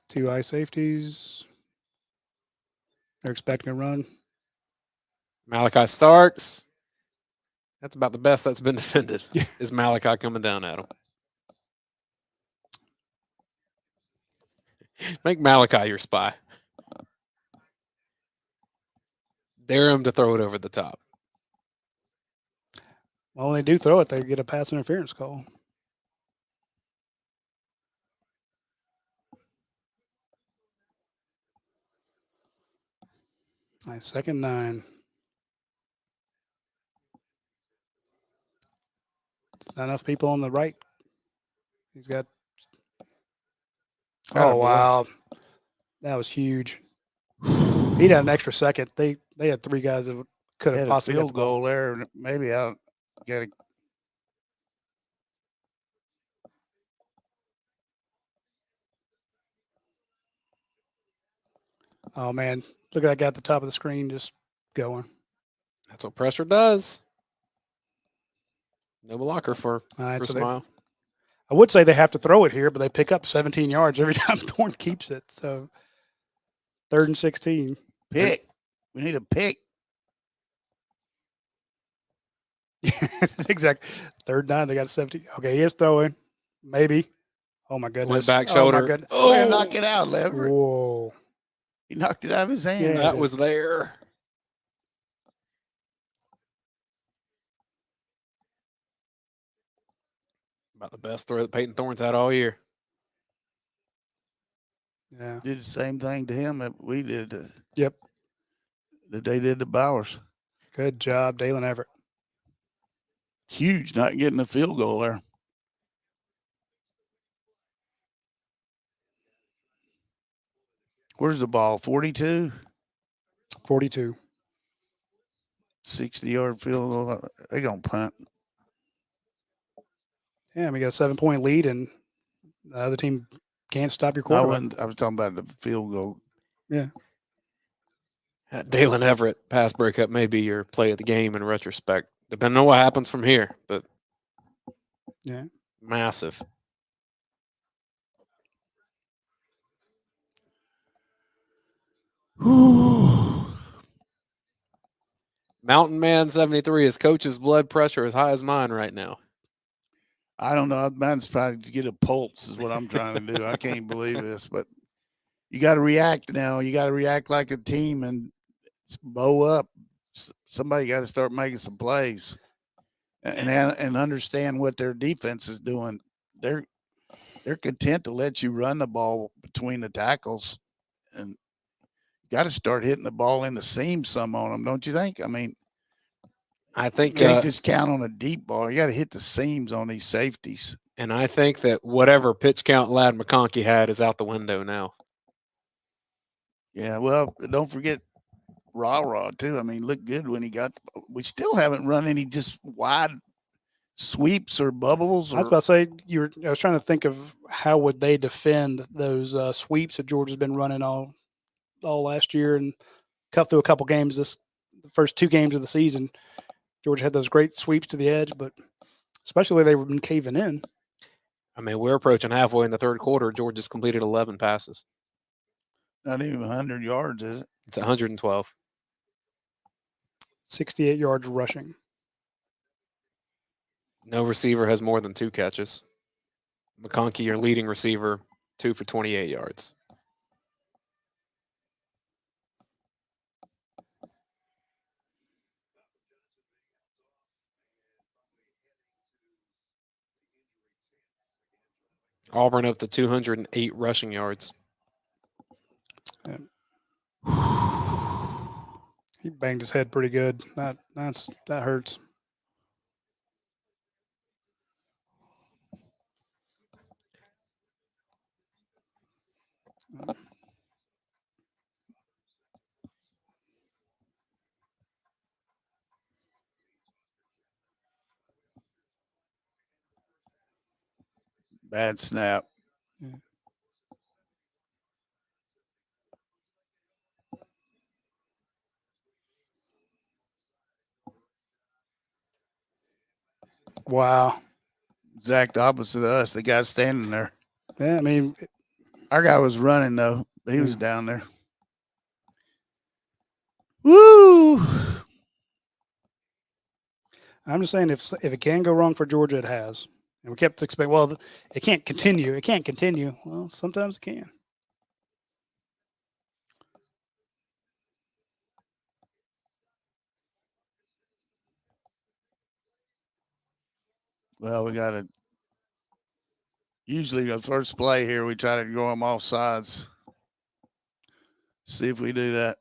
Two eye safeties. They're expecting a run. Malachi Starks. That's about the best that's been defended, is Malachi coming down at him. Make Malachi your spy. Dare him to throw it over the top. Well, when they do throw it, they get a pass interference call. Nice, 2nd 9. Not enough people on the right. He's got. Oh, wow. That was huge. He had an extra second. They had 3 guys that could have possibly field goal there. Maybe I'll get it. Oh, man. Look at that guy at the top of the screen just going. That's what pressure does. No blocker for Smile. I would say they have to throw it here, but they pick up 17 yards every time Thorne keeps it. So 3rd and 16. Pick. We need a pick. Exactly. 3rd 9, they got 17. Okay, he is throwing. Maybe. Oh, my goodness. back Oh, my shoulder. goodness. Oh, knock it out, Leverett. Whoa. He knocked it out of his hand. Yeah. That was there. About the best throw that Peyton Thorne's had all year. Yeah. Did the same thing to him that we did. Yep. That they did to Bowers. Good job, Daylen Everett. Huge not getting a field goal there. Where's the ball? 42? 42. 60-yard field goal. They're going to punt. Yeah, we got a 7-point lead, and the other team can't stop your I quarterback. was talking about the field goal. Yeah. Daylen Everett pass breakup may be your play of the game in retrospect, depending on what happens from here. But Yeah. massive. Mountain Man 73, his coach's blood pressure is high as mine right now. I don't know. Mine's probably to get a pulse is what I'm trying to do. I can't believe this, but you got to react now. You got to react like a team and bow up. Somebody got to start making some plays and understand what their defense is doing. They're content to let you run the ball between the tackles, and got to start hitting the ball in the seam some on them, don't you think? I mean, I think you can't just count on a deep ball. You got to hit the seams on these safeties. And I think that whatever pitch count Lad McConkey had is out the window now. Yeah, well, don't forget Rah too. I mean, looked good when he got. We still haven't run any just wide sweeps or bubbles. I was about to say I was trying to think of how would they defend those sweeps that Georgia's been running all last year and cut through a couple games. The first 2 games of the season, Georgia had those great sweeps to the edge, but especially they've been caving in. I mean, we're approaching halfway in the 3rd quarter. Georgia's completed 11 passes. Not even 100 yards, is it? It's 112. 68 yards rushing. No receiver has more than 2 catches. McConkey, your leading receiver, 2 for 28 yards. Auburn up to 208 rushing yards. Yeah. He banged his head pretty good. That hurts. Bad snap. Yeah. Wow. Exact opposite of us. The guy standing there. Yeah, I mean, our guy was running though. But he was down there. Woo! I'm just saying if it can go wrong for Georgia, it has. And we kept expecting, well, it can't continue. It can't continue. Well, sometimes it can. Well, we got to. Usually, the first play here, we try to go them off sides. See if we do that.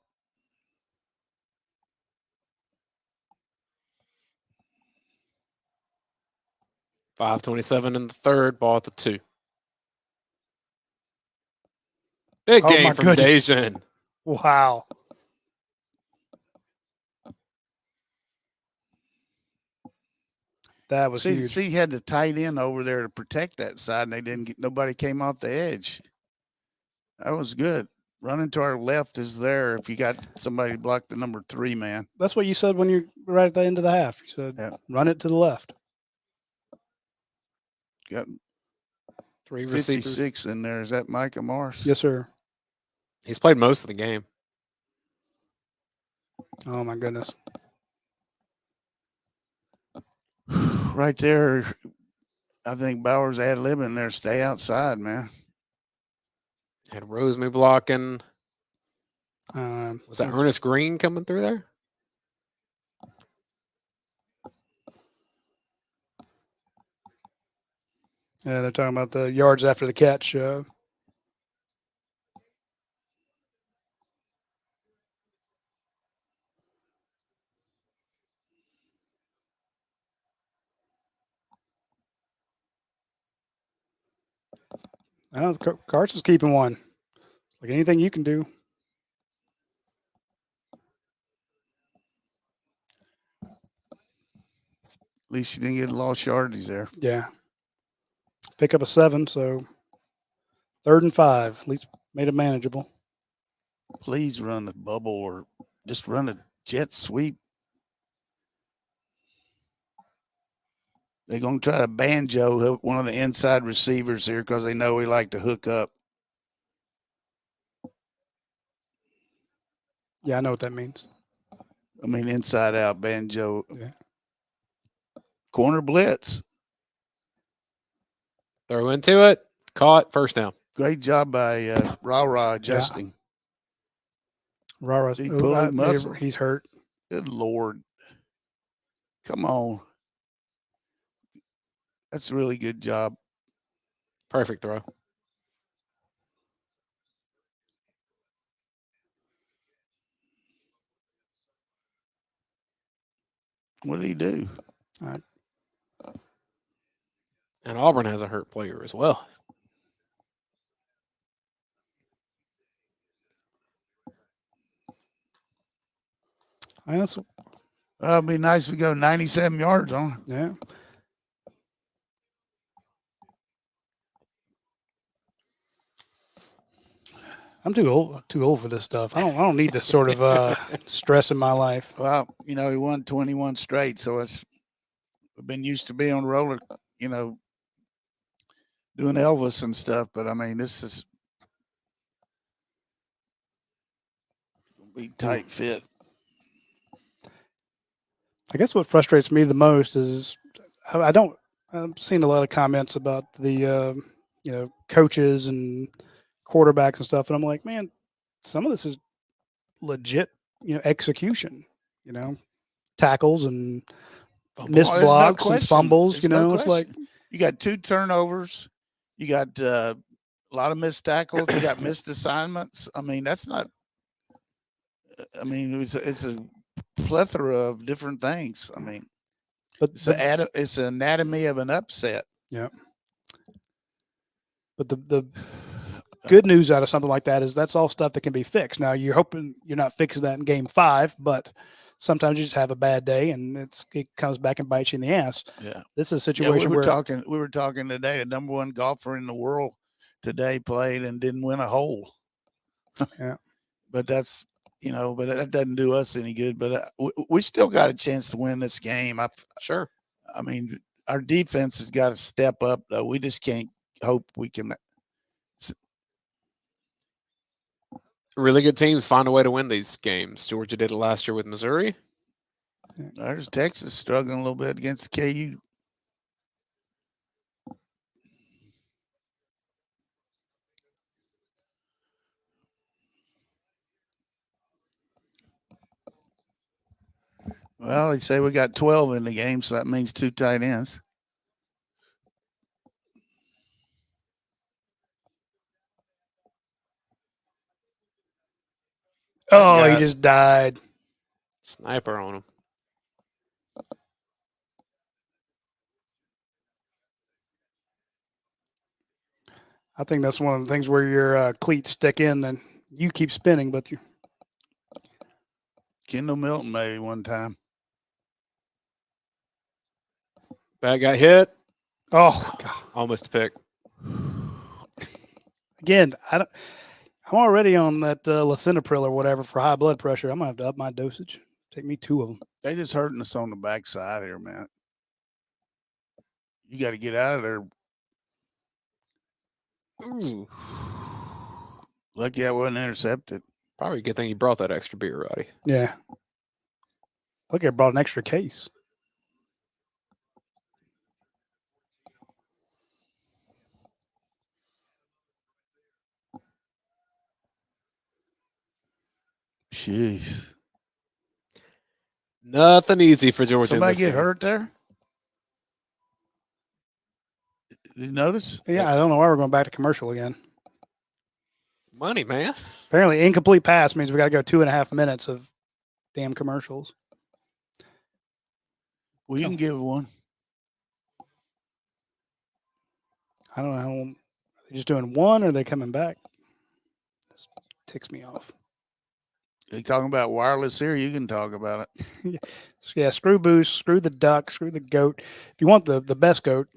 .527 in the 3rd, ball at the 2. Big game from Dayne. Wow. That was huge. See, he had the tight end over there to protect that side, and they didn't get. Nobody came off the edge. That was good. Running to our left is there if you got somebody to block the number 3 man. That's what you said when you're right at the end of the half. You said, run it to the left. Got 3 56 receivers in there. Is that Micah Morris? Yes, sir. He's played most of the game. Oh, my goodness. right there, I think Bauer's ad-libbing there. Stay outside, man. Had Rosemary blocking. Was that Ernest Green coming through there? Yeah, they're talking about the yards after the catch. Carson's keeping one. Like anything you can do. At least you didn't get lost yardage there. Yeah. Pick up a 7, so 3rd and 5. At least made it manageable. Please run the bubble or just run a jet sweep. They're going to try to banjo one of the inside receivers here because they know we like to hook up. Yeah, I know what that means. I mean, inside out banjo. Yeah. Corner blitz. Throw into it. Caught. First down. Great job by Ra adjusting. Yeah. Rara's He pulled his muscle. He's hurt. Good Lord. Come on. That's a really good job. Perfect throw. What did he do? All right. And Auburn has a hurt player as well. It'd be nice if we go 97 yards on. Yeah. I'm too old for this stuff. I don't need this sort of stress in my life. Well, he won 21 straight, so we've been used to being on roller, doing Elvis and stuff. But I mean, this is gonna be tight fit. I guess what frustrates me the most is I'm seeing a lot of comments about the coaches and quarterbacks and stuff, and I'm like, man, some of this is legit, execution, tackles and missed blocks and fumbles. It's like you got 2 turnovers, you got a lot of missed tackles, you got missed assignments. I mean, that's not. I mean, it's a plethora of different things. I mean, but it's an anatomy of an upset. Yeah. But the good news out of something like that is that's all stuff that can be fixed. Now you're hoping you're not fixing that in game 5, but sometimes you just have a bad day and it comes back and bites you in the ass. Yeah. This is a situation we were talking today, the number 1 golfer in the world today played and didn't win a hole. Yeah. But that's, but that doesn't do us any good. But we still got a chance to win this game. Sure. I mean, our defense has got to step up, though. We just can't hope we can. Really good teams find a way to win these games. Georgia did it last year with Missouri. There's Texas struggling a little bit against KU. Well, they say we got 12 in the game, so that means 2 tight ends. Oh, he just died. Sniper on him. I think that's one of the things where your cleats stick in and you keep spinning, but you. Kendall Milton maybe one time. Bat got hit. Oh, God. Almost a pick. Again, I'm already on that lisinopril or whatever for high blood pressure. I'm going to have to up my dosage. Take me 2 of them. They just hurting us on the backside here, man. You got to get out of there. Ooh. Lucky I wasn't intercepted. Probably a good thing you brought that extra beer, Roddy. Yeah. Look, I brought an extra case. Jeez. Nothing easy for Georgia. in Somebody this get game. hurt there? Did you notice? Yeah, I don't know why we're going back to commercial again. Money, man. Apparently, incomplete pass means we got to go 2.5 minutes of damn commercials. We can give one. I don't know how. Are they just doing one, or are they coming back? This ticks me off. You talking about wireless here? You can talk about it. Yeah, screw Boost, screw the duck, screw the goat. If you want the best goat,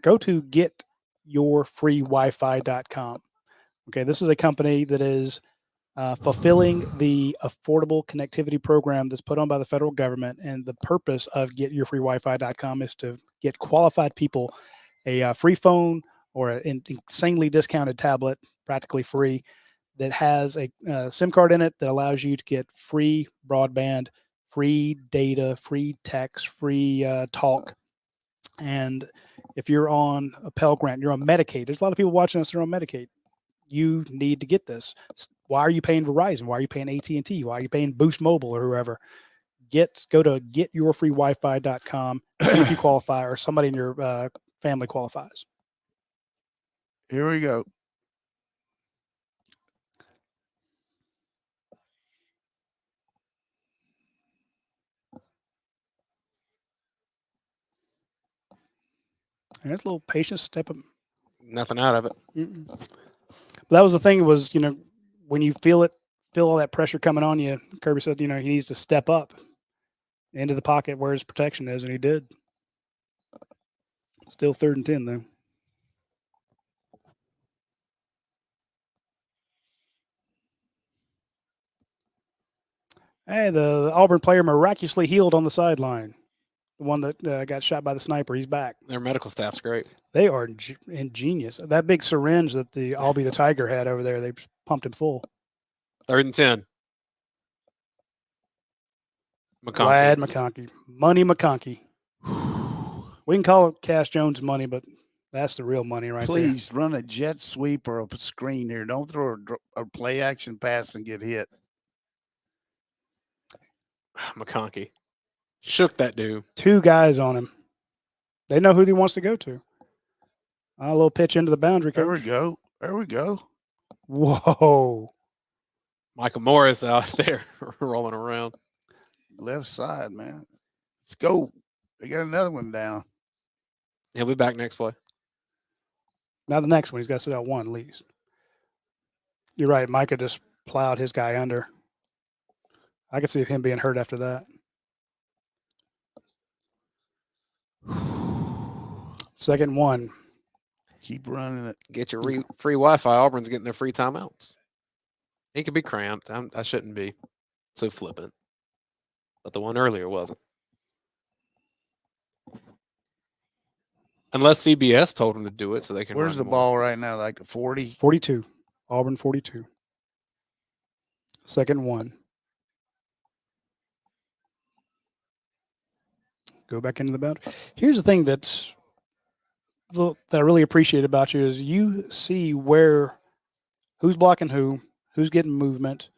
go to getyourfreewifi.com. Okay, this is a company that is fulfilling the affordable connectivity program that's put on by the federal government. And the purpose of getyourfreewifi.com is to get qualified people a free phone or an insanely discounted tablet, practically free, that has a SIM card in it that allows you to get free broadband, free data, free text, free talk. And if you're on a Pell Grant, you're on Medicaid. There's a lot of people watching us that are on Medicaid. You need to get this. Why are you paying Verizon? Why are you paying AT&T? Why are you paying Boost Mobile or whoever? Go to getyourfreewifi.com, see if you qualify or somebody in your family qualifies. Here we go. There's a little patience step up. Nothing out of it. But that was the thing was, when you feel all that pressure coming on you, Kirby said, he needs to step up into the pocket where his protection is, and he did. Still 3rd and 10, though. Hey, the Auburn player miraculously healed on the sideline. The one that got shot by the sniper, he's back. Their medical staff's great. They are ingenious. That big syringe that the I'll Be the Tiger had over there, they pumped him full. 3rd and 10. Glad McConkey. Money McConkey. We can call it Cash Jones money, but that's the real money right Please run a jet sweep or a screen here. Don't throw a play action pass and get hit. McConkey. Shook that dude. 2 guys on him. They know who he wants to go to. A little pitch into the boundary. There we go. There we go. Whoa. Michael Morris out there rolling around. Left side, man. Let's go. They got another one down. He'll be back next play. Now the next one, he's got to sit out 1 at least. You're right. Micah just plowed his guy under. I could see him being hurt after that. 2nd and 1. Keep running it. Get your free Wi-Fi. Auburn's getting their free timeouts. He could be cramped. I shouldn't be so flippant. But the one earlier wasn't. Unless CBS told him to do it so they can. Where's the ball right now? Like a 40? 42. Auburn 42. 2nd and 1. Go back into the boundary. Here's the thing that I really appreciate about you is you see who's blocking who's getting movement.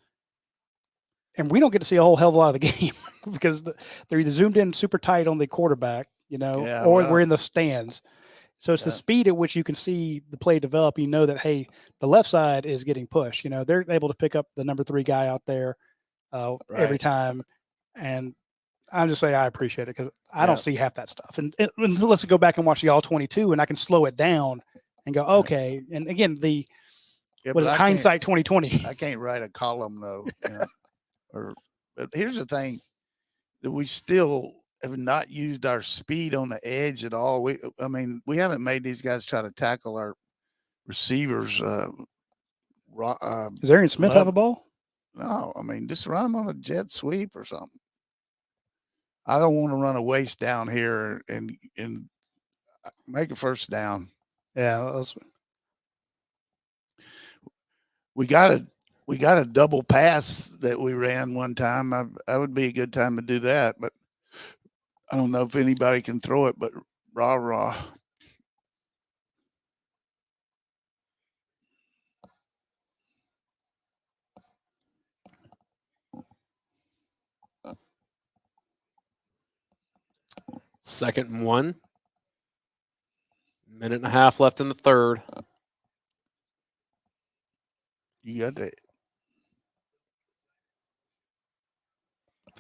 And we don't get to see a whole hell of a lot of the game because they're either zoomed in super tight on the quarterback, or we're in the stands. So it's the speed at which you can see the play develop. You know that, hey, the left side is getting pushed. They're able to pick up the number 3 guy out there every time. And I'm just saying I appreciate it because I don't see half that stuff. And let's go back and watch the All-22, and I can slow it down and go, okay. And again, hindsight 2020. I can't write a column though. But here's the thing: that we still have not used our speed on the edge at all. We haven't made these guys try to tackle our receivers. Does Arian Smith have a ball? No, just run them on a jet sweep or something. I don't want to run a waste down here and make a first down. Yeah, we got a double pass that we ran one time. That would be a good time to do that, but I don't know if anybody can throw it. But rah. 2nd and 1. Minute and a half left in the third. You got that.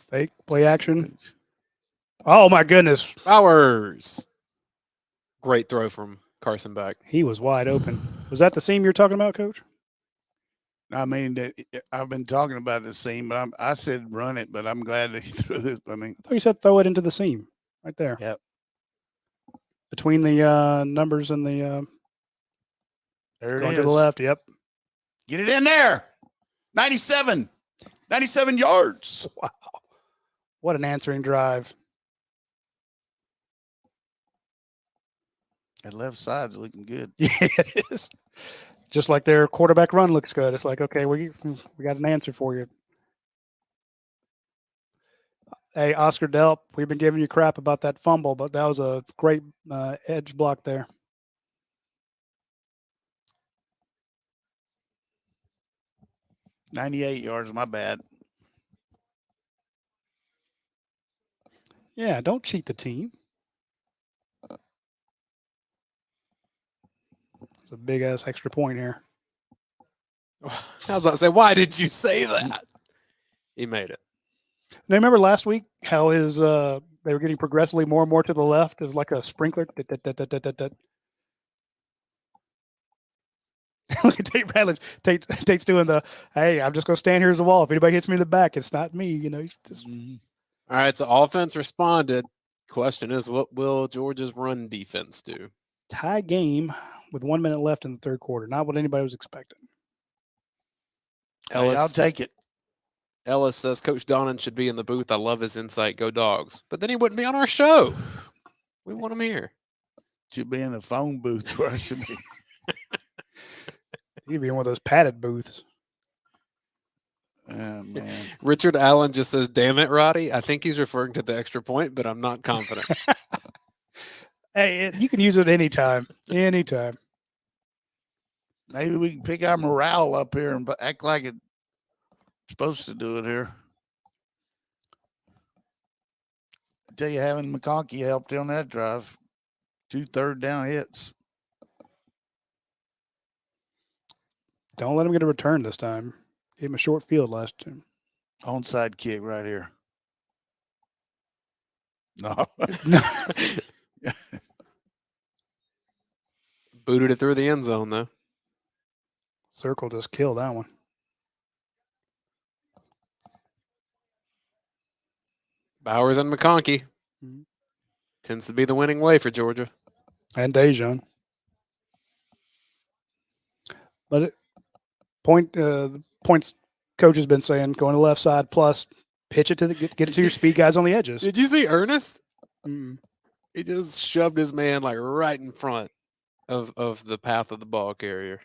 Fake play action. Oh my goodness. Bowers. Great throw from Carson Beck. He was wide open. Was that the seam you're talking about, Coach? I mean, I've been talking about the seam, but I said run it, but I'm glad that he threw this. I mean, I thought you said throw it into the seam right there. Yep. Between the numbers and the there it going is. to the left. Yep. Get it in there. 97 yards. Wow. What an answering drive. That left side's looking good. Yeah, it is. Just like their quarterback run looks good. It's like, okay, we got an answer for you. Hey, Oscar Delp, we've been giving you crap about that fumble, but that was a great edge block there. $98 yards, my bad. Yeah, don't cheat the team. It's a big ass extra point here. I was about to say, why did you say that? He made it. Now, remember last week how his they were getting progressively more and more to the left? It was like a sprinkler. Look at Tate Ratledge. Tate's doing the, hey, I'm just going to stand here as a wall. If anybody hits me in the back, it's not me. You know, he's just. All right, so offense responded. Question is, what will Georgia's run defense do? Tie game with 1 minute left in the third quarter. Not what anybody was expecting. Hey, I'll take it. Ellis says Coach Donnan should be in the booth. I love his insight. Go Dogs. But then he wouldn't be on our show. We want him here. Should be in the phone booth where I should be. He'd be in one of those padded booths. Oh, man. Richard Allen just says, damn it, Roddy. I think he's referring to the extra point, but I'm not confident. Hey, you can use it anytime. Anytime. Maybe we can pick our morale up here and act like it's supposed to do it here. I tell you, having McConkey helped on that drive. 2 third down hits. Don't let him get a return this time. Gave him a short field last time. Onside kick right here. No. Booted it through the end zone, though. Circle just killed that one. Bowers and McConkey. Tends to be the winning way for Georgia. And Dayne Young. But the points coach has been saying, going to the left side plus pitch it to get it to your speed guys on the edges. Did you see Ernest? Mm. He just shoved his man like right in front of the path of the ball carrier.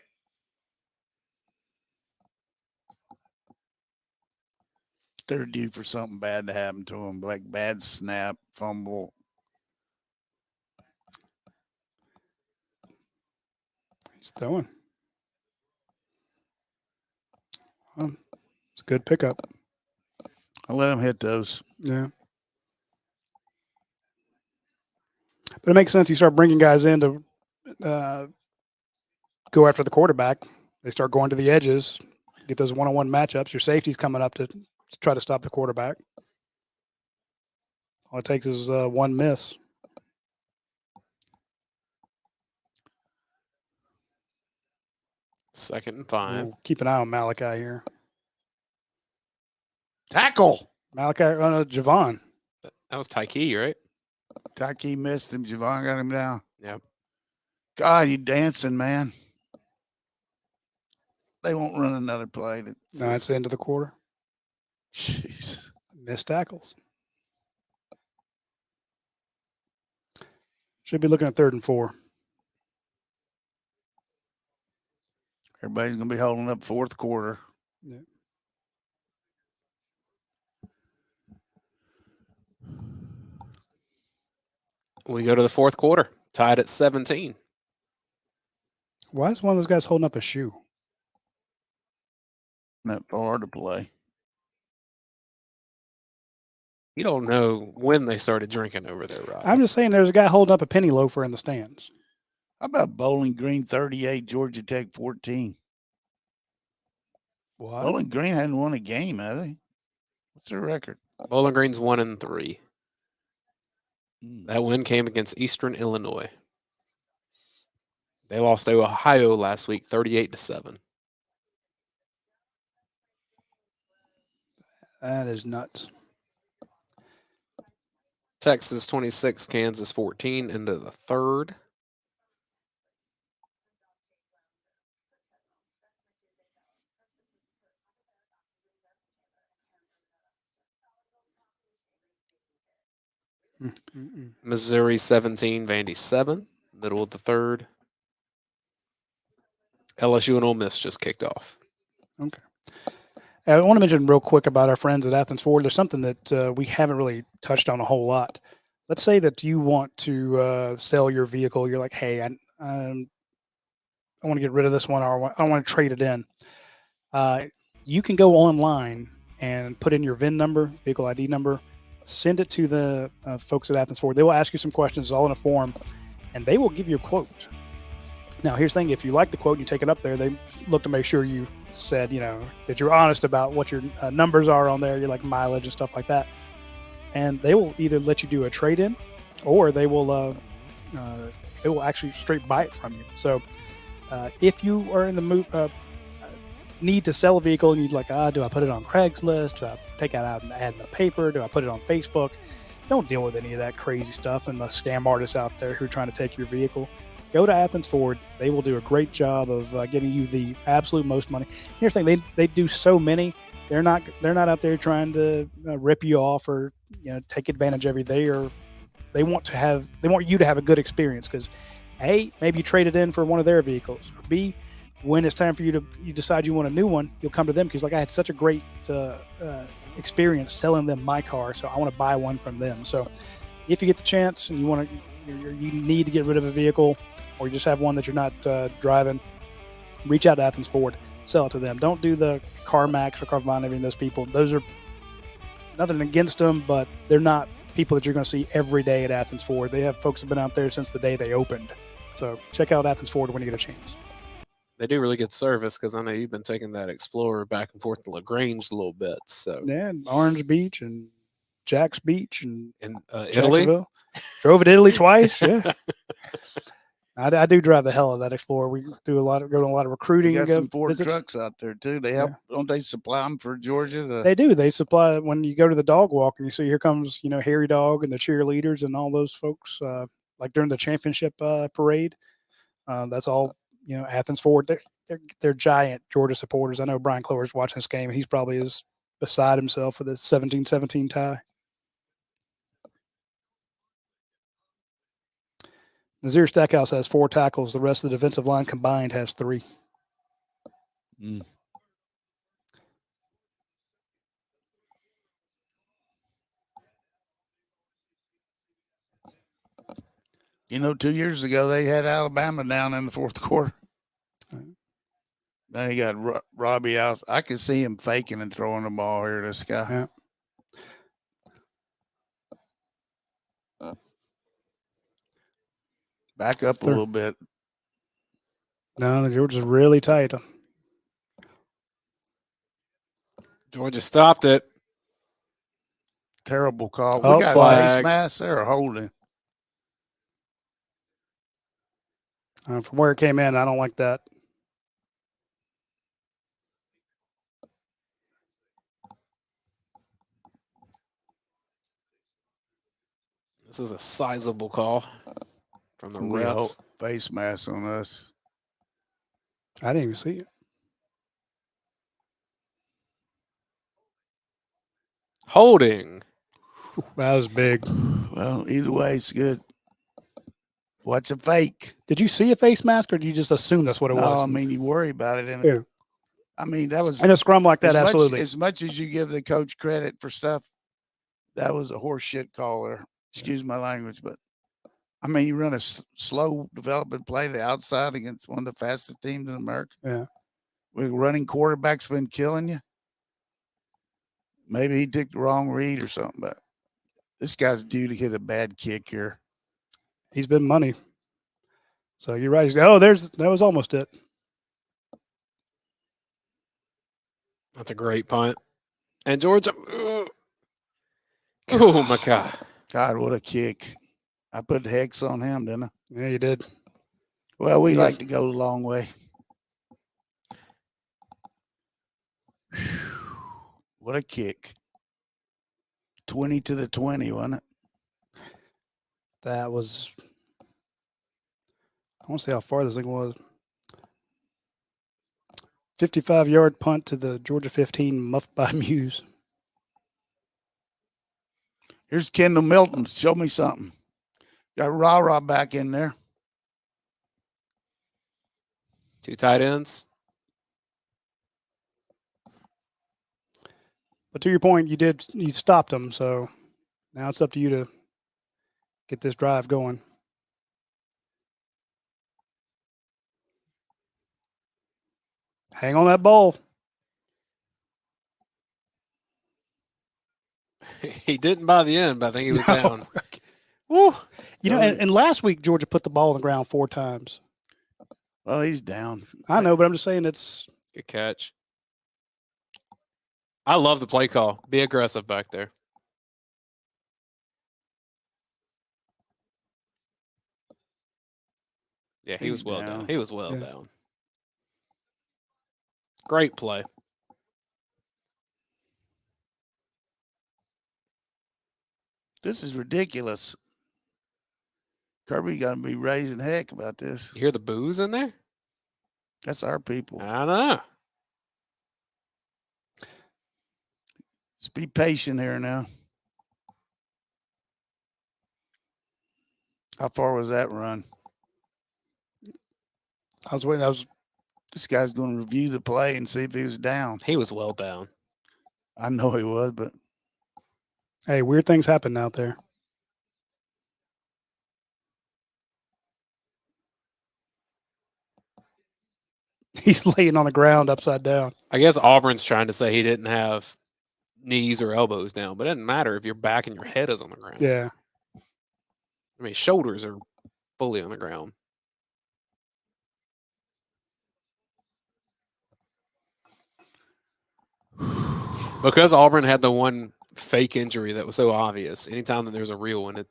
They're due for something bad to happen to them, like bad snap, fumble. He's throwing. It's a good pickup. I'll let him hit those. Yeah. But it makes sense. You start bringing guys in to go after the quarterback. They start going to the edges, get those one-on-one matchups. Your safety's coming up to try to stop the quarterback. All it takes is one miss. Second and 5. We'll keep an eye on Malachi here. Tackle. Malachi, Javon. That was Tyke, right? Taki missed him. Javon got him down. Yep. God, you dancing, man. They won't run another play. No, that's the end of the quarter. Jeez. Missed tackles. Should be looking at 3rd and 4. Everybody's going to be holding up 4th quarter. Yeah. We go to the 4th quarter, tied at 17. Why is one of those guys holding up a shoe? Not far to play. You don't know when they started drinking over there, Rod. I'm just saying there's a guy holding up a penny loafer in the stands. How about Bowling Green 38, Georgia Tech 14? What? Bowling Green hadn't won a game, have they? What's their record? Bowling Green's 1-3. Hmm. That win came against Eastern Illinois. They lost to Ohio last week, 38-7. That is nuts. Texas 26, Kansas 14 into the third. Missouri 17, Vandy 7, middle of the third. LSU and Ole Miss just kicked off. Okay. I want to mention real quick about our friends at Athens Ford. There's something that we haven't really touched on a whole lot. Let's say that you want to sell your vehicle. You're like, hey, I want to get rid of this one, or I want to trade it in. You can go online and put in your VIN number, vehicle ID number, send it to the folks at Athens Ford. They will ask you some questions all in a form, and they will give you a quote. Now, here's the thing. If you like the quote and you take it up there, they look to make sure you said, that you're honest about what your numbers are on there, your like mileage and stuff like that. And they will either let you do a trade-in, or they will actually straight buy it from you. So if you are in the mood, need to sell a vehicle and you're like, do I put it on Craigslist? Do I take it out and add in the paper? Do I put it on Facebook? Don't deal with any of that crazy stuff and the scam artists out there who are trying to take your vehicle. Go to Athens Ford. They will do a great job of getting you the absolute most money. Here's the thing: they do so many. They're not out there trying to rip you off or take advantage of you. They want you to have a good experience, because A, maybe you trade it in for one of their vehicles, or B, when it's time for you decide you want a new one, you'll come to them because I had such a great experience selling them my car, so I want to buy one from them. So if you get the chance and you need to get rid of a vehicle, or you just have one that you're not driving, reach out to Athens Ford, sell it to them. Don't do the CarMax or Carvana, any of those people. Those are nothing against them, but they're not people that you're going to see every day at Athens Ford. They have folks that have been out there since the day they opened. So check out Athens Ford when you get a chance. They do really good service, because I know you've been taking that Explorer back and forth to LaGrange a little bit. So yeah, Orange Beach and Jack's Beach and Italy. Drove to Italy twice. Yeah. I do drive the hell of that Explorer. We do go to a lot of recruiting. You got some Ford visits. trucks out there too. They help, don't they supply them for Georgia? They do. They supply when you go to the dog walk and you see here comes Harry Dog and the cheerleaders and all those folks. Like during the championship parade, that's all Athens Ford. They're giant Georgia supporters. I know Brian Clover's watching this game, and he's probably is beside himself for the 17-17 tie. Nazir Stackhouse has 4 tackles. The rest of the defensive line combined has 3. Mm. 2 years ago, they had Alabama down in the fourth quarter. Then he got Robbie out. I could see him faking and throwing the ball here to this guy. Yeah. Back up a little bit. No, Georgia's really tight. Georgia stopped it. Terrible call. Oh, We got flag. a face mask there holding. From where it came in, I don't like that. This is a sizable call from the refs. Face mask on us. I didn't even see it. Holding. That was big. Well, either way, it's good. What's a fake? Did you see a face mask, or did you just assume that's what it was? I mean, you worry about it. Yeah. I mean, that was in a scrum like that. Absolutely. As much as you give the coach credit for stuff, that was a horse shit call there. Excuse my language, but I mean, you run a slow development play to the outside against one of the fastest teams in America. Yeah. With running quarterback's been killing you. Maybe he took the wrong read or something, but This guy's due to hit a bad kick here. He's been money. So you're right. That was almost it. That's a great punt. And Georgia. Oh, my God. God, what a kick. I put the hex on him, didn't I? Yeah, you did. Well, we Yeah. like to go the long way. What a kick. 20 to the 20, wasn't it? That was, I want to see how far this thing was. 55-yard punt to the Georgia 15, muffed by Muse. Here's Kendall Milton. Show me something. Got Rah back in there. 2 tight ends. But to your point, you stopped them. So now it's up to you to get this drive going. Hang on that ball. He didn't by the end, but I think he was down. Woo. And last week, Georgia put the ball on the ground 4 times. Well, he's down. I know, but I'm just saying it's. Good catch. I love the play call. Be aggressive back there. Yeah, he was well down. He was well down. Great play. This is ridiculous. Kirby got to be raising heck about this. You hear the boos in there? That's our people. I know. Just be patient here now. How far was that run? I was waiting. This guy's going to review the play and see if he was down. He was well down. I know he was, but. Hey, weird things happen out there. He's laying on the ground upside down. I guess Auburn's trying to say he didn't have knees or elbows down, but it doesn't matter if your back and your head is on the ground. Yeah. I mean, shoulders are fully on the ground. Because Auburn had the one fake injury that was so obvious, anytime that there's a real one, it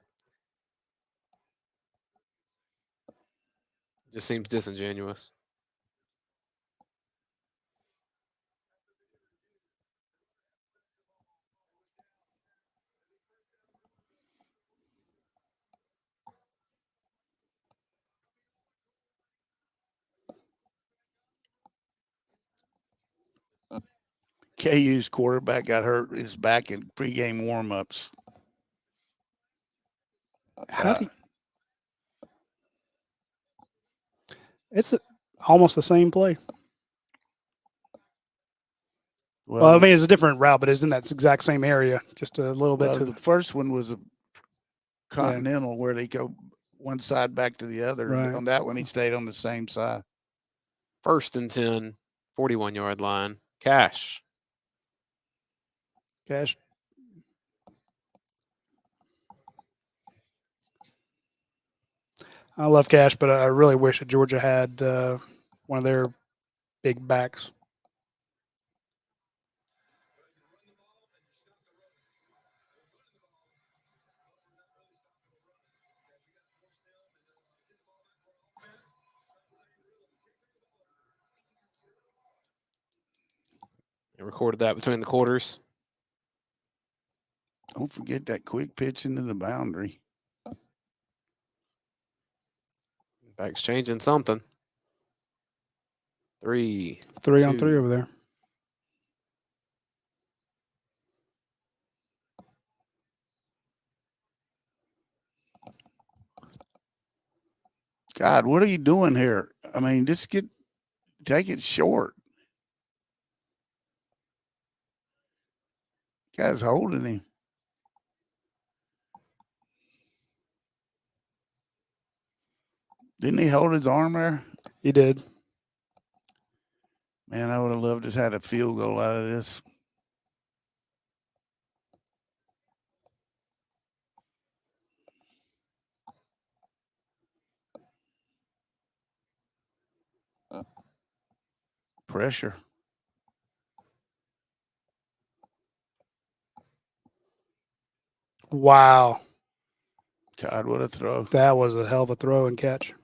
just seems disingenuous. KU's quarterback got hurt his back in pregame warmups. It's almost the same play. Well, I mean, it's a different route, but it's in that exact same area, just a little bit to the first one was a continental where they go one side back to the other. Right. On that one, he stayed on the same side. 1st and 10, 41-yard line. Cash. I love Cash, but I really wish that Georgia had one of their big backs. They recorded that between the quarters. Don't forget that quick pitch into the boundary. Back's changing something. 3 on 3 over there. God, what are you doing here? I mean, just take it short. Guy's holding him. Didn't he hold his arm there? He did. Man, I would have loved to have had a field goal out of this. Pressure. Wow. God, what a throw. That was a hell of a throw and catch.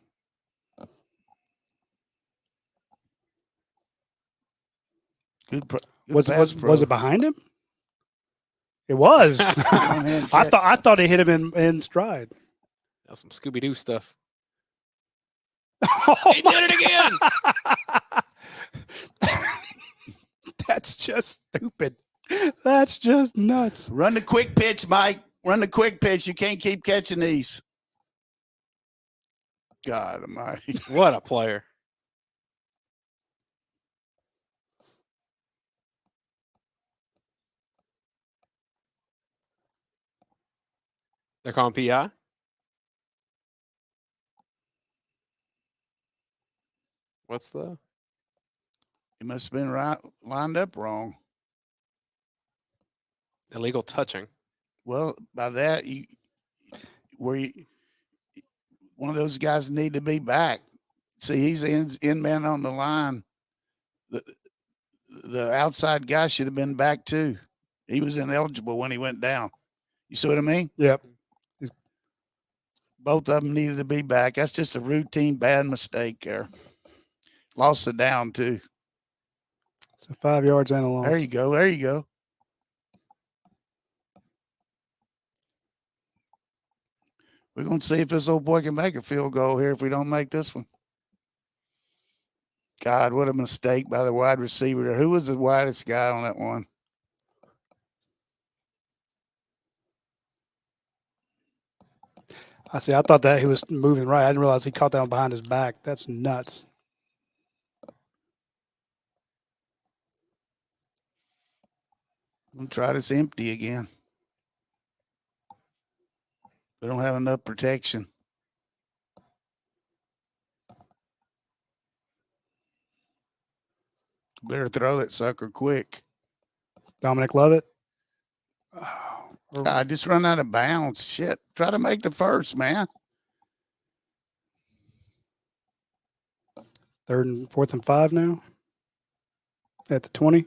Good Was pass it behind him? It was. One-hand I catch. thought he hit him in stride. That's some Scooby Doo stuff. Oh, He did it again. That's just stupid. That's just nuts. Run the quick pitch, Mike. Run the quick pitch. You can't keep catching these. God almighty. What a player. They're calling PI. What's the? He must have been lined up wrong. Illegal touching. Well, by that, one of those guys need to be back. See, he's in man on the line. The outside guy should have been back too. He was ineligible when he went down. You see what I mean? Yep. Both of them needed to be back. That's just a routine bad mistake there. Lost it down too. So 5 yards and a loss. There you go. There you go. We're going to see if this old boy can make a field goal here if we don't make this one. God, what a mistake by the wide receiver there. Who was the widest guy on that one? I see. I thought that he was moving right. I didn't realize he caught that one behind his back. That's nuts. We'll try this empty again. We don't have enough protection. Better throw that sucker quick. Dominic Lovett. I just run out of bounds. Shit. Try to make the first, man. 4th and 5 now. At the 20.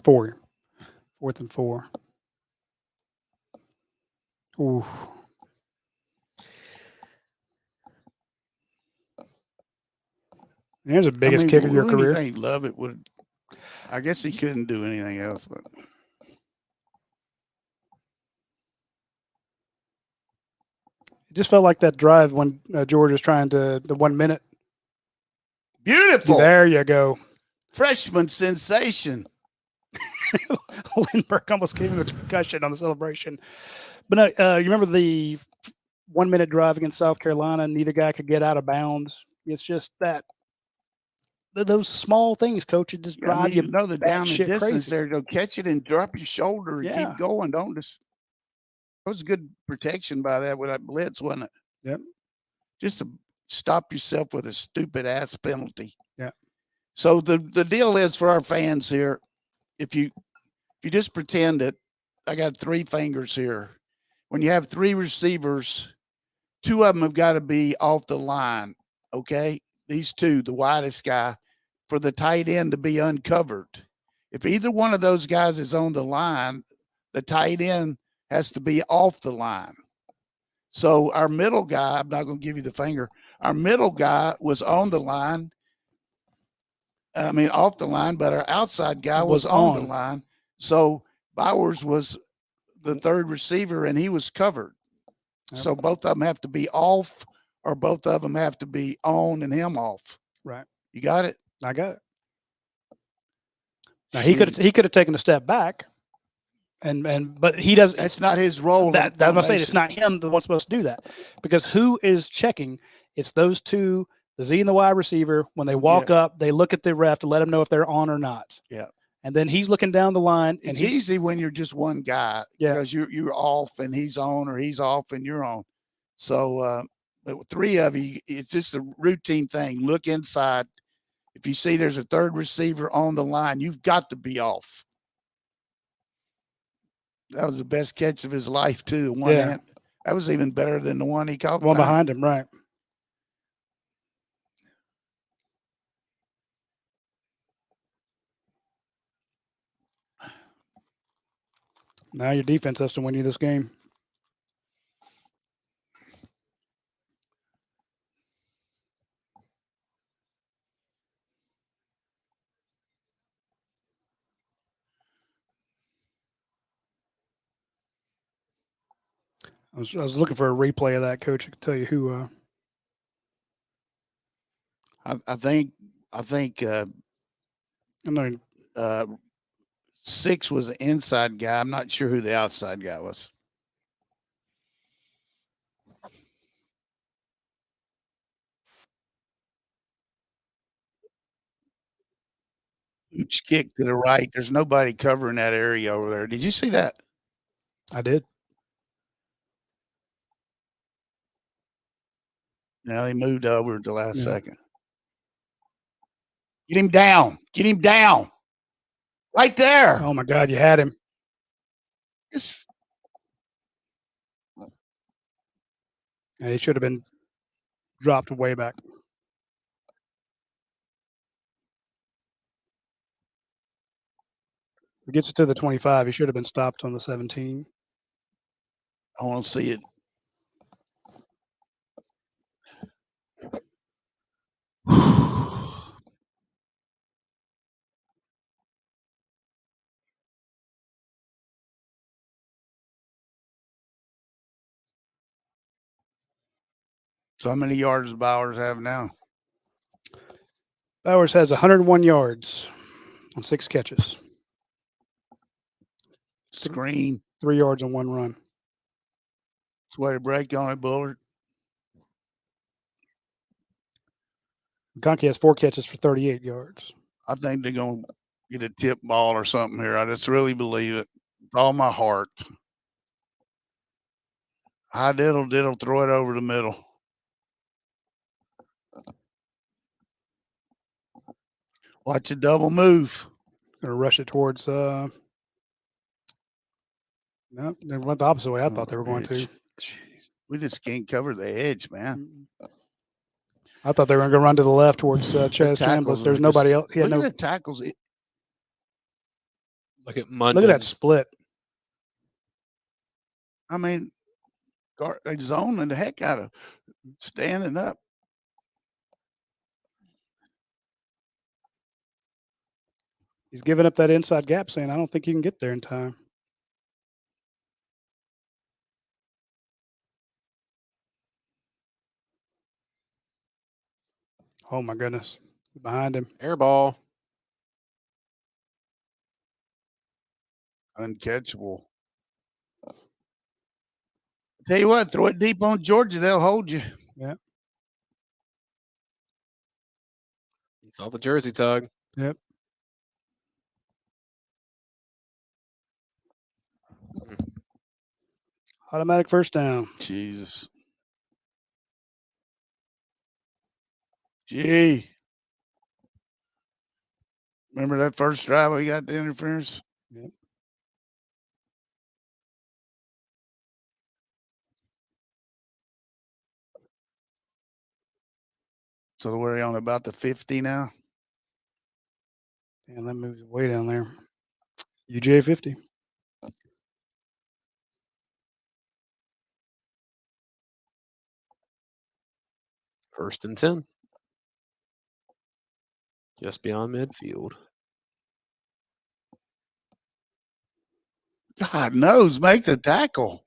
4. 4th and 4. Ooh. Here's the biggest kick of your career. I love it. I guess he couldn't do anything else, but it just felt like that drive when George was trying to the 1 minute. beautiful. There you go. Freshman sensation. Lindbergh almost gave him a concussion on the celebration. But no, you remember the 1 minute drive against South Carolina? Neither guy could get out of bounds. It's just that those small things, coach, it just drive you. Know the down and distance crazy. there. Go catch it and drop your shoulder and keep going. Don't just. That was good protection by that with that blitz, wasn't it? Yep. Just to stop yourself with a stupid ass penalty. Yeah. So the deal is for our fans here, if you just pretend that I got 3 fingers here, when you have 3 receivers, 2 of them have got to be off the line. Okay. These 2, the widest guy, for the tight end to be uncovered. If either one of those guys is on the line, the tight end has to be off the line. So our middle guy, I'm not going to give you the finger. Our middle guy was on the line. Off the line, but our outside guy was on the line. So Bowers was the 3rd receiver, and he was covered. Yep. So both of them have to be off, or both of them have to be on and him off. Right. You got it? I got it. Now he could have taken a step back, but he doesn't. That's not his role. That's what I'm saying. It's not him the one's supposed to do that, because who is checking? It's those 2, the Z and the wide receiver. When they walk up, they look at the ref to let them know if they're on or not. Yeah. And then he's looking down the line. It's easy when you're just one guy, because you're off and he's on, or he's off and you're on. So, but with 3 of you, it's just a routine thing. Look inside. If you see there's a 3rd receiver on the line, you've got to be off. That was the best catch of his life too. That was even better than the one he caught. One behind him, right? Now your defense has to win you this game. I was looking for a replay of that, Coach. I could tell you who. I think I know 6 was the inside guy. I'm not sure who the outside guy was. Huge kick to the right. There's nobody covering that area over there. Did you see that? I did. No, he moved over at the last Yeah. second. Get him down. Get him down. Right there. Oh my God, you had him. Just Yeah, he should have been dropped way back. It gets it to the 25. He should have been stopped on the 17. I want to see it. So how many yards does Bowers have now? Bowers has 101 yards on 6 catches, Screen. 3 yards on 1 run. It's way to break on it, Bullard. McConkey has 4 catches for 38 yards. I think they're going to get a tip ball or something here. I just really believe it with all my heart. High diddle, throw it over the middle. Watch a double move. Going to rush it towards. No, they went the opposite way I thought they were going to. Jeez. We just can't cover the edge, man. I thought they were going to go run to the left towards Chaz Chambliss. There's nobody else. He had look no at the tackles. Look at Munden. Look at that split. I mean, they zoning the heck out of standing up. He's giving up that inside gap, saying, I don't think you can get there in time. Oh, my goodness. Behind him. Air ball. Uncatchable. Tell you what, throw it deep on Georgia. They'll hold you. Yeah. You saw the jersey tug. Yep. Automatic first down. Jesus. Gee. Remember that first drive we got the interference? Yep. So we're on about the 50 now. And that moves way down there. UGA 50. First and 10. Just beyond midfield. God knows, make the tackle.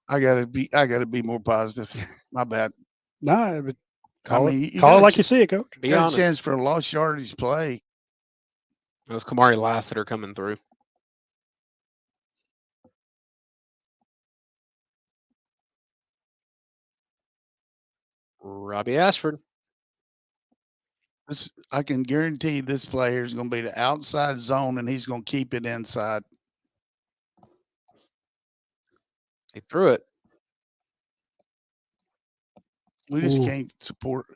I gotta be more positive. My bad. No, but call I mean, it, call it like you see it, Coach. Be got honest. a chance for a lost yardage play. It was Kamari Lassiter coming through. Robbie Ashford. I can guarantee this player is going to be the outside zone, and he's going to keep it inside. He threw it. We just Ooh. can't support.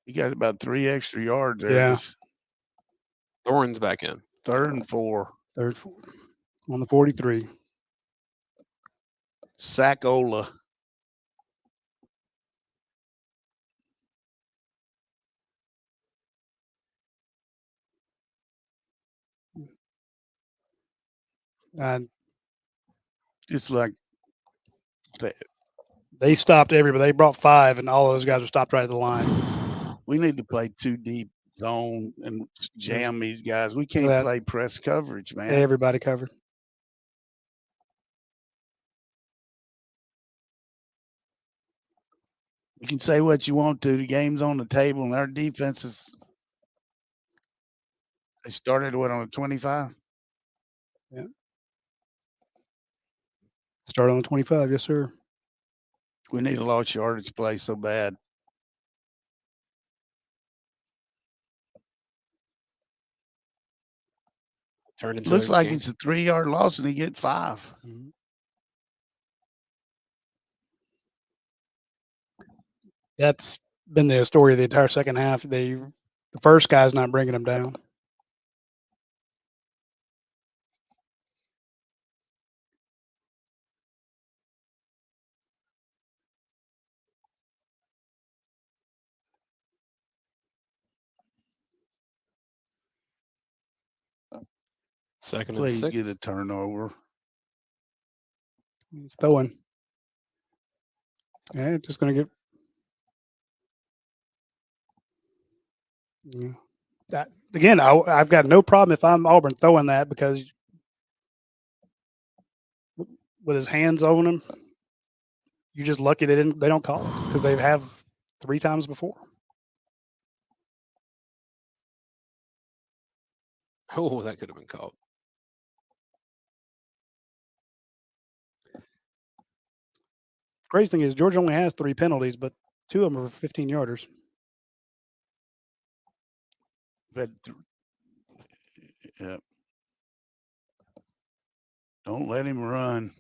He got about 3 extra yards there. Yeah. Thorne's back in. 3rd and 4. Third on the 43. Sackola. Just like they stopped everybody. They brought 5, and all those guys were stopped right at the line. we need to play 2 deep zone and jam these guys. We can't play press coverage, man. Everybody covered. You can say what you want to. The game's on the table, and our defense is. They started on the 25. Yeah. Start on the 25, yes, sir. We need a lost yardage play so bad. Looks like it's a 3-yard loss, and he get 5. Mm-hmm. That's been the story of the entire second half. The first guy's not bringing them down. Second and Please 6. get a turnover. He's throwing. Yeah, just going to get. Yeah. That again, I've got no problem if I'm Auburn throwing that, because with his hands on him, you're just lucky they don't call it, because they have 3 times before. Oh, that could have been called. Crazy thing is Georgia only has 3 penalties, but 2 of them are 15-yarders. But yeah. Don't let him run.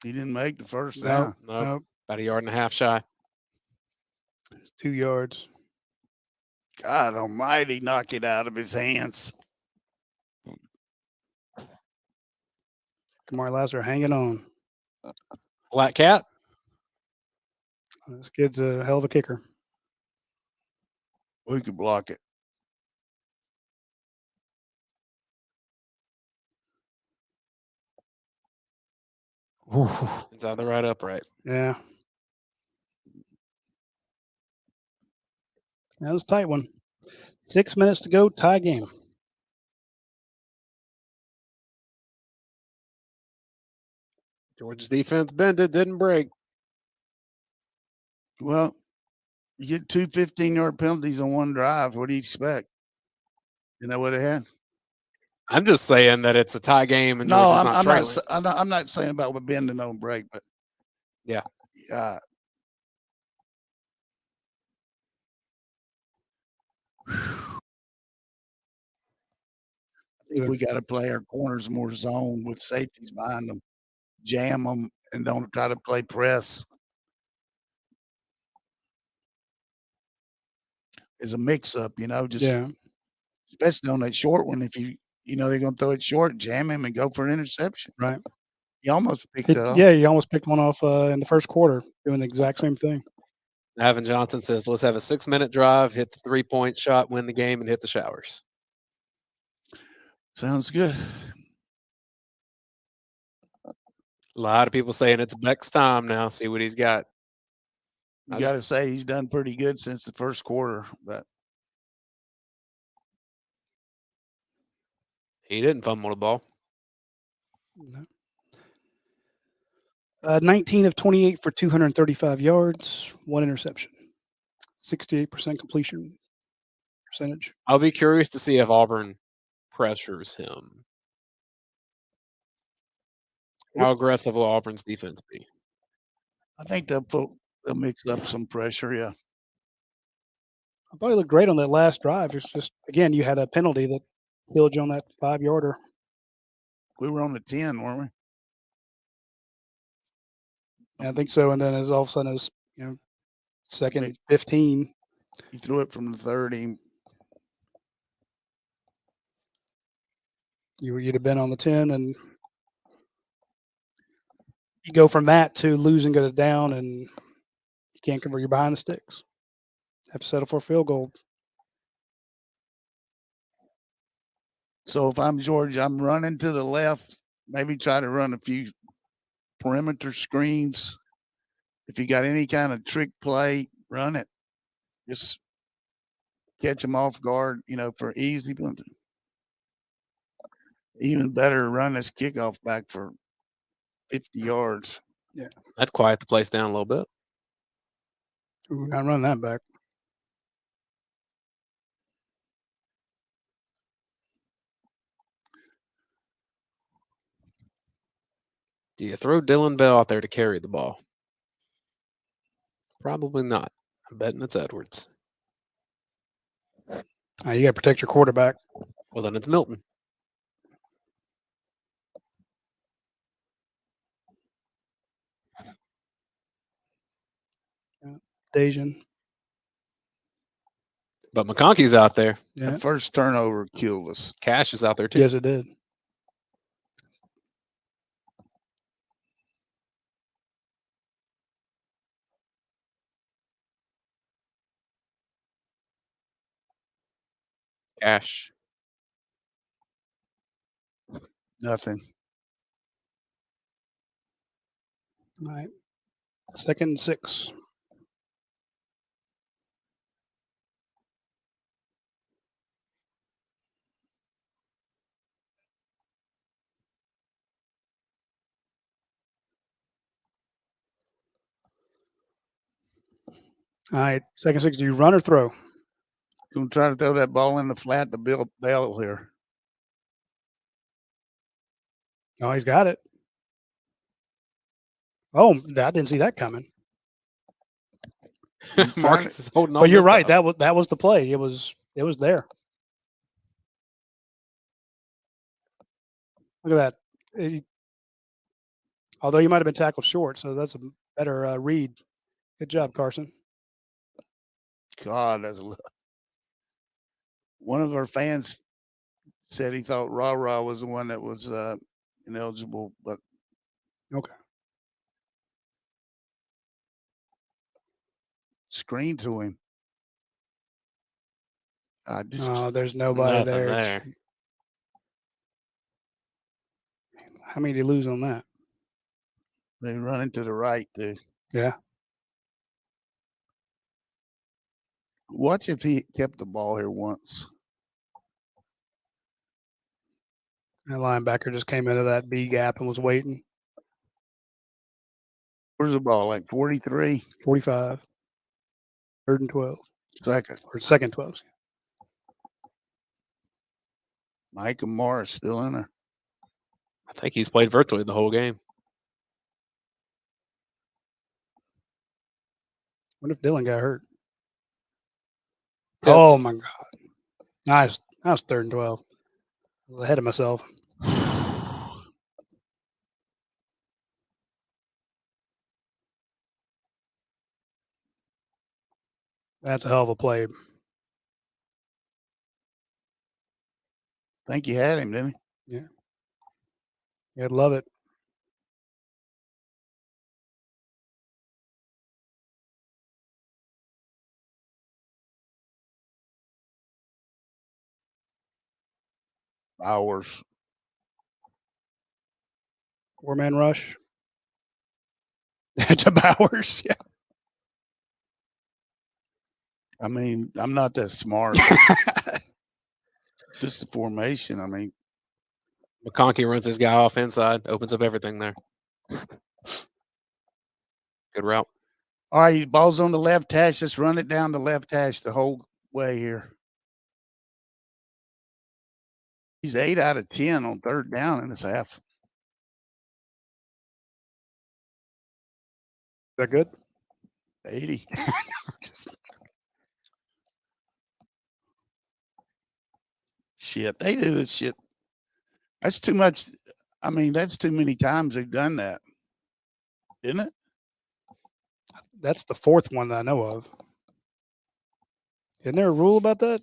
He didn't make the first down. Nope. About 1.5 yards shy. It's 2 yards. God almighty, knock it out of his hands. Kamar Lasser hanging on. Black Cat. This kid's a hell of a kicker. We could block it. It's out the right upright. Yeah. That was a tight one. 6 minutes to go, tie game. Georgia's defense bended, didn't break. Well, you get 2 15-yard penalties on one drive. What do you expect? You know what it had? I'm just saying that it's a tie game and No, Georgia's I'm trailing. I'm not saying about what bending on break, but yeah. I think we got to play our corners more zone with safeties behind them, jam them, and don't try to play press. It's a mix-up, just especially on that short one. If they're going to throw it short, jam him and go for an interception. Right. You almost picked it up. Yeah, you almost picked one off in the first quarter, doing the exact same thing. Evan Johnson says, let's have a 6-minute drive, hit the 3-point shot, win the game, and hit the showers. Sounds good. A lot of people saying it's Beck's time now. See what he's got. You got to say he's done pretty good since the first quarter, but he didn't fumble the ball. No. 19 of 28 for 235 yards, 1 interception, 68% completion percentage. I'll be curious to see if Auburn pressures him. How aggressive will Auburn's defense be? I think they'll mix up some pressure, yeah. I thought he looked great on that last drive. It's just, again, you had a penalty that killed you on that 5-yarder. We were on the 10, weren't we? Yeah, I think so. And then as all of a sudden, it was, second 15. He threw it from the 30. You'd have been on the 10, and you go from that to losing it down, and you can't convert. You're behind the sticks. Have to settle for a field goal. So if I'm Georgia, I'm running to the left, maybe try to run a few perimeter screens. If you got any kind of trick play, run it. Just catch them off guard, for easy. Even better, run this kickoff back for 50 yards. Yeah. That'd quiet the place down a little bit. Ooh, I'm running that back. Do you throw Dylan Bell out there to carry the ball? Probably not. I'm betting it's Edwards. You got to protect your quarterback. Well, then it's Milton. Dejan. But McConkey's out there. Yeah. The first turnover killed us. Cash is out there too. Yes, it did. Cash. Nothing. All right. 2nd and 6. All right. 2nd and 6. Do you run or throw? Gonna try to throw that ball in the flat to Bill Bell here. Oh, he's got it. Oh, I didn't see that coming. Marcus is holding on. But you're this right. time. That was the play. It was there. Look at that. Although you might have been tackled short, so that's a better read. Good job, Carson. God, one of our fans said he thought Ra was the one that was ineligible, but Okay. screen to him. There's nobody Nothing there. there. How many did he lose on that? They run into the right too. Yeah. Watch if he kept the ball here once. That linebacker just came into that B gap and was waiting. Where's the ball? Like 43? 45. 3rd and 12. Second. Or 2nd 12. Micah Morris still in there. I think he's played virtually the whole game. What if Dylan got hurt? Tipped. Oh my God. Nice. That was 3rd and 12. I was ahead of myself. That's a hell of a play. I think he had him, didn't he? Yeah. You'd love it. Hours. 4-man rush. To Bowers. Yeah. I mean, I'm not that smart. Just the formation. I mean, McConkey runs his guy off inside, opens up everything there. Good route. all right, ball's on the left hash. Just run it down the left hash the whole way here. He's 8 out of 10 on 3rd down in this half. Is that good? 80. Shit, they do this shit. That's too much. I mean, that's too many times they've done that, isn't it? That's the fourth one that I know of. Isn't there a rule about that?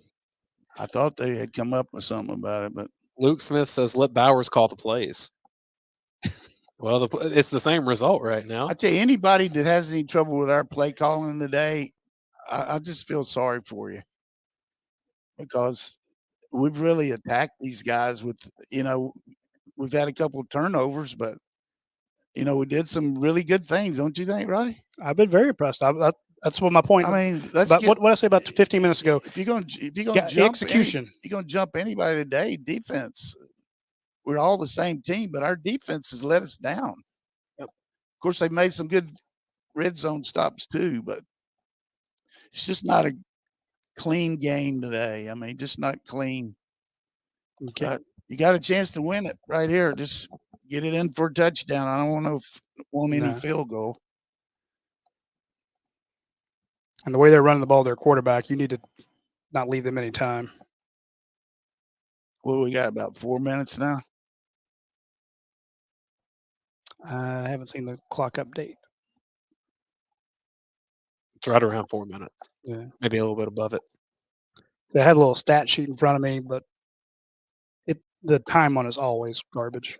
I thought they had come up with something about it, but Luke Smith says let Bowers call the plays. Well, it's the same result right now. I tell you, anybody that has any trouble with our play calling today, I just feel sorry for you because we've really attacked these guys with, we've had a couple of turnovers, but we did some really good things, don't you think, Roddy? I've been very impressed. That's what my point. I mean, what I say about 15 minutes ago. If you're going to jump execution, if you're going to jump anybody today, defense. We're all the same team, but our defense has let us down. Of course, they made some good red zone stops too, but it's just not a clean game today. I mean, just not clean. Okay. You got a chance to win it right here. Just get it in for a touchdown. I don't want any field goal. And the way they're running the ball, their quarterback, you need to not leave them any time. Well, we got about 4 minutes now. I haven't seen the clock update. It's right around 4 minutes. Yeah. Maybe a little bit above it. They had a little stat sheet in front of me, but the time on is always garbage.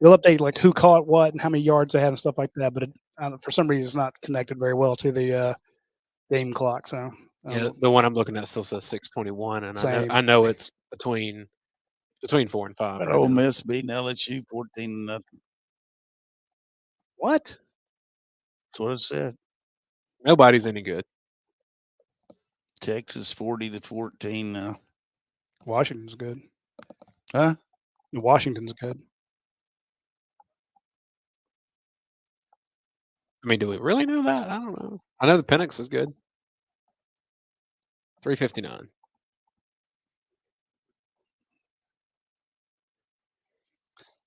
You'll update like who caught what and how many yards they had and stuff like that, but for some reason it's not connected very well to the game clock. So yeah, the one I'm looking at still says 6:21, and I know it's between 4 and 5. But Ole Miss beating LSU 14-0. What? That's what it said. Nobody's any good. Texas 40-14 now. Washington's good. Huh? Washington's good. I mean, do we really know that? I don't know. I know the Penix is good. 359.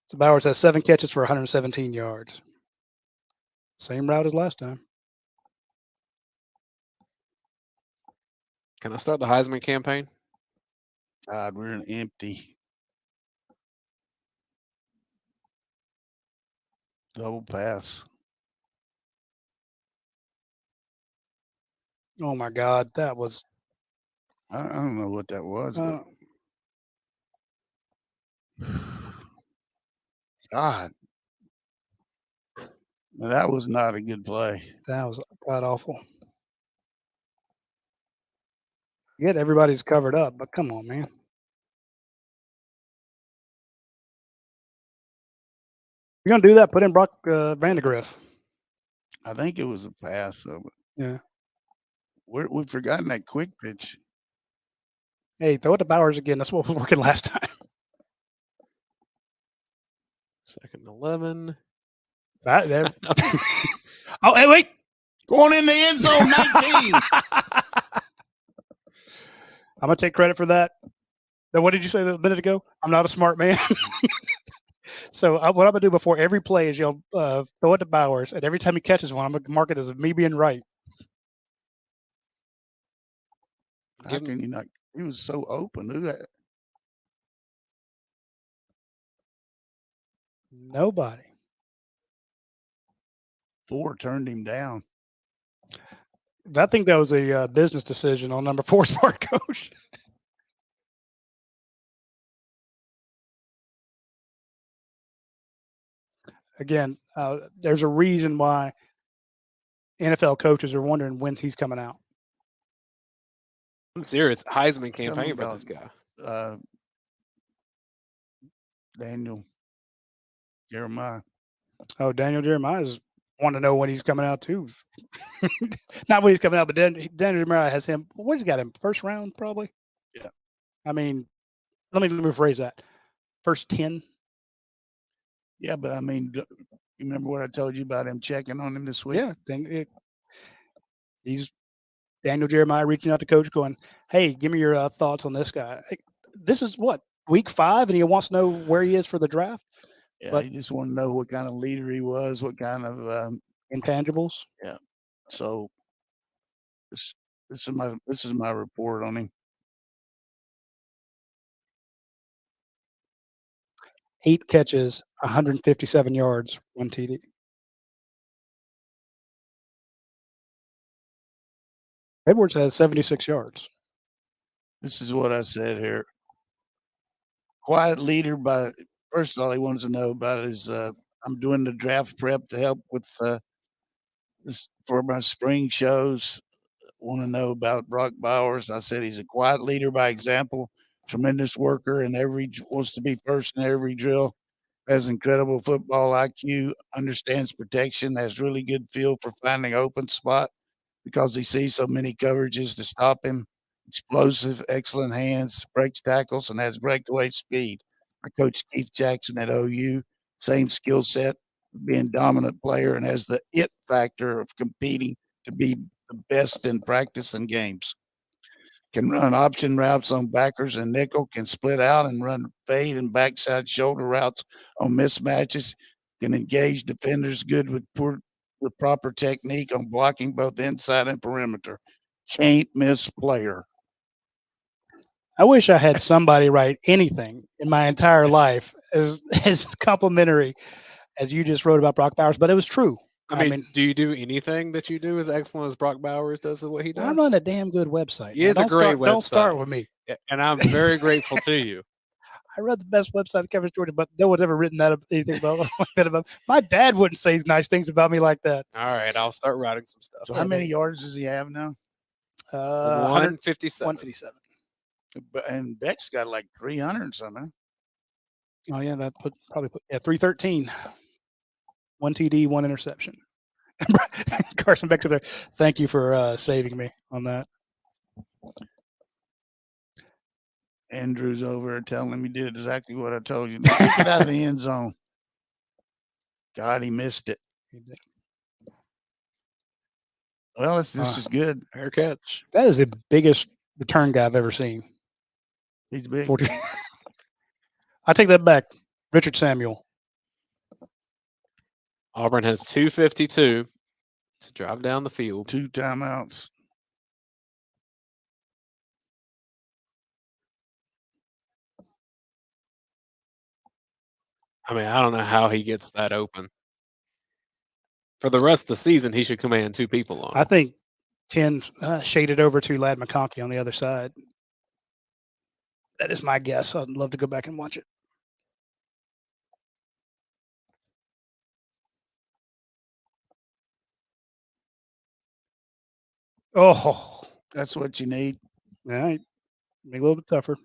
So Bowers has 7 catches for 117 yards. Same route as last time. Can I start the Heisman campaign? God, we're an empty. Double pass. Oh my God, that was. I don't know what that was. But God, that was not a good play. That was god awful. Yet everybody's covered up, but come on, man. You're gonna do that? Put in Brock Vandegrift. I think it was a pass, though. Yeah. We've forgotten that quick pitch. Hey, throw it to Bowers again. That's what was working last time. 2nd and 11. Oh, hey, wait. Going in the end zone, 19. I'm going to take credit for that. Now, what did you say a minute ago? I'm not a smart man. So what I'm going to do before every play is throw it to Bowers, and every time he catches one, I'm going to mark it as me being right. How can you not? He was so open. Who that? Nobody. Ford turned him down. I think that was a business decision on number 4's part, coach. Again, there's a reason why NFL coaches are wondering when he's coming out. I'm serious. Heisman campaign for this guy. Daniel Jeremiah. Oh, Daniel Jeremiah is wanting to know when he's coming out too. Not when he's coming out, but Daniel Jeremiah has him. What's he got him? First round, probably. Yeah. I mean, let me rephrase that. First 10. Yeah, but I mean, you remember what I told you about him checking on him this week? Yeah, he's Daniel Jeremiah reaching out to coach, going, "Hey, give me your thoughts on this guy." Hey, this is what week 5, and he wants to know where he is for the draft. Yeah, but he just wanted to know what kind of leader he was, what kind of intangibles. Yeah. So this is my report on him. 8 catches, 157 yards, 1 TD. Edwards has 76 yards. This is what I said here. Quiet leader by first of all, he wants to know about is I'm doing the draft prep to help with this for my spring shows. Want to know about Brock Bowers. I said he's a quiet leader by example, tremendous worker, and wants to be first in every drill. Has incredible football IQ, understands protection, has really good feel for finding open spot because he sees so many coverages to stop him. Explosive, excellent hands, breaks tackles, and has breakaway speed. I coached Keith Jackson at OU, same skill set, being dominant player, and has the it factor of competing to be the best in practice and games. Can run option routes on backers and nickel, can split out and run fade and backside shoulder routes on mismatches, can engage defenders good with proper technique on blocking both inside and perimeter. Can't miss player. I wish I had somebody write anything in my entire life as complimentary as you just wrote about Brock Bowers, but it was true. I mean, do you do anything that you do as excellent as Brock Bowers does what he does? I run a damn good website. He is a great website. Don't start with me. And I'm very grateful to you. I run the best website that covers Georgia, but no one's ever written anything about that about. My dad wouldn't say nice things about me like that. All right, I'll start writing some stuff. So how many yards does he have now? 157. 157. And Beck's got like 300 something. Oh yeah, that probably put 313. 1 TD, 1 interception. Carson Beck's up there. Thank you for saving me on that. Andrew's over telling him he did exactly what I told you. Kick it out of the end zone. God, he missed it. He did. Well, this is good. Fair catch. That is the biggest return guy I've ever seen. He's big. I take that back. Richard Samuel. Auburn has 2:52 to drive down the field. 2 timeouts. I mean, I don't know how he gets that open. For the rest of the season, he should command 2 people on. I think 10 shaded over to Ladd McConkey on the other side. That is my guess. I'd love to go back and watch it. Oh, that's what you need. All right. Make it a little bit tougher.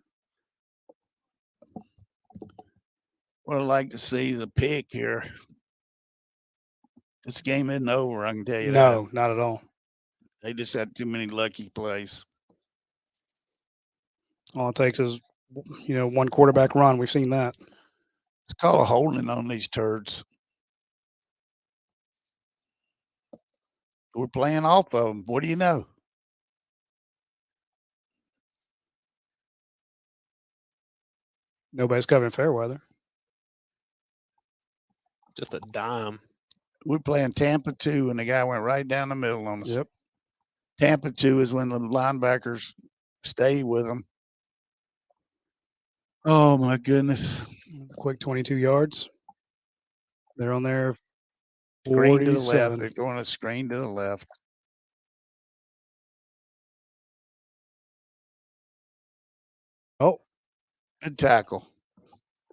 Would have liked to see the pick here. This game isn't over, I can tell you that. No, not at all. They just had too many lucky plays. All it takes is, 1 quarterback run. We've seen that. It's called a holding on these turds. We're playing off of them. What do you know? Nobody's covering Fairweather. Just a dime. We're playing Tampa 2, and the guy went right down the middle on us. Yep. Tampa 2 is when the linebackers stay with them. Oh, my goodness. Quick 22 yards. They're on there. Screen to the left. They're going a screen to the left. Oh. Good tackle.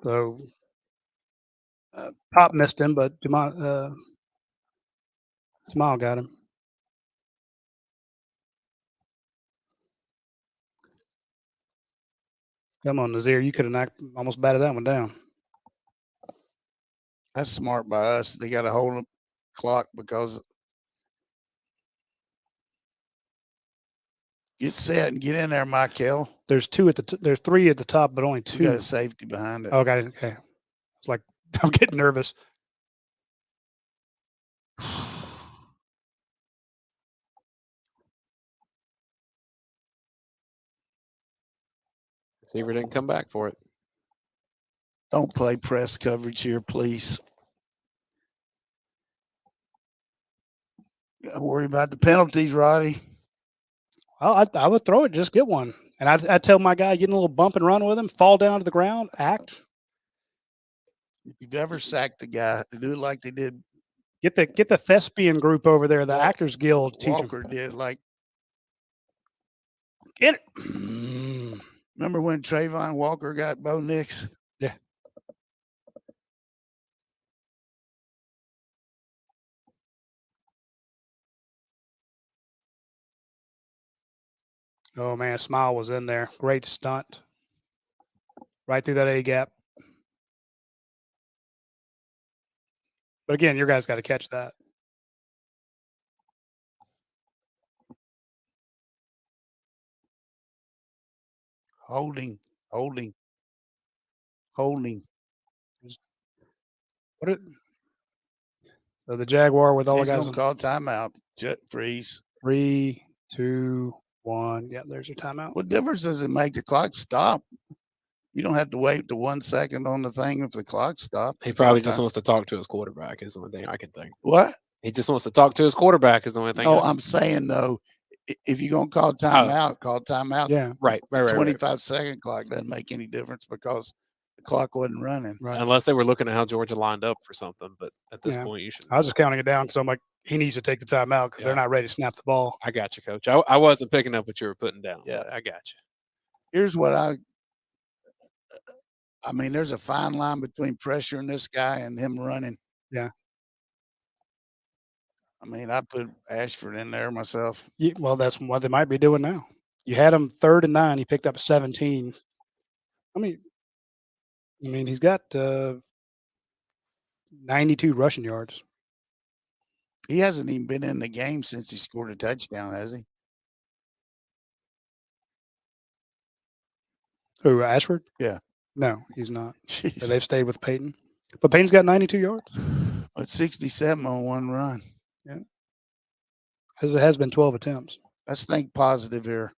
So Pop missed him, but Smile got him. Come on, Nazir. You could have almost batted that one down. That's smart by us. They got to hold the clock because get set and get in there, Michael. There's 3 at the top, but only 2. You got a safety behind it. Okay. It's like I'm getting nervous. Receiver didn't come back for it. Don't play press coverage here, please. Don't worry about the penalties, Roddy. Well, I would throw it, just get one. And I tell my guy, getting a little bump and run with him, fall down to the ground, act. If you've ever sacked the guy, do it like they did. Get the thespian group over there, the Actors Guild. Teach 'em. Walker did. Like, Get it. remember when Trayvon Walker got Bo Nix? Yeah. Oh man, Smile was in there. Great stunt. Right through that A gap. But again, your guys got to catch that. Holding. What it? So the Jaguar with all the He's guys. gonna call timeout. Freeze. 3, 2, 1. Yeah, there's your timeout. What difference does it make? The clock stop. You don't have to wait the 1 second on the thing if the clock stopped. He probably just wants to talk to his quarterback. Is the only thing I can think. What? He just wants to talk to his quarterback. Is the only thing. No, I'm saying though, if you're gonna call timeout, call timeout. Yeah, right. 25-second clock doesn't make any difference because the clock wasn't running. right. Unless they were looking at how Georgia lined up for something. But at this Yeah. point, you should. I was just counting it down because I'm like, he needs to take the timeout because they're not ready to snap the ball. I got you, Coach. I wasn't picking up what you were putting down. Yeah. I got you. Here's what I mean, there's a fine line between pressuring this guy and him running. Yeah. I mean, I put Ashford in there myself. Yeah, well, that's what they might be doing now. You had him 3rd and 9. He picked up 17. I mean, he's got 92 rushing yards. He hasn't even been in the game since he scored a touchdown, has he? Who, Ashford? Yeah. No, he's not. Jeez. They've stayed with Peyton. But Peyton's got 92 yards. But 67 on one run. Yeah. Because it has been 12 attempts. Let's think positive here.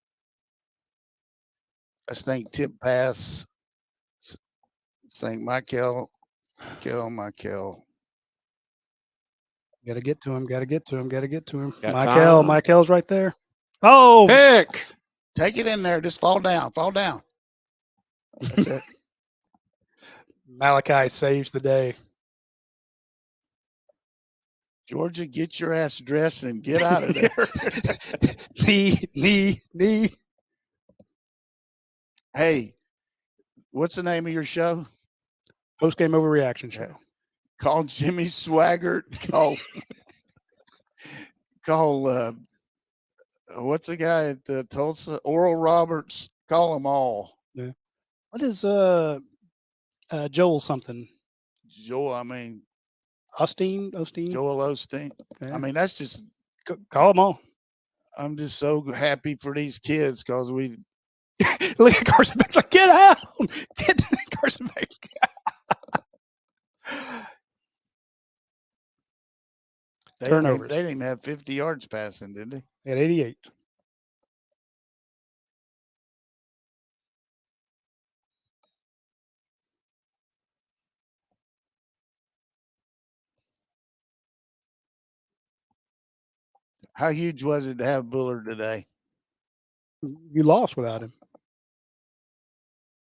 Let's think tip pass. Let's think Michael. Got to get to him. Got Michael's right there. Oh, Pick. Take it in there. Just fall down. That's it. Malachi saves the day. Georgia, get your ass dressed and get out of there. knee. Hey, what's the name of your show? Post game overreaction show. Call Jimmy Swaggart. Call what's the guy at Tulsa? Oral Roberts. Call them all. Yeah. What is Joel something? Joel, I mean Osteen? Joel Osteen. Yeah. I mean, that's just Call them all. I'm just so happy for these kids because we Look at Carson Beck's like, get out. Get Carson Beck. Turnovers. They didn't even have 50 yards passing, did they? At 88. How huge was it to have Bullard today? You lost without him.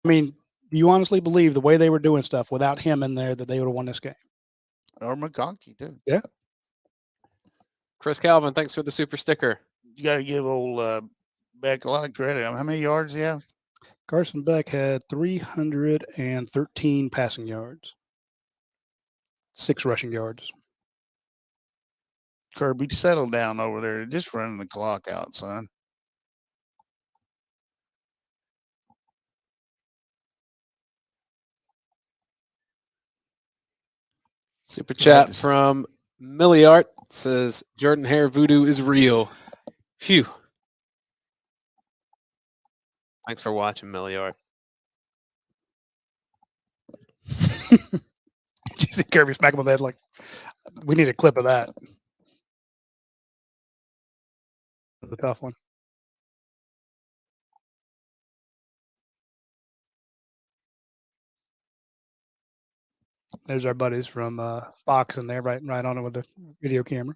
I mean, do you honestly believe the way they were doing stuff without him in there that they would have won this game? Or McConkey, too. Yeah. Chris Calvin, thanks for the super sticker. You got to give old Beck a lot of credit. How many yards do you have? Carson Beck had 313 passing yards, 6 rushing yards. Kirby, settle down over there. Just running the clock out, son. Super chat from Milliart says Jordan Hare voodoo is real. Phew. Thanks for watching, Milliart. You see Kirby smack him on the head like, we need a clip of that. The tough one. There's our buddies from Fox in there, right on it with the video camera.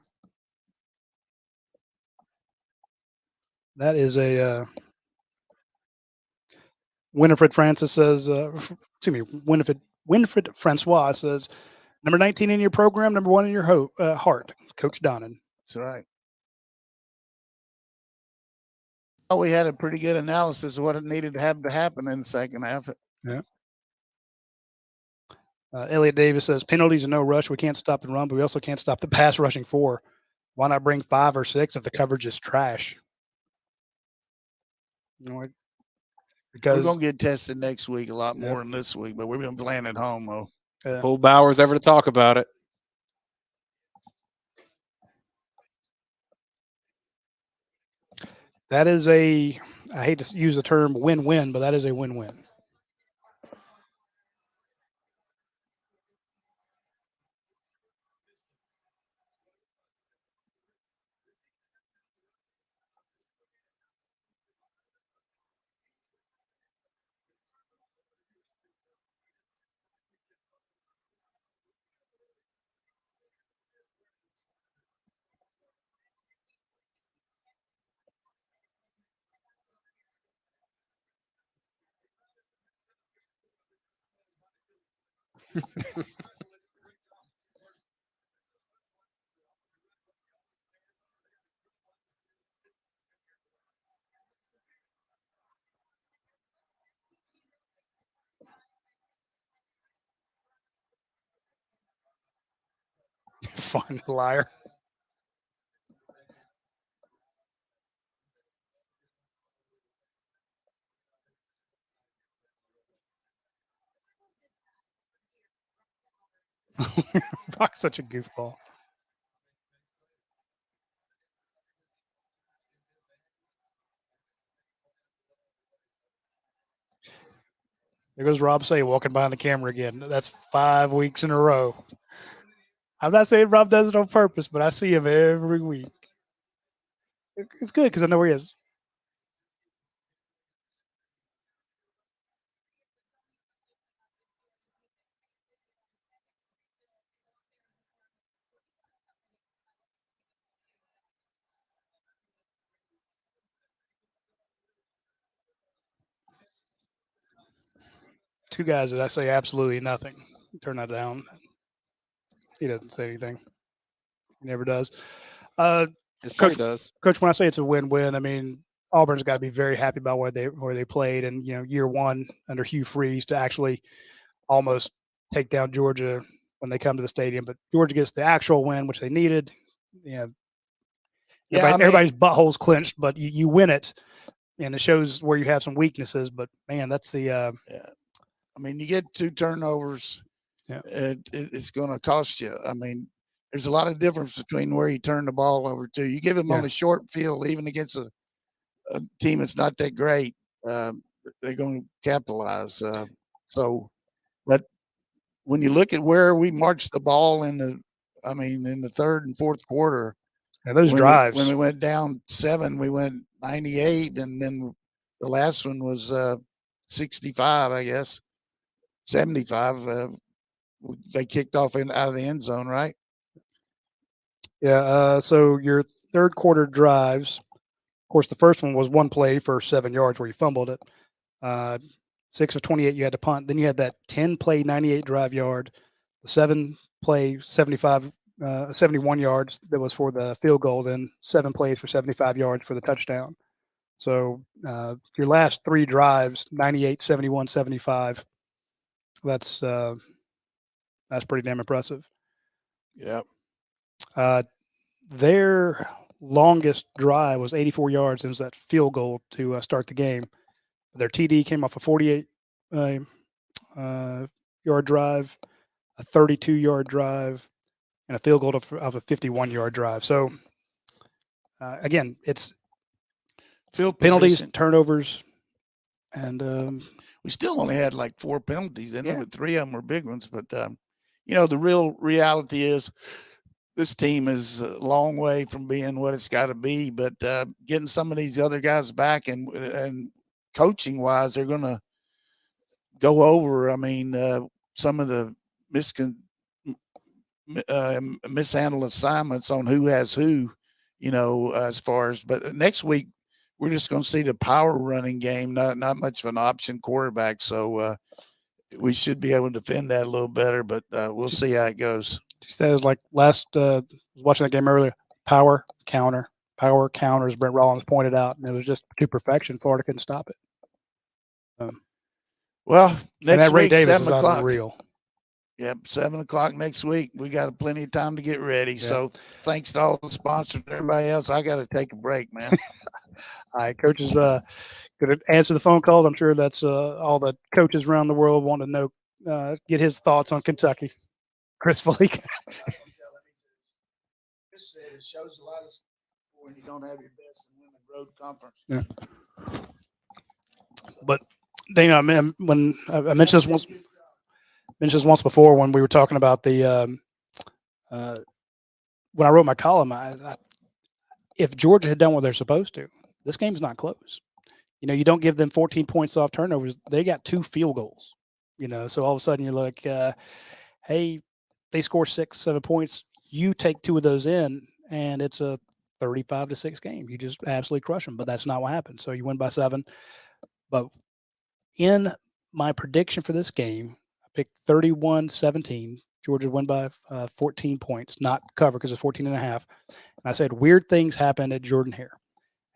That is a Winifred Francis says, Winifred Winfred Francois says, number 19 in your program, number 1 in your heart, Coach Donnan. That's right. Oh, we had a pretty good analysis of what it needed to have to happen in the second half. Yeah. Elliot Davis says, penalties and no rush. We can't stop the run, but we also can't stop the pass rushing 4. Why not bring 5 or 6 if the coverage is trash? You know, because we're going to get tested next week a lot more than this week, but we've been playing at home, though. Full Bowers ever to talk about it. That is I hate to use the term win-win, but that is a win-win. Fun liar. Bach's such a goofball. There goes Rob Say walking behind the camera again. That's 5 weeks in a row. I'm not saying Rob does it on purpose, but I see him every week. It's good because I know where he is. Two guys that I say absolutely nothing. Turn that down. He doesn't say anything. He never does. His Coach does. Coach, when I say it's a win-win, I mean Auburn's got to be very happy about where they played, and year one under Hugh Freeze to actually almost take down Georgia when they come to the stadium. But Georgia gets the actual win, which they needed. Everybody's buttholes clenched, but you win it, and it shows where you have some weaknesses. But man, that's the. I mean, you get 2 turnovers. Yeah. It's going to cost you. I mean, there's a lot of difference between where you turn the ball over to. You give them on a short field, even against a team that's not that great, they're going to capitalize. But when you look at where we marched the ball in the third and fourth quarter, those drives. When we went down 7, we went 98, and then the last one was 65, I guess, 75. They kicked off out of the end zone, right? Yeah. So your third quarter drives, of course, the first one was 1 play for 7 yards where you fumbled it. 6 of 28, you had to punt. Then you had that 10-play, 98 drive yard, the 7-play, 71 yards that was for the field goal, then 7 plays for 75 yards for the touchdown. So your last 3 drives, 98, 71, 75. That's pretty damn impressive. Yeah. Their longest drive was 84 yards. It was that field goal to start the game. Their TD came off a 48 yard drive, a 32-yard drive, and a field goal of a 51-yard drive. So, again, it's field penalties, position. turnovers, and we still only had like 4 penalties in it, but 3 of them were big ones. But, the real reality is this team is a long way from being what it's got to be. But getting some of these other guys back and coaching-wise, they're going to go over, some of the mishandled assignments on who has who, as far as – but next week, we're just going to see the power running game, not much of an option quarterback. So we should be able to defend that a little better, but we'll see how it goes. She said it was like last was watching that game earlier. Power counters. Brent Rollins pointed out, and it was just to perfection. Florida couldn't stop it. Well, And next that Ray week, Davis 7 is o'clock. unreal. Yep, 7 o'clock next week. We got plenty of time to get ready. Yeah. So thanks to all the sponsors and everybody else. I got to take a break, man. All right, coaches, going to answer the phone calls. I'm sure that's all the coaches around the world want to know, get his thoughts on Kentucky. Chris Falik. Chris said it shows a lot of when you don't have your best in women's road conference. Yeah. But Dana, I mean, when I mentioned this once before when we were talking about the when I wrote my column, if Georgia had done what they're supposed to, this game's not close. You know, you don't give them 14 points off turnovers. They got 2 field goals. You know, so all of a sudden you're like, hey, they score 6-7 points. You take 2 of those in, and it's a 35-6 game. You just absolutely crush them. But that's not what happened. So you win by 7. But in my prediction for this game, I picked 31-17. Georgia win by 14 points, not cover because it's 14.5. And I said, weird things happen at Jordan-Hare.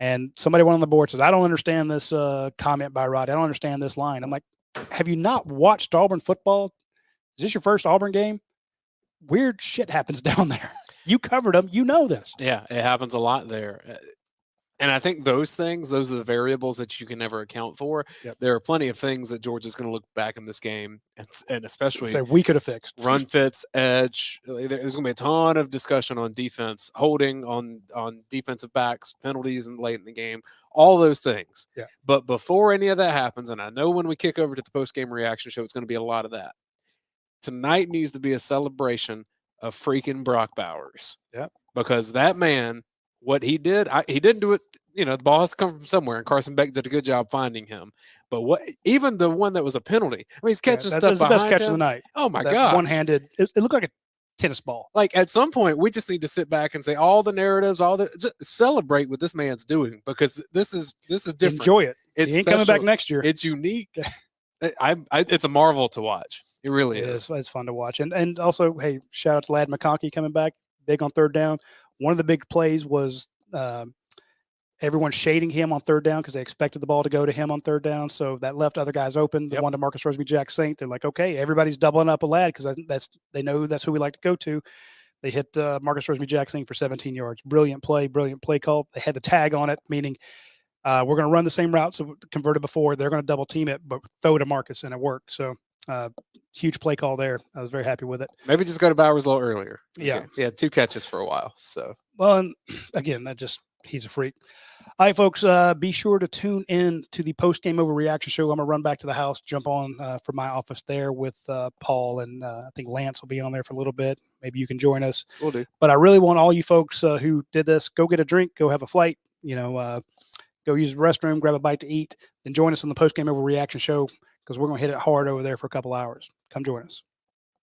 And somebody went on the board says, I don't understand this comment by Rod. I don't understand this line. I'm like, have you not watched Auburn football? Is this your first Auburn game? Weird shit happens down there. You covered them. You know this. Yeah, it happens a lot there. And I think those are the variables that you can never account for. Yep. There are plenty of things that Georgia's going to look back in this game, and especially Say we could have fixed run fits, edge. There's going to be a ton of discussion on defense, holding on defensive backs, penalties and late in the game, all those things. Yeah. But before any of that happens, and I know when we kick over to the post-game reaction show, it's going to be a lot of that. Tonight needs to be a celebration of freaking Brock Bowers. Yeah. Because that man, what he did, he didn't do it. You know, the ball has to come from somewhere, and Carson Beck did a good job finding him. But even the one that was a penalty, I mean, he's catching stuff that's the best behind catch him. of the night. Oh my That god! One-handed. It looked like a tennis ball. Like at some point, we just need to sit back and say all the narratives, just celebrate what this man's doing, because this is different. Enjoy it. It's he ain't coming special. back next year. It's unique. It's a marvel to watch. It really is. It's fun to watch. And also, hey, shout out to Lad McConkey coming back big on third down. One of the big plays was everyone shading him on third down because they expected the ball to go to him on third down. So that left other guys open. The one to Marcus Roseby-Jack Saint. They're like, okay, everybody's doubling up a Lad because they know that's who we like to go to. They hit Marcus Roseby-Jack Saint for 17 yards. Brilliant play call. They had the tag on it, meaning we're going to run the same route. So converted before, they're going to double team it, but throw to Marcus, and it worked. So huge play call there. I was very happy with it. Maybe just go to Bowers a little earlier. Yeah. He had 2 catches for a while. So well, and again, he's a freak. All right, folks, be sure to tune in to the post-game overreaction show. I'm going to run back to the house, jump on from my office there with Paul, and I think Lance will be on there for a little bit. Maybe you can join us. We'll do. But I really want all you folks who did this, go get a drink, go have a flight, go use the restroom, grab a bite to eat, then join us on the post-game overreaction show because we're going to hit it hard over there for a couple hours. Come join us.